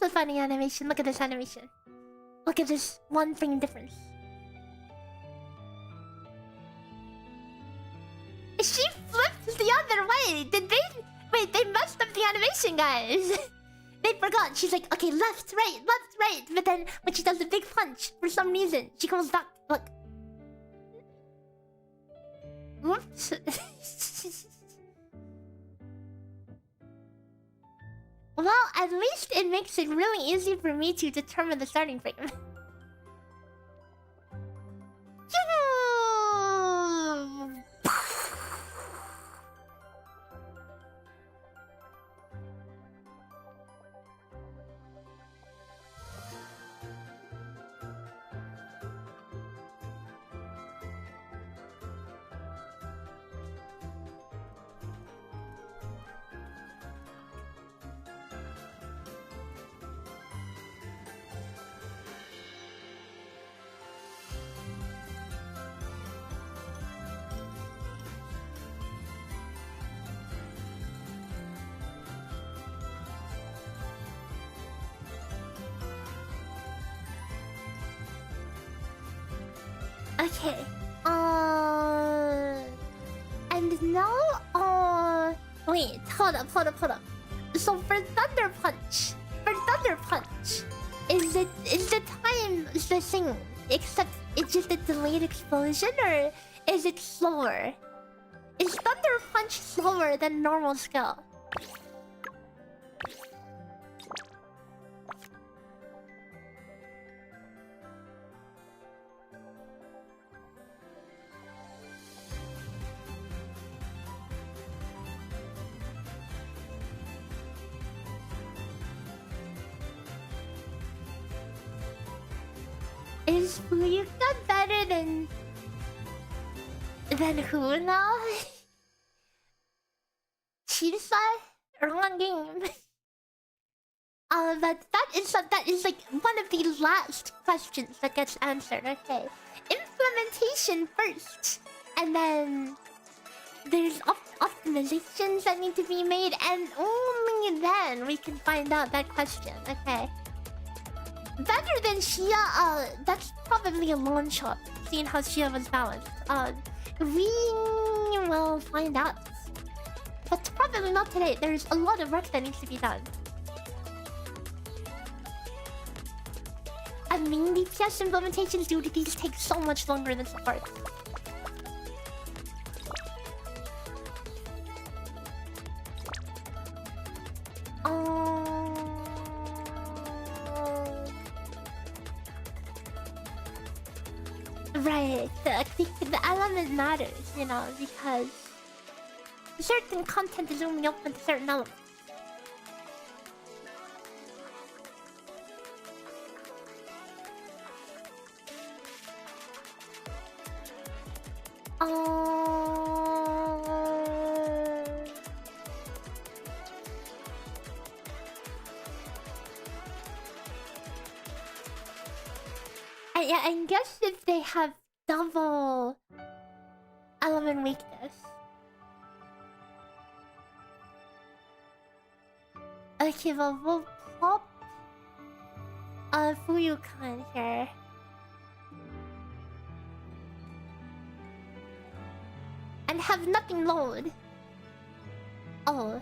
a funny animation. Look at this animation. Look at this one frame difference. She flipped the other way. Did they? Wait, they messed up the animation, guys. They forgot. She's like, okay, left, right. But then when she does the big punch, for some reason, she goes back. Look. Whoops. Well, at least it makes it really easy for me to determine the starting frame. Okay. And now, wait, hold up. So for Thunder Punch, is the time the same, except it's just a delayed explosion, or is it slower? Is Thunder Punch slower than normal skill? Is Fuyuka better than who now? Shirisa? Wrong game. That is like one of the last questions that gets answered. Okay, implementation first, and then there's optimizations that need to be made, and only then we can find out that question. Okay. Better than Shia, that's probably a long shot, seeing how Shia was balanced. We will find out. But probably not today. There's a lot of work that needs to be done. I mean, DPS implementations, dude, these take so much longer than support. Right, the element matters, you know, because certain content is only open to certain elements. I guess if they have double element weakness. Okay, well, we'll pop Fuyuka in here. And have nothing load. Oh.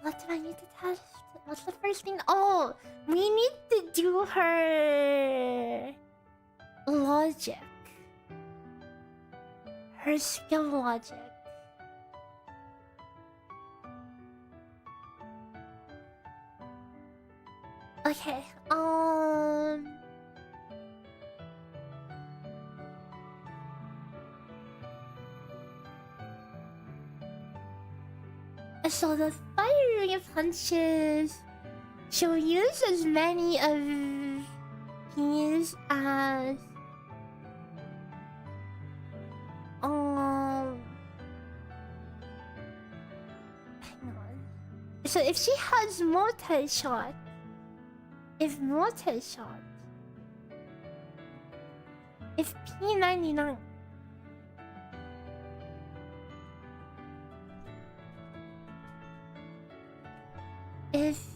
What do I need to test? What's the first thing? Oh, we need to do her logic. Her skill logic. Okay, so the fiery punches, she'll use as many of these as hang on. So if she has multi-shot, if P99 If...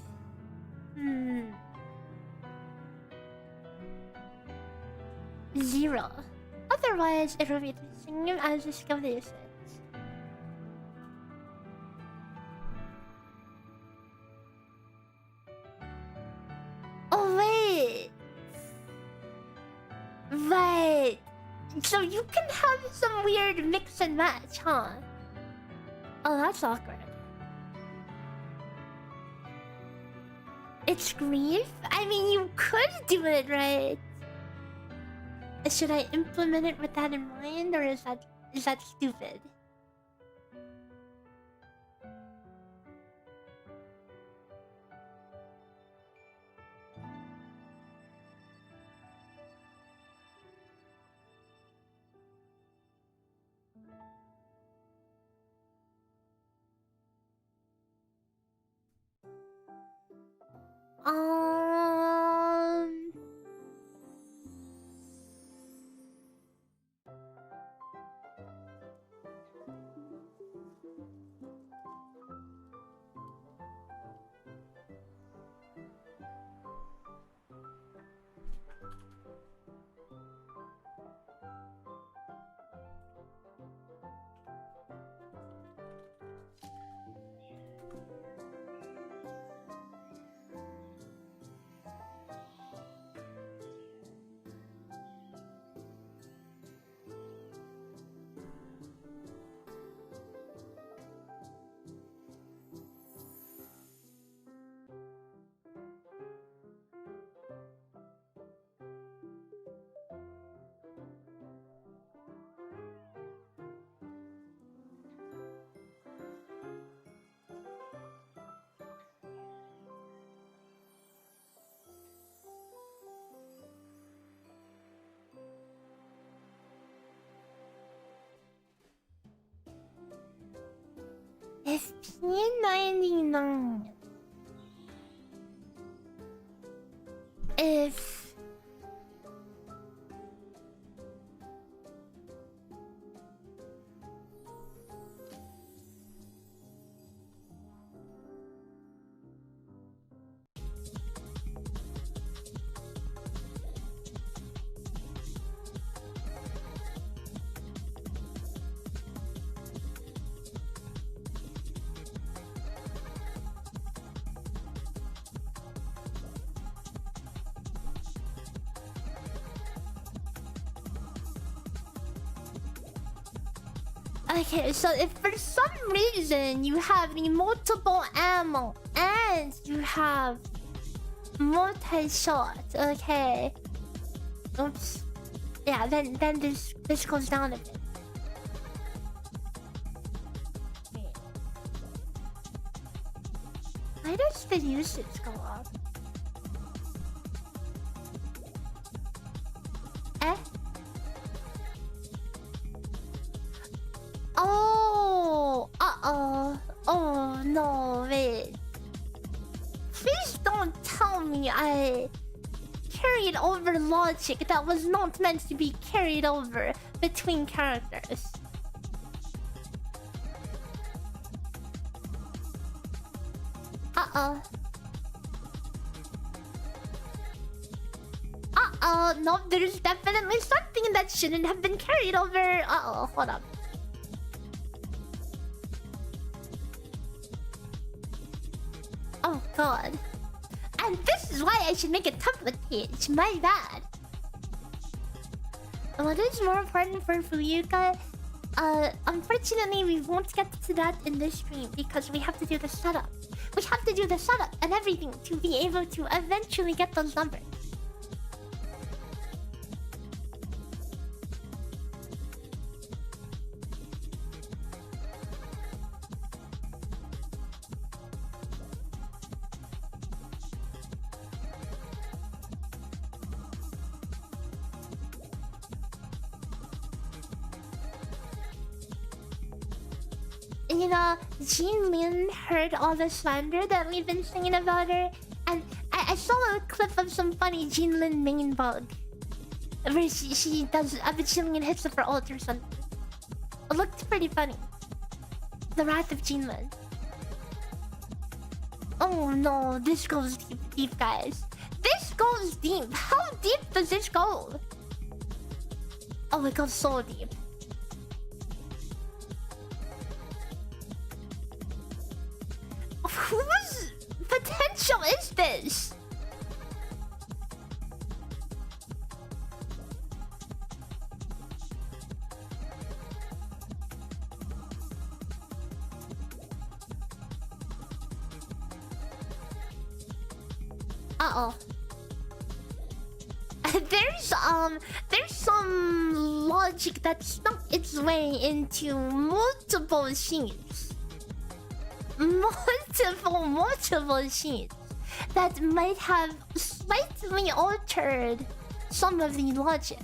Zero. Otherwise, it will be the same as the skill usage. Oh wait! Right! So you can have some weird mix and match, huh? Oh, that's awkward. It's grief? I mean, you could do it, right? Should I implement it with that in mind, or is that stupid? Um... If P99... If... Okay, so if for some reason you have the multiple ammo and you have multi-shot, okay. Oops. Yeah, then this goes down a bit. Wait. Why does the usage go up? Eh? Oh, oh no, wait. Please don't tell me I carried over logic that was not meant to be carried over between characters. No, there's definitely something that shouldn't have been carried over. Hold up. Oh god. And this is why I should make a template page. My bad. What is more important for Fuyuka? Unfortunately, we won't get to that in this stream because we have to do the setup. We have to do the setup and everything to be able to eventually get those numbers. You know, Jinlin heard all the slander that we've been saying about her, and I saw a clip of some funny Jinlin main bug where she does a bajillion hits for ult or something. It looked pretty funny. The Wrath of Jinlin. Oh no, this goes deep, deep, guys. This goes deep. How deep does this go? Oh, it goes so deep. Whose potential is this? Uh-oh. There's some logic that snuck its way into multiple sheets. Multiple sheets that might have slightly altered some of the logic.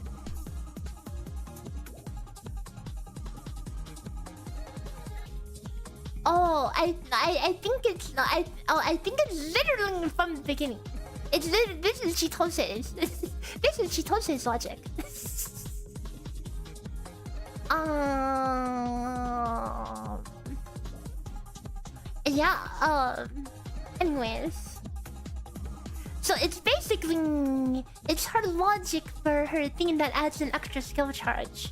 Oh, I think it's I think it's literally from the beginning. It's this is Chitose's. This is Chitose's logic. Yeah. Anyways, so it's basically her logic for her thing that adds an extra skill charge.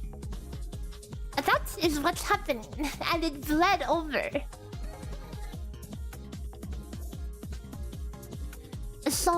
That is what's happening, and it bled over. So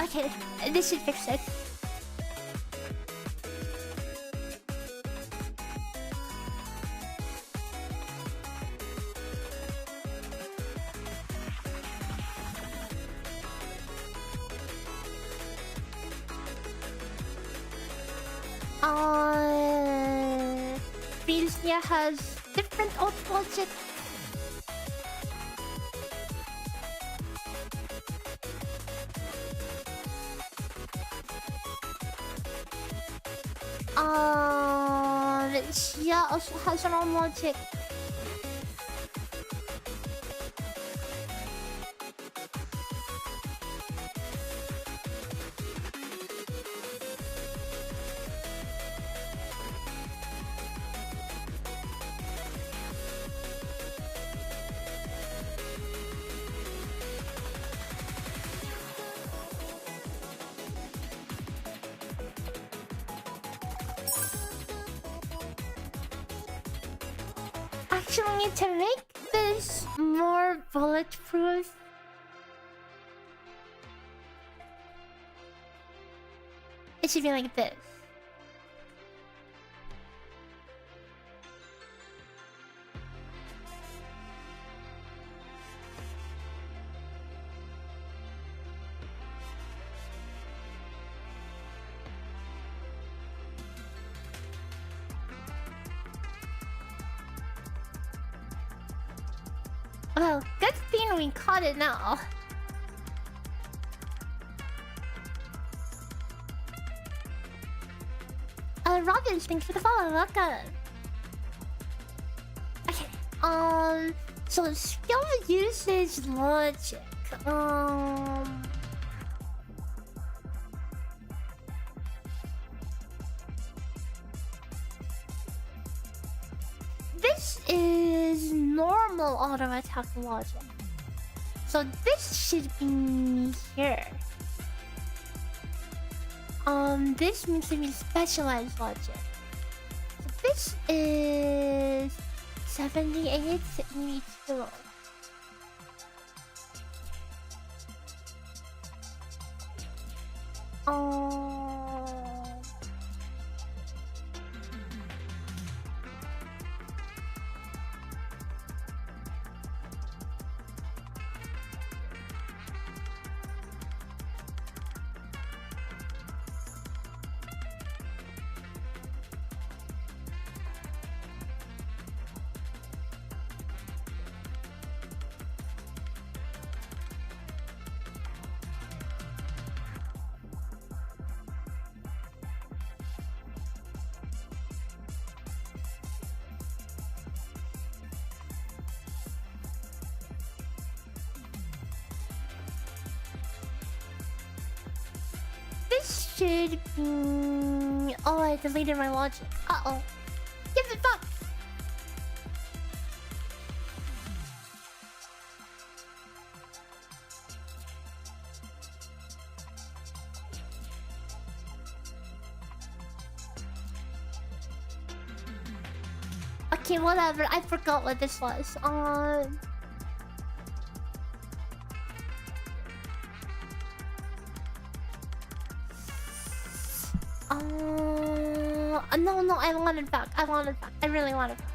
okay, this should fix it. Vilsnia has different alt logic. Xia also has her own logic. Actually, to make this more bulletproof, it should be like this. Well, good thing we caught it now. Robin, thanks for the follow. Welcome. Okay. So skill usage logic. This is normal auto attack logic. So this should be here. This needs to be specialized logic. So this is 78, 72. This should be... Oh, I deleted my logic. Uh-oh. Give it fuck! Okay, whatever. I forgot what this was. No, I want it back. I want it back. I really want it back.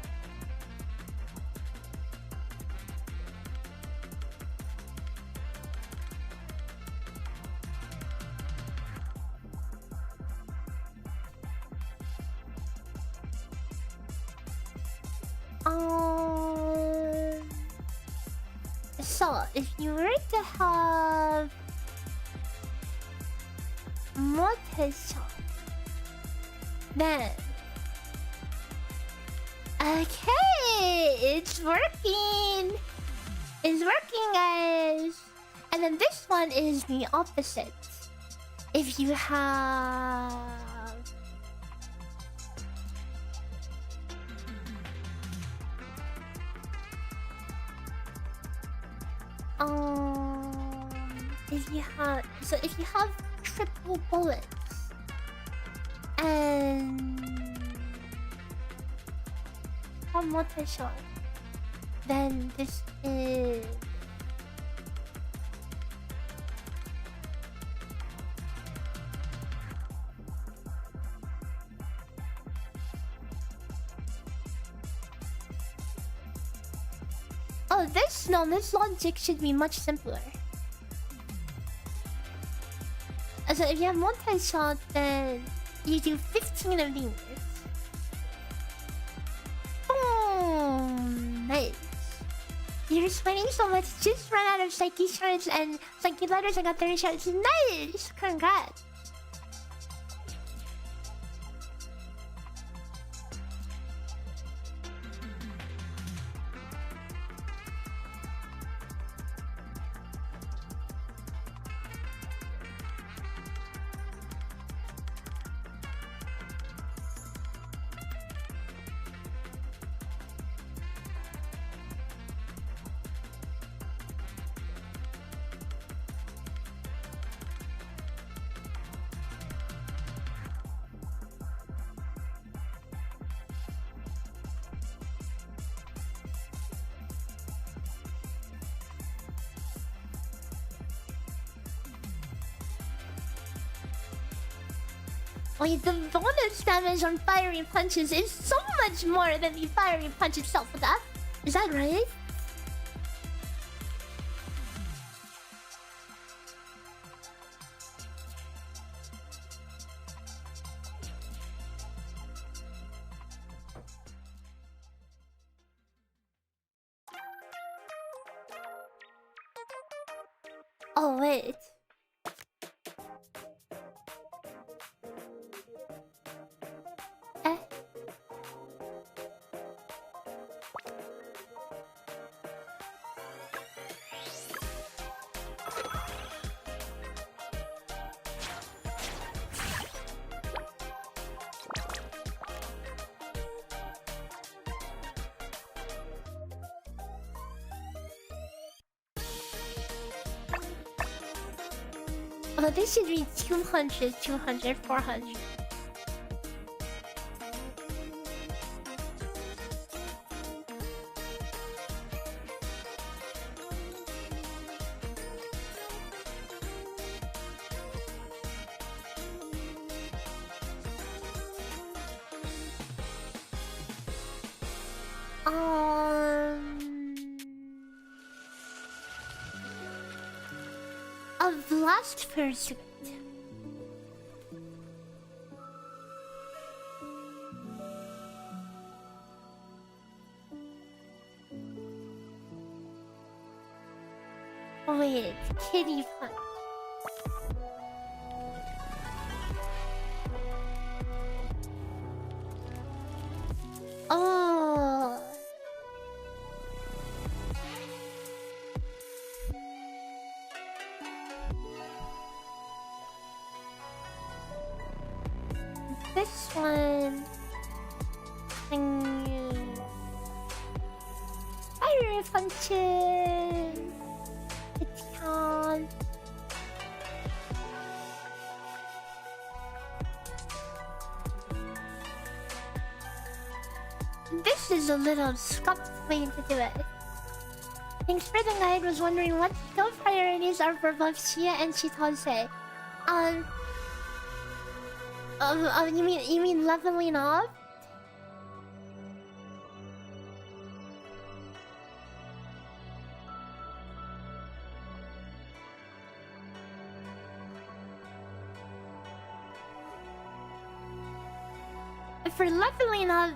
So, if you were to have multi-shot, then okay, it's working. It's working, guys. And then this one is the opposite. If you have if you have triple bullets and have multi-shot, then this is this logic should be much simpler. So if you have multi-shot, then you do 15 of these. Boom! Nice. You're sweating so much, just ran out of psyche shards and psyche letters. I got 30 shards. Nice! Congrats! Wait, the bonus damage on fiery punches is so much more than the fiery punch itself. Is that right? Oh, wait. But this should be 200, 200, 400. A blast pursuit. Wait, kitty punch. Oh. This one. Fire punches. It's on. This is a little scuffed way to do it. Thanks for the guide. Was wondering what skill priorities are for both Chia and Chitose. You mean leveling up? For leveling up,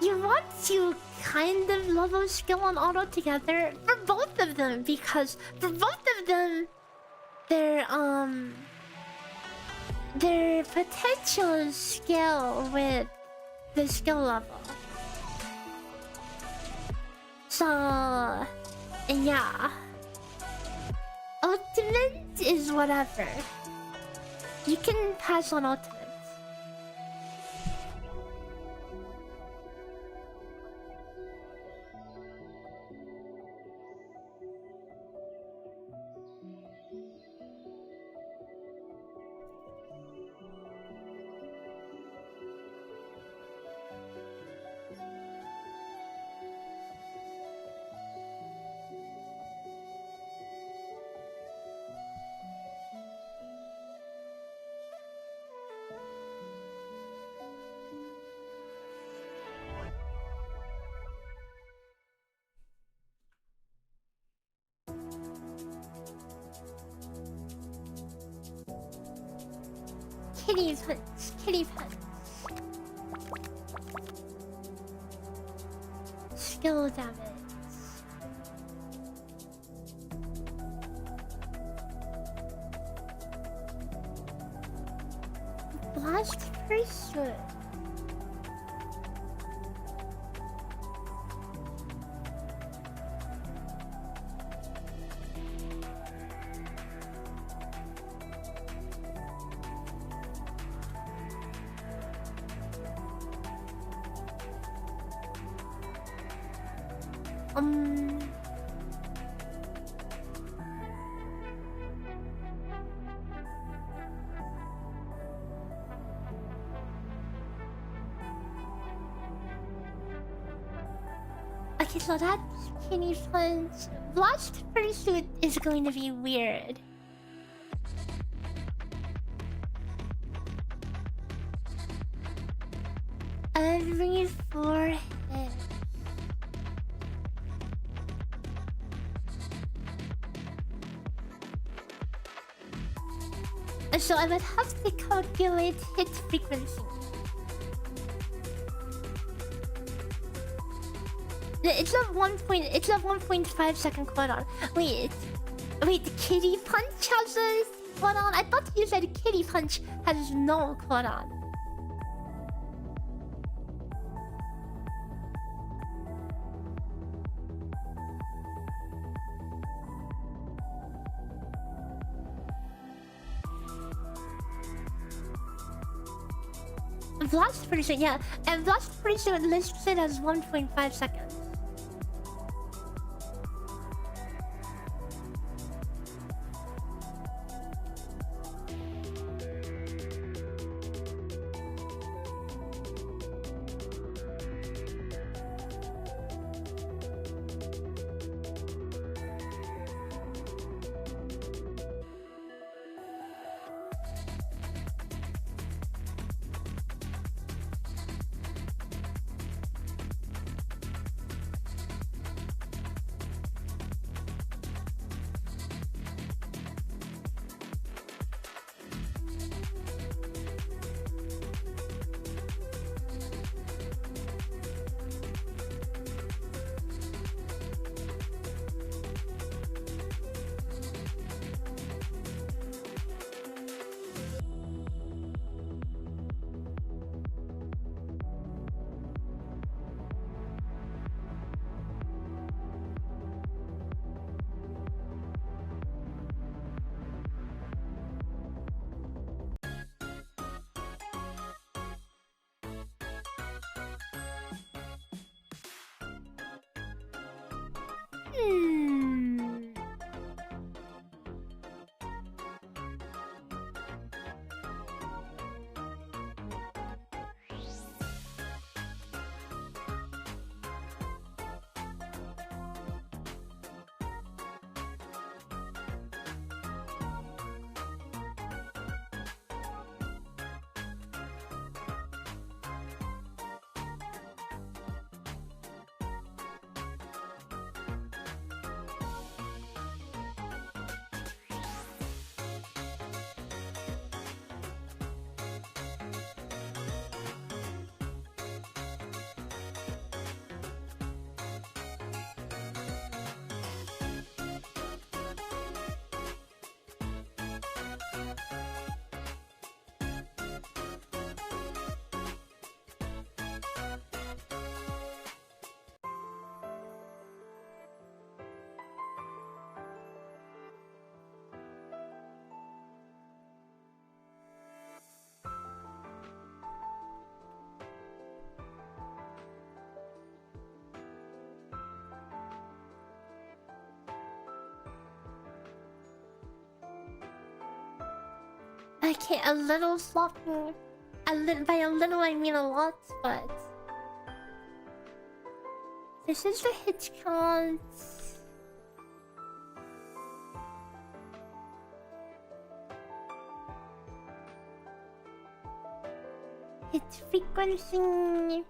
you want to kind of level skill and auto together for both of them, because for both of them, their potential scale with the skill level. So yeah, ultimate is whatever. You can pass on ultimate. Kitty punch, kitty punch. Skill damage. Blast pursuit. Okay, so that's Kitty Punch. Blast Pursuit is going to be weird. Every 4 hits. So I would have to calculate hit frequency. It's a 1.5 second cooldown. Wait, Kitty Punch has a cooldown? I thought you said Kitty Punch has no cooldown. Blast Pursuit, yeah. And Blast Pursuit lists it as 1.5 seconds. Hmm. Okay, a little sloppy. By a little, I mean a lot, but this is the hit count. Hit frequency.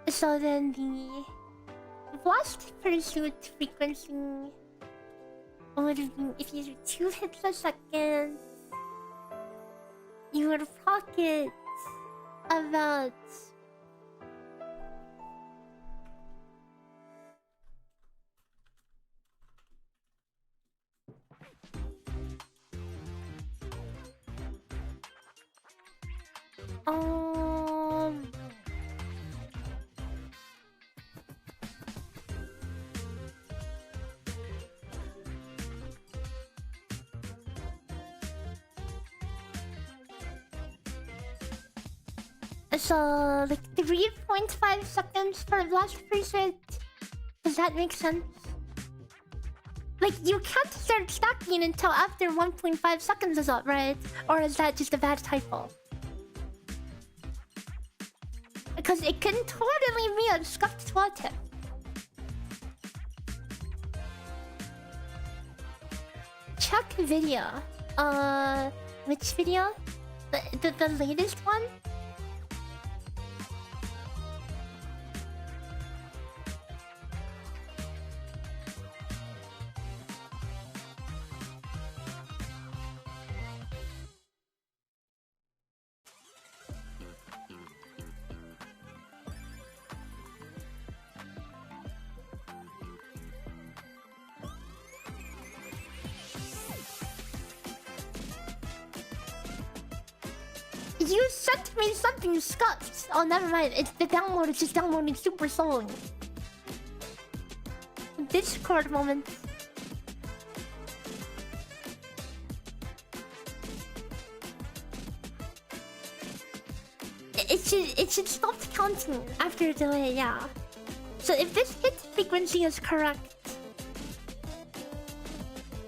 So then the blast pursuit frequency would have been, if you do 2 hits a second, you would pocket about um so like 3.5 seconds for blast pursuit. Does that make sense? Like, you can't start stacking until after 1.5 seconds is up, right? Or is that just a bad typo? Because it can totally be a scuffed toilet. Check video. Which video? The latest one? You sent me something scuffed. Oh, never mind. It's the download. It's just downloading super slowly. Discord moment. It should stop counting after a delay, yeah. So if this hit frequency is correct,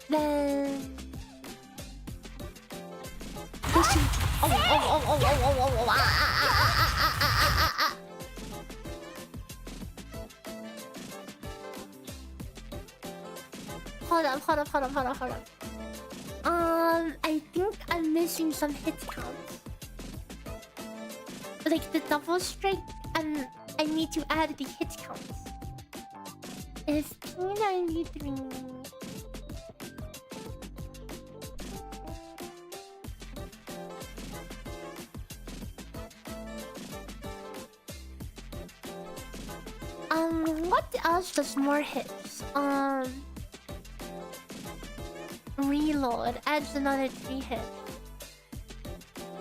then this should... Hold up. I think I'm missing some hit counts. Like the double strike, and I need to add the hit counts. It's P93. What else does more hits? Reload adds another 3 hits.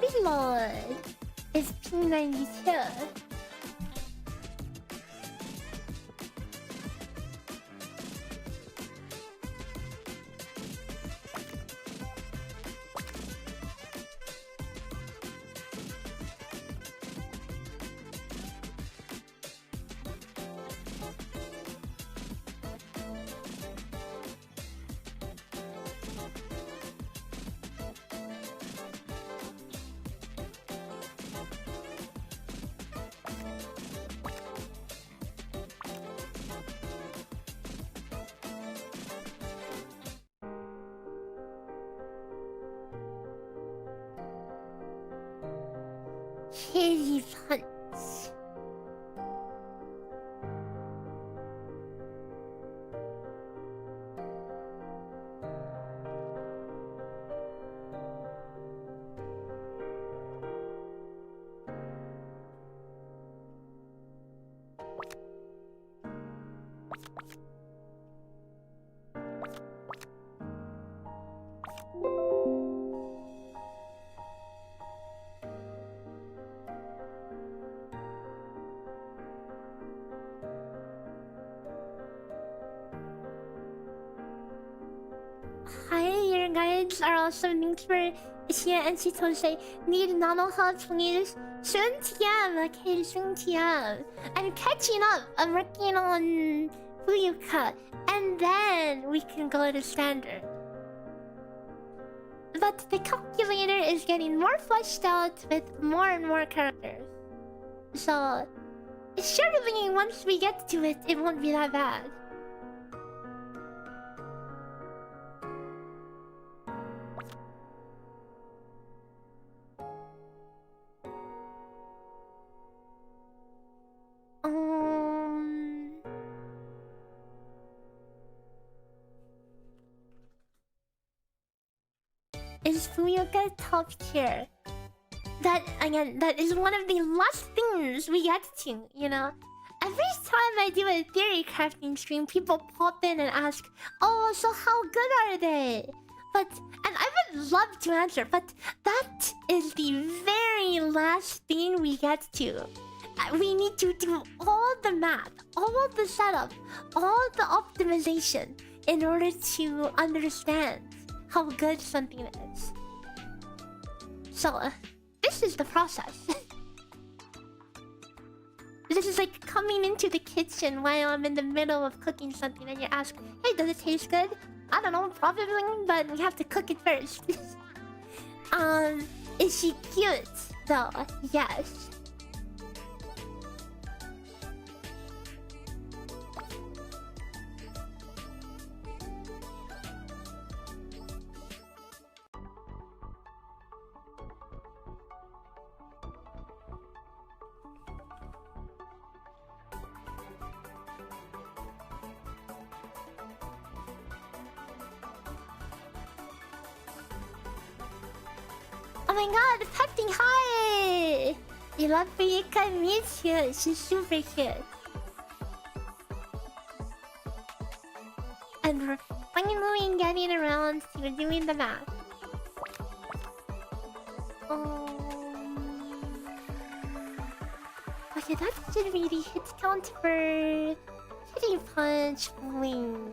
Reload is P92. Kitty punch. Hi, your guides are also linked for Xia and Chitose. Need nano hub, please. Soon TM, okay, soon TM. I'm catching up. I'm working on Fuyuka. And then we can go to standard. But the calculator is getting more fleshed out with more and more characters. So, surely once we get to it, it won't be that bad. Is Fuyuka top tier? That again, that is one of the last things we get to, you know? Every time I do a theory crafting stream, people pop in and ask, "Oh, so how good are they?" But and I would love to answer, but that is the very last thing we get to. We need to do all the math, all the setup, all the optimization in order to understand how good something is. So, this is the process. This is like coming into the kitchen while I'm in the middle of cooking something and you ask, "Hey, does it taste good?" I don't know, probably, but we have to cook it first. Is she cute though? Yes. Oh my god, Pepting, hi! You love Fuyuka, me too. She's super cute. And we're finally getting around to doing the math. Okay, that should be the hit count for Kitty Punch Wing.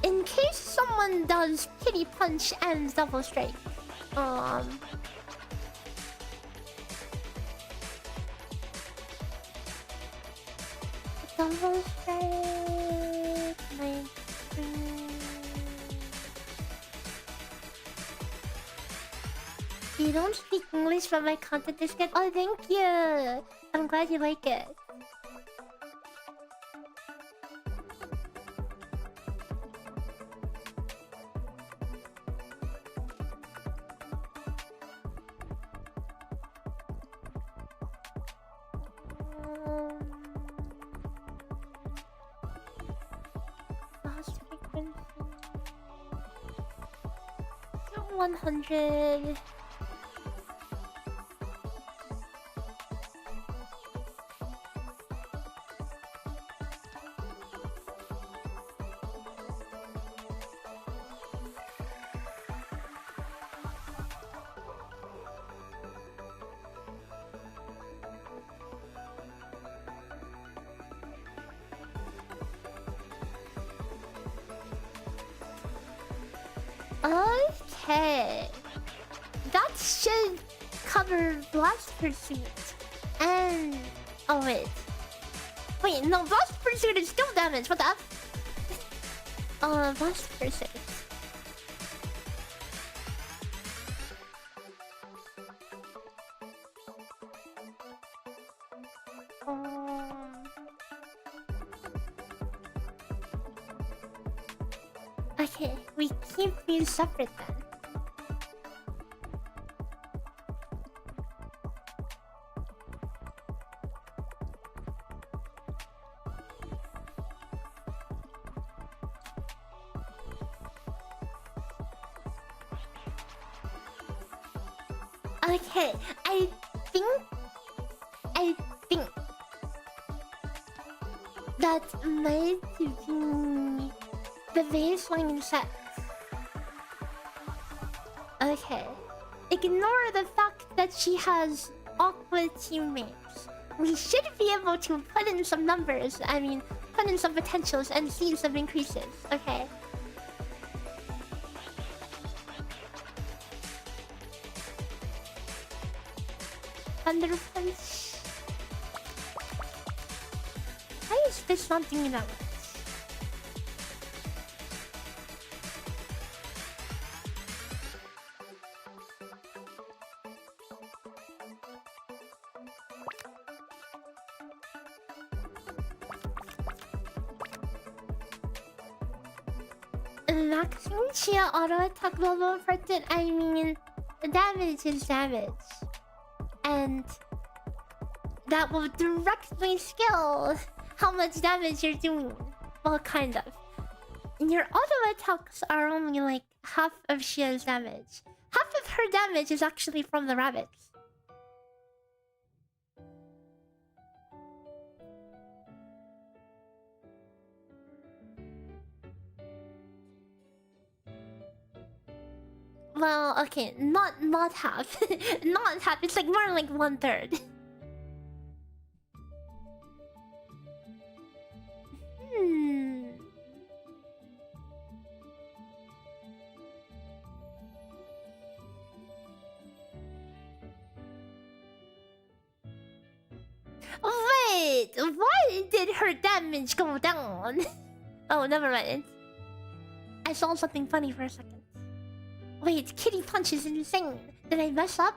In case someone does Kitty Punch and Double Strike, Double Strike, You don't speak English, but my content is good. Oh, thank you. I'm glad you like it. Last frequency 100. Okay, that should cover Blast Pursuit and wait, no, Blast Pursuit is still damage. What the F? Blast Pursuit. Okay, we keep these separate then. Okay, I think that might be the baseline set. Okay. Ignore the fact that she has awkward teammates. We should be able to put in some numbers. I mean, put in some potentials and see some increases. Okay. Thunder Punch. Why is this not doing that much? Maxing Chia auto attack level for it, I mean, damage is damage. And that will directly scale how much damage you're doing. Well, kind of. Your auto attacks are only like half of Shia's damage. Half of her damage is actually from the rabbits. Well, okay, not half. Not half. It's like more like 1/3. Wait, why did her damage go down? Oh, never mind. I saw something funny for a second. Wait, Kitty Punch is insane. Did I mess up?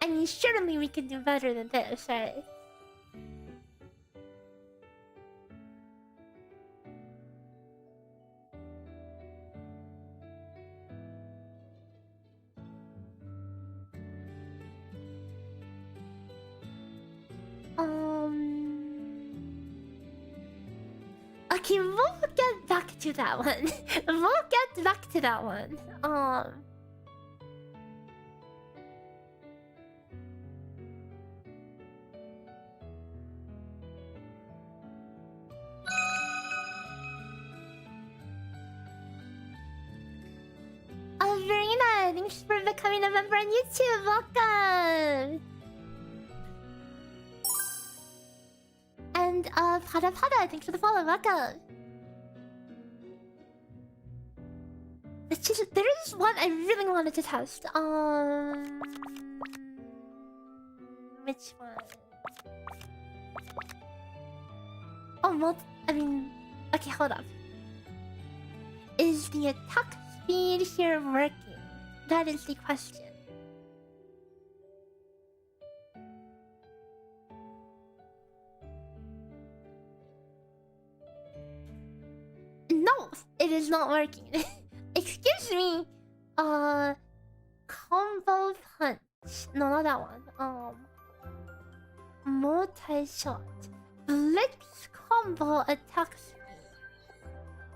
I mean, surely we can do better than this, right? Okay, we'll get back to that one. We'll get back to that one. Verena, thanks for becoming a member on YouTube. Welcome. And Pada Pada, thanks for the follow. Welcome. There is one I really wanted to test. Which one? Oh, I mean, okay, hold up. Is the attack speed here working? That is the question. No, it is not working. Excuse me. Combo punch. No, not that one. Multi-shot. Blitz combo attack speed.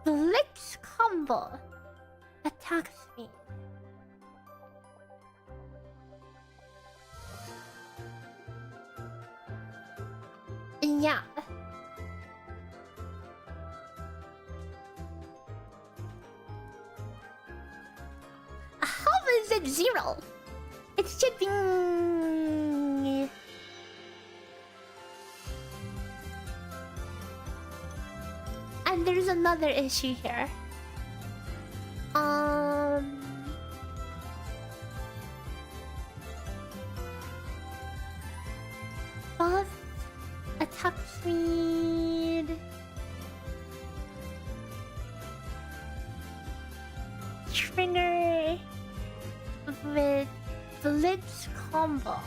Blitz combo attack speed. Yeah. How is it 0? It should be... And there's another issue here. Buff attack speed. Trigger with Blitz combo.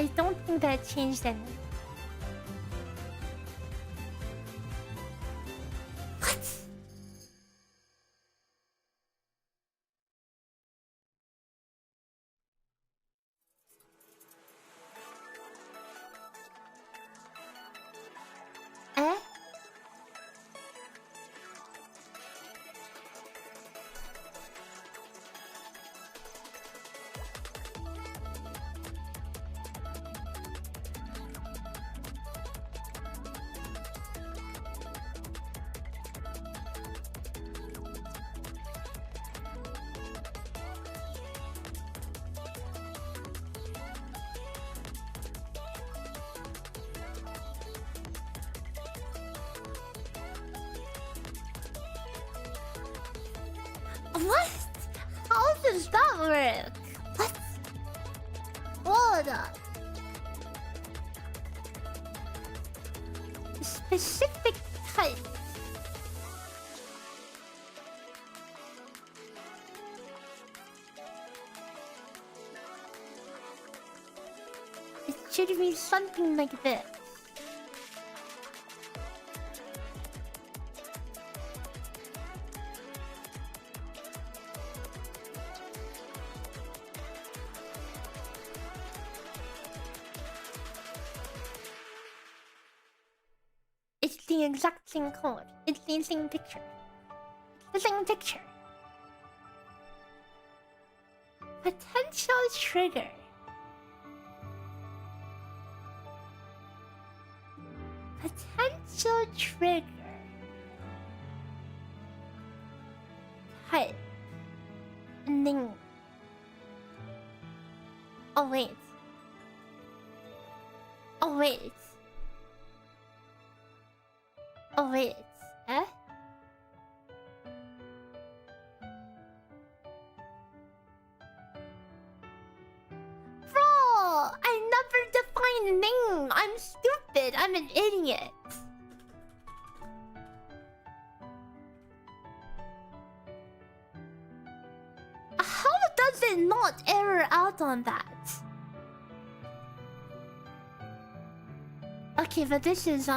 I don't think that changed anything. What? Eh? What? How does that work? What? Hold up. Specific type. It should be something like this. It's the exact same code. It's the same picture. It's the same picture. Potential trigger. Potential trigger. Type. Ning. Oh wait. Oh wait. Oh wait. Eh? Bro! I never defined Ning! I'm stupid! I'm an idiot! How does it not error out on that? Okay, but this is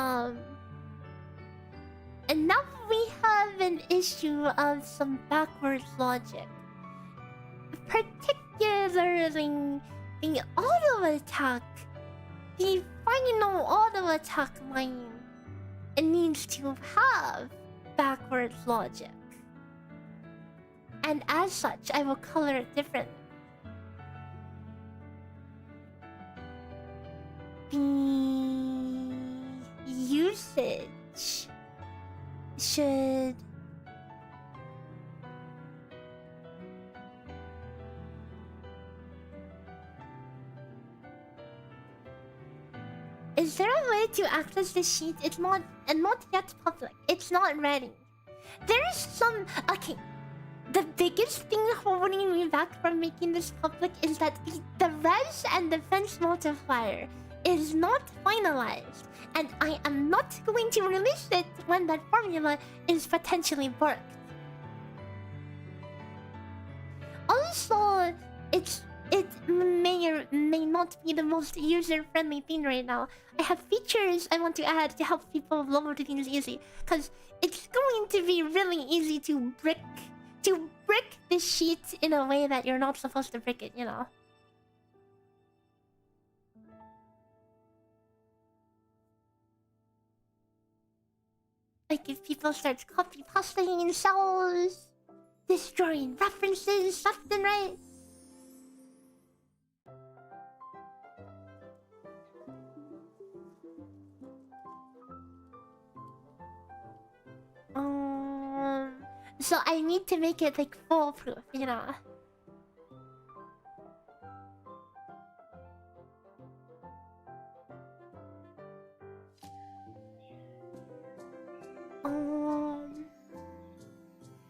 and now we have an issue of some backwards logic. Particularly the auto attack. The final auto attack line. It needs to have backwards logic. And as such, I will color it differently. The usage should Is there a way to access the sheet? It's not yet public. It's not ready. There is some the biggest thing holding me back from making this public is that the res and defense multiplier is not finalized. And I am not going to release it when that formula is potentially worked. Also, it may or may not be the most user-friendly thing right now. I have features I want to add to help people load things easy. Because it's going to be really easy to brick the sheet in a way that you're not supposed to brick it, you know. Like if people start copy-pasting in cells, destroying references left and right. So I need to make it like foolproof, you know.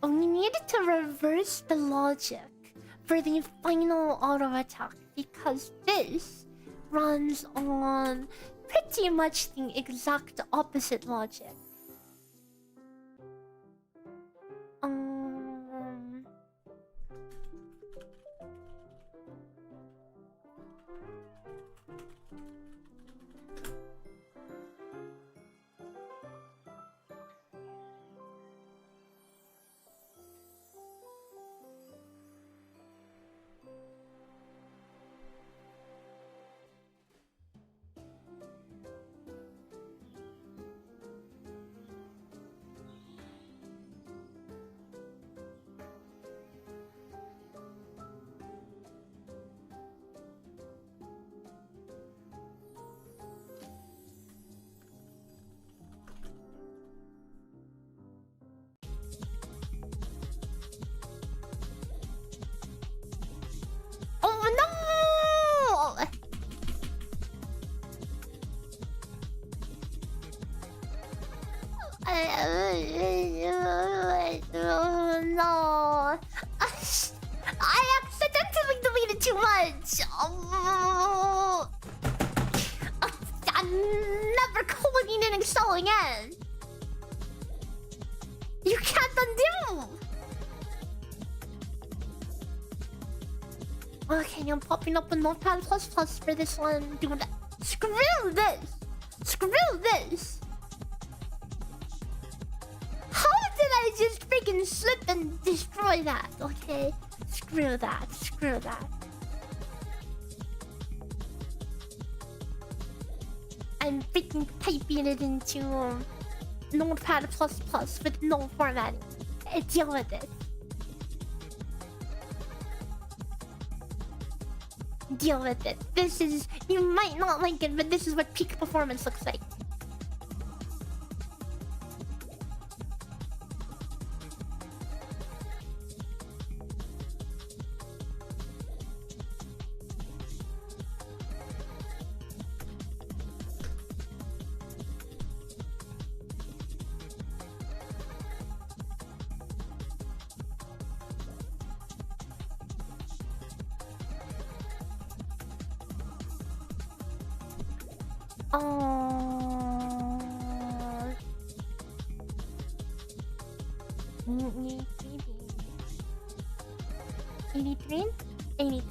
We need to reverse the logic for the final auto attack because this runs on pretty much the exact opposite logic. I accidentally deleted too much. I'm never coding in Excel again. You can't undo. Okay, I'm popping up a Notepad++ for this one. Dude, screw this. Screw this. How did I just freaking slip and destroy that? Okay, screw that. Screw that. I'm freaking typing it into Notepad++ with no formatting. Deal with it. Deal with it. This is... You might not like it, but this is what peak performance looks like. Oh. 83? 83.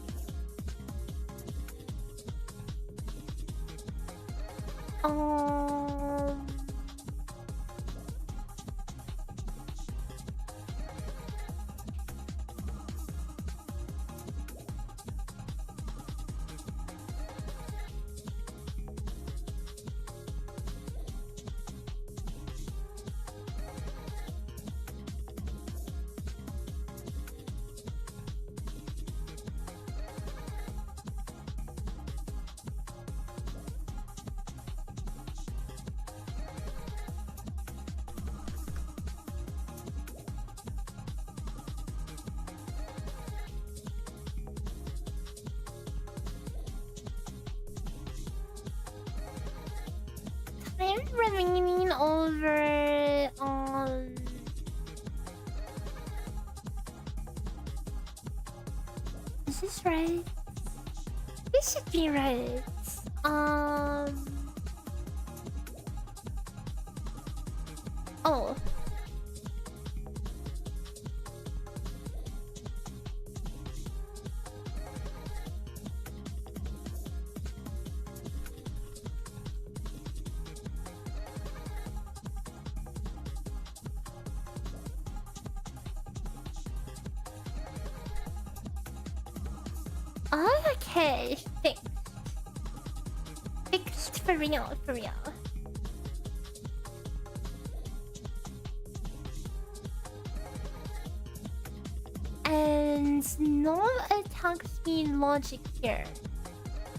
I'm remaining over on... Is this right? This should be right. Oh. Okay, fixed. Fixed for real, for real. And no attack speed logic here.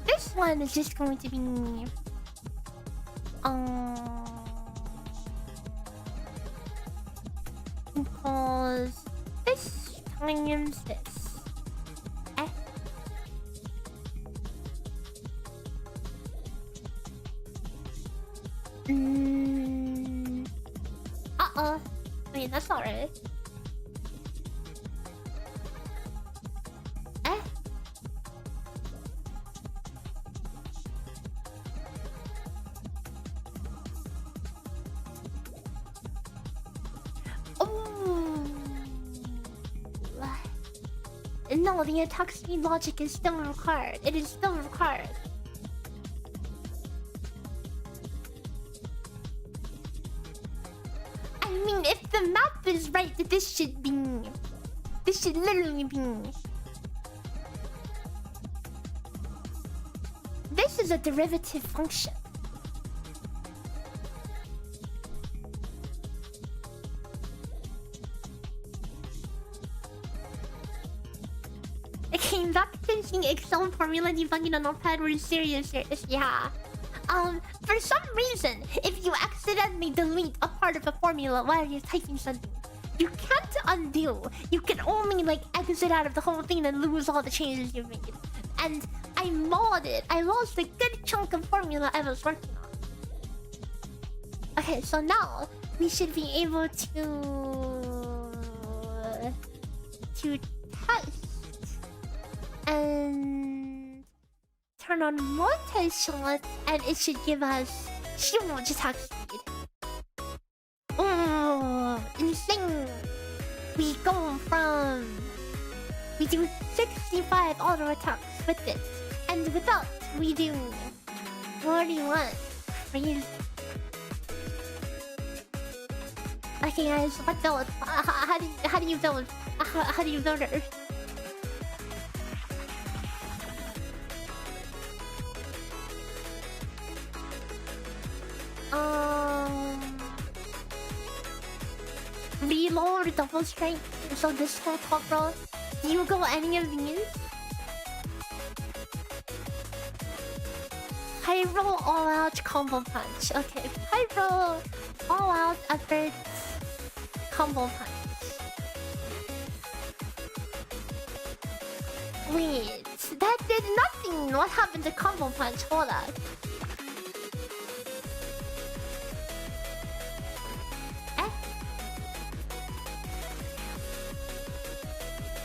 This one is just going to be because this times this. Wait, that's not right. Oh. No, the attack speed logic is still required. It is still required. I mean, if the map is right, this should be... This should literally be... This is a derivative function. Okay, back to seeing Excel formula debugging on Notepad. We're serious, yeah. For some reason, if you accidentally delete a part of a formula while you're typing something, you can't undo. You can only like exit out of the whole thing and lose all the changes you've made. And I modded. I lost a good chunk of formula I was working on. Okay, so now we should be able to test and turn on multi-shot, and it should give us huge attack speed. Oh, insane! We do 65 auto attacks with this, and without we do 41. Crazy. Okay, guys, what build? How do you build? How do you build it? Reload double strength. So this whole corporal. Do you go any of these? Pyro all out combo punch. Okay, Pyro all out effort combo punch. Wait, that did nothing. What happened to combo punch? Hold on.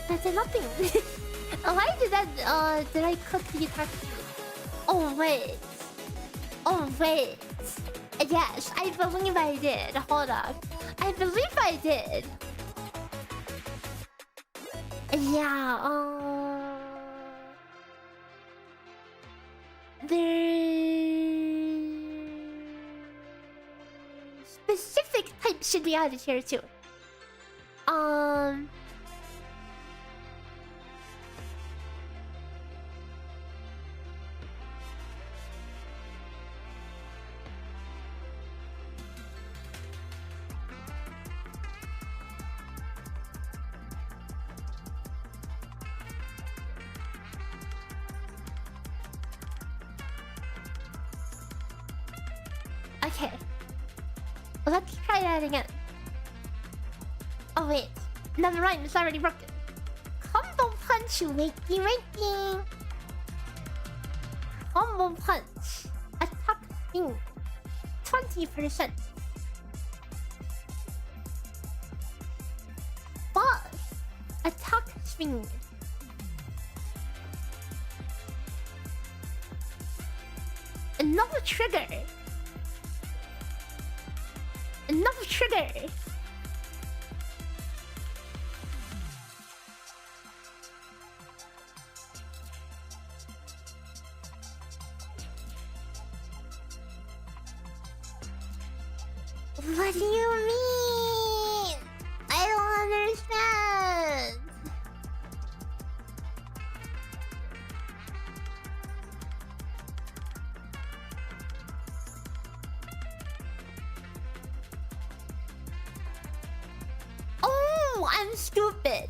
That did nothing. Why did that? Did I cook the attack? Oh wait. Oh wait. Yes, I believe I did. Hold on. I believe I did. Yeah. The specific type should be added here too. Okay. Let's try that again. Oh wait. Never mind, it's already broken. Combo punch, wakey. Combo punch. Attack speed 20%. But attack speed. Another trigger. Another trigger. What do you mean? I don't understand. Oh, I'm stupid.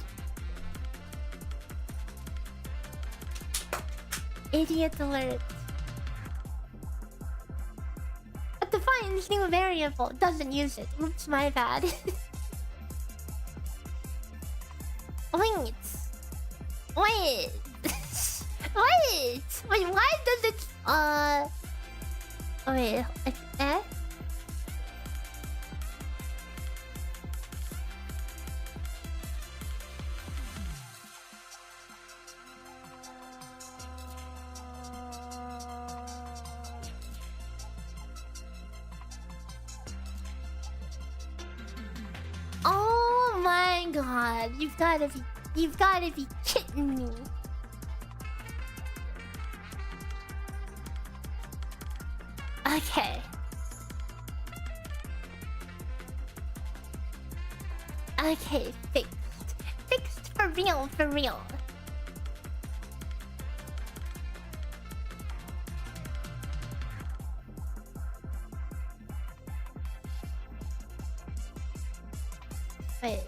Idiot alert. But defines new variable. Doesn't use it. Oops, my bad. Wait. Wait. Wait. Wait, why does it... Wait. Eh? Oh my god, you've gotta be kidding me. Okay. Okay, fixed. Fixed for real, for real. Wait.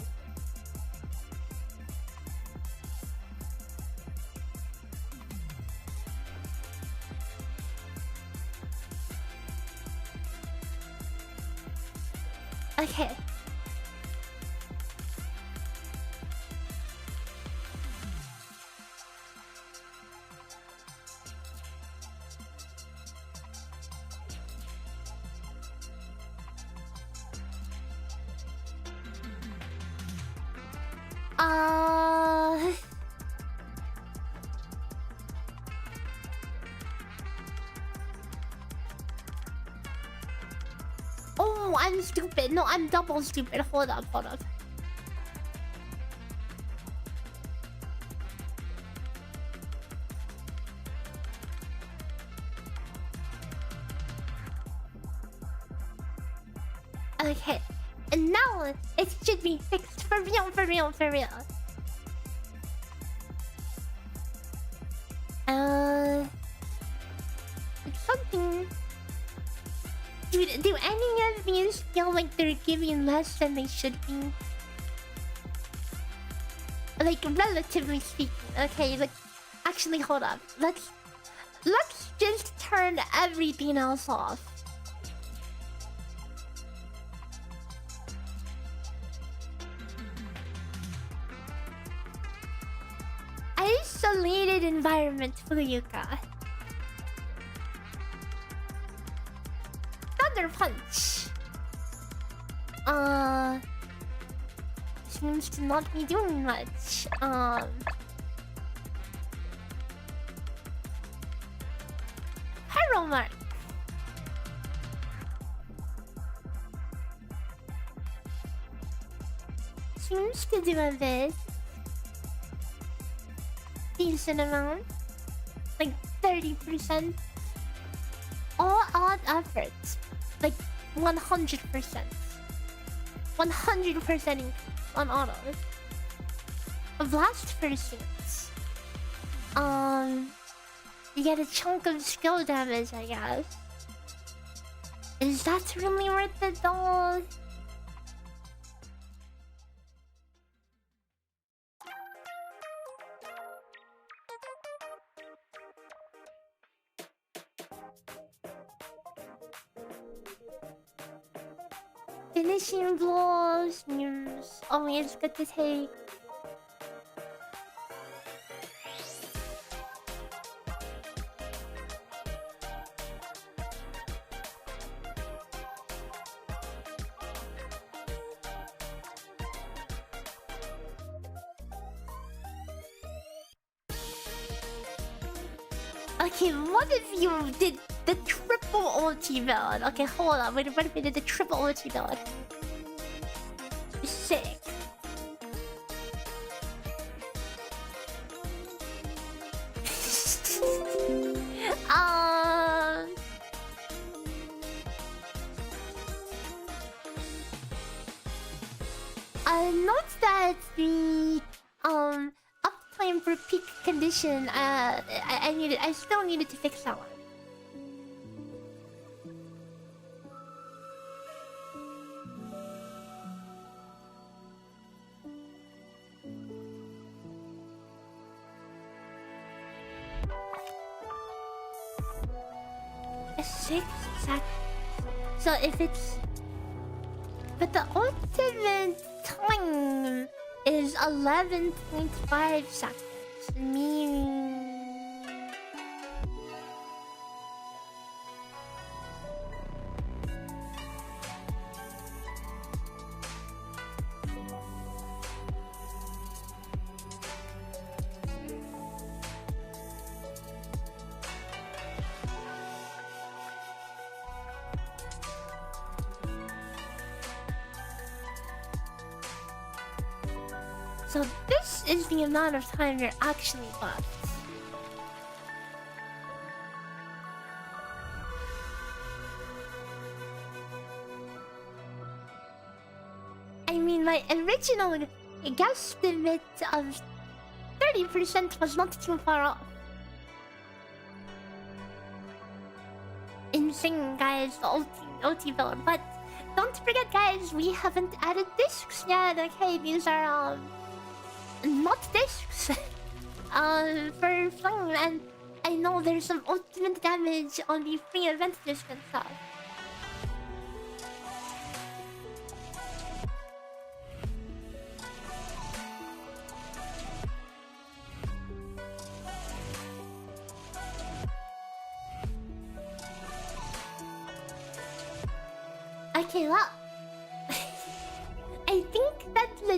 Okay. No, I'm stupid. No, I'm double stupid. Hold up, hold up. Okay, and now it should be fixed for real, for real, for real. It's something. Dude, do any of these feel like they're giving less than they should be? Like, relatively speaking. Okay, like, actually, hold up. Let's just turn everything else off. Isolated environment, Fuyuka. Thunder punch. Seems to not be doing much. Hero mark. Seems to do a bit. Decent amount. Like 30%. All out efforts. Like 100%. 100% on auto. A blast pursuits. You get a chunk of skill damage, I guess. Is that really worth it though? Finishing blows seems always good to take. Okay, what if you did the triple ulti build? Okay, hold on. What if we did the triple ulti build? Sick. Note that the uptime for peak condition. I still needed to fix that one. A 6 seconds. So if it's... But the ultimate time is 11.5 seconds. Meaning... So this is the amount of time you're actually left. I mean, my original guesstimate of 30% was not too far off. Insane, guys, the OT build. But don't forget, guys, we haven't added discs yet. Okay, these are not discs. For fun, and I know there's some ultimate damage on the free event disc and stuff. Okay, well, I think that's a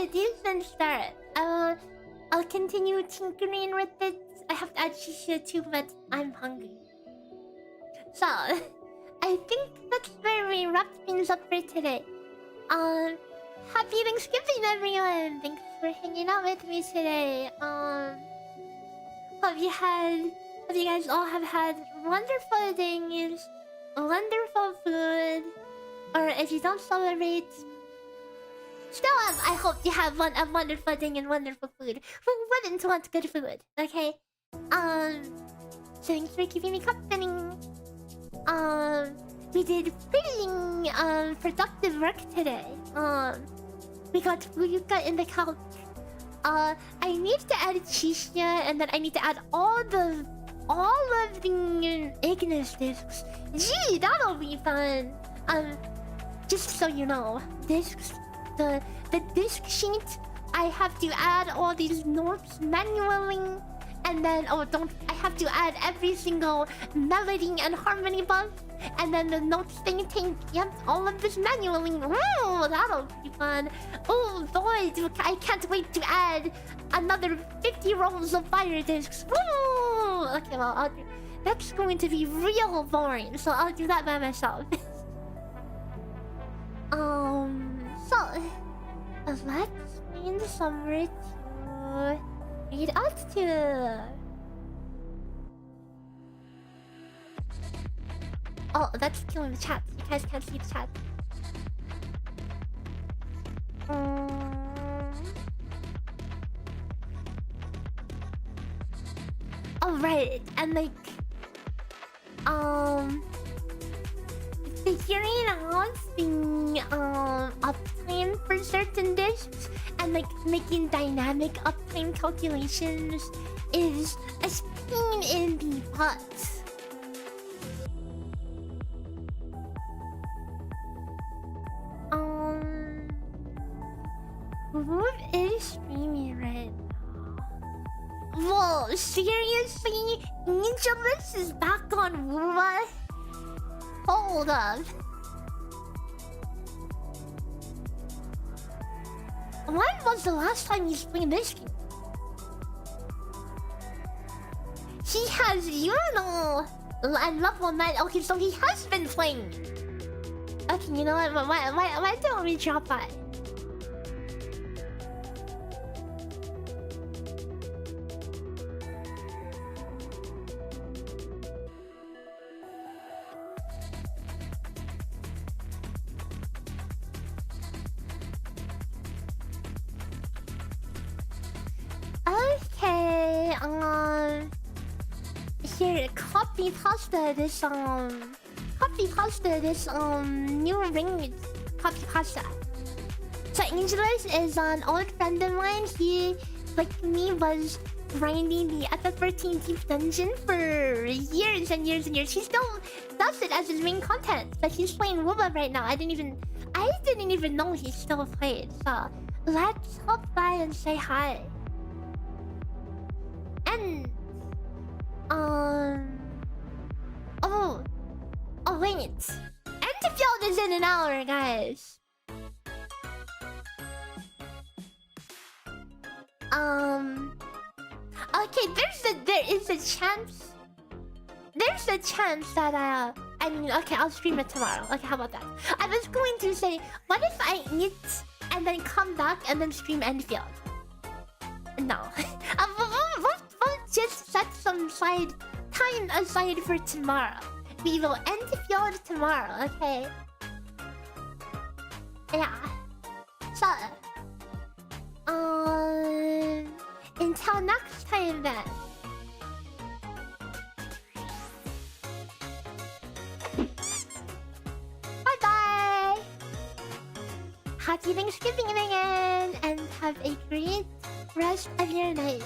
decent start. I'll continue tinkering with it. I have to add Shisha too, but I'm hungry. So, I I think that's where we wrap things up for today. Happy Thanksgiving, everyone! Thanks for hanging out with me today. Hope you guys all have had wonderful days, wonderful food, or if you don't celebrate, still I hope you have a wonderful day and wonderful food. Who wouldn't want good food? Okay. Thanks for keeping me company. We did pretty productive work today. We got Fuyuka in the couch. I need to add Chisha, and then I need to add all of the Ignis discs. Gee, that'll be fun. Just so you know, discs, the disc sheet. I have to add all these notes manually, and then I have to add every single melody and harmony buff, and then the notes thing. Yep, all of this manually. Ooh, that'll be fun. Oh boy, I can't wait to add another 50 rolls of fire discs. Ooh. Okay, well, that's going to be real boring, so I'll do that by myself. So let's find somewhere to read out to. Oh, that's killing the chat. You guys can't see the chat. Oh right, and like figuring out the uptime for certain discs and like making dynamic uptime calculations is a pain in the butt. Who is streaming right now? Whoa, seriously? Ninjaless is back on what? Hold up. When was the last time you played this game? He has, you know, and level 9. Okay, so he has been playing. Okay, you know what? Why don't we drop by? Okay, here, copy pasta this new ring copy pasta. So Angelus is an old friend of mine. He, like me, was grinding the FF14 dungeon for years and years and years. He still does it as his main content, but he's playing WoBA right now. I didn't even know he still played. So let's hop by and say hi. And oh wait, Enterfield is in an hour, guys. Okay, there is a chance. There's a chance that I mean, okay, I'll stream it tomorrow. Okay, how about that? I was going to say, what if I eat and then come back and then stream Enfield? No. We'll just set some time aside for tomorrow. We will end the field tomorrow, okay? Yeah. So, until next time then. Bye bye. Happy Thanksgiving again, and have a great rest of your night.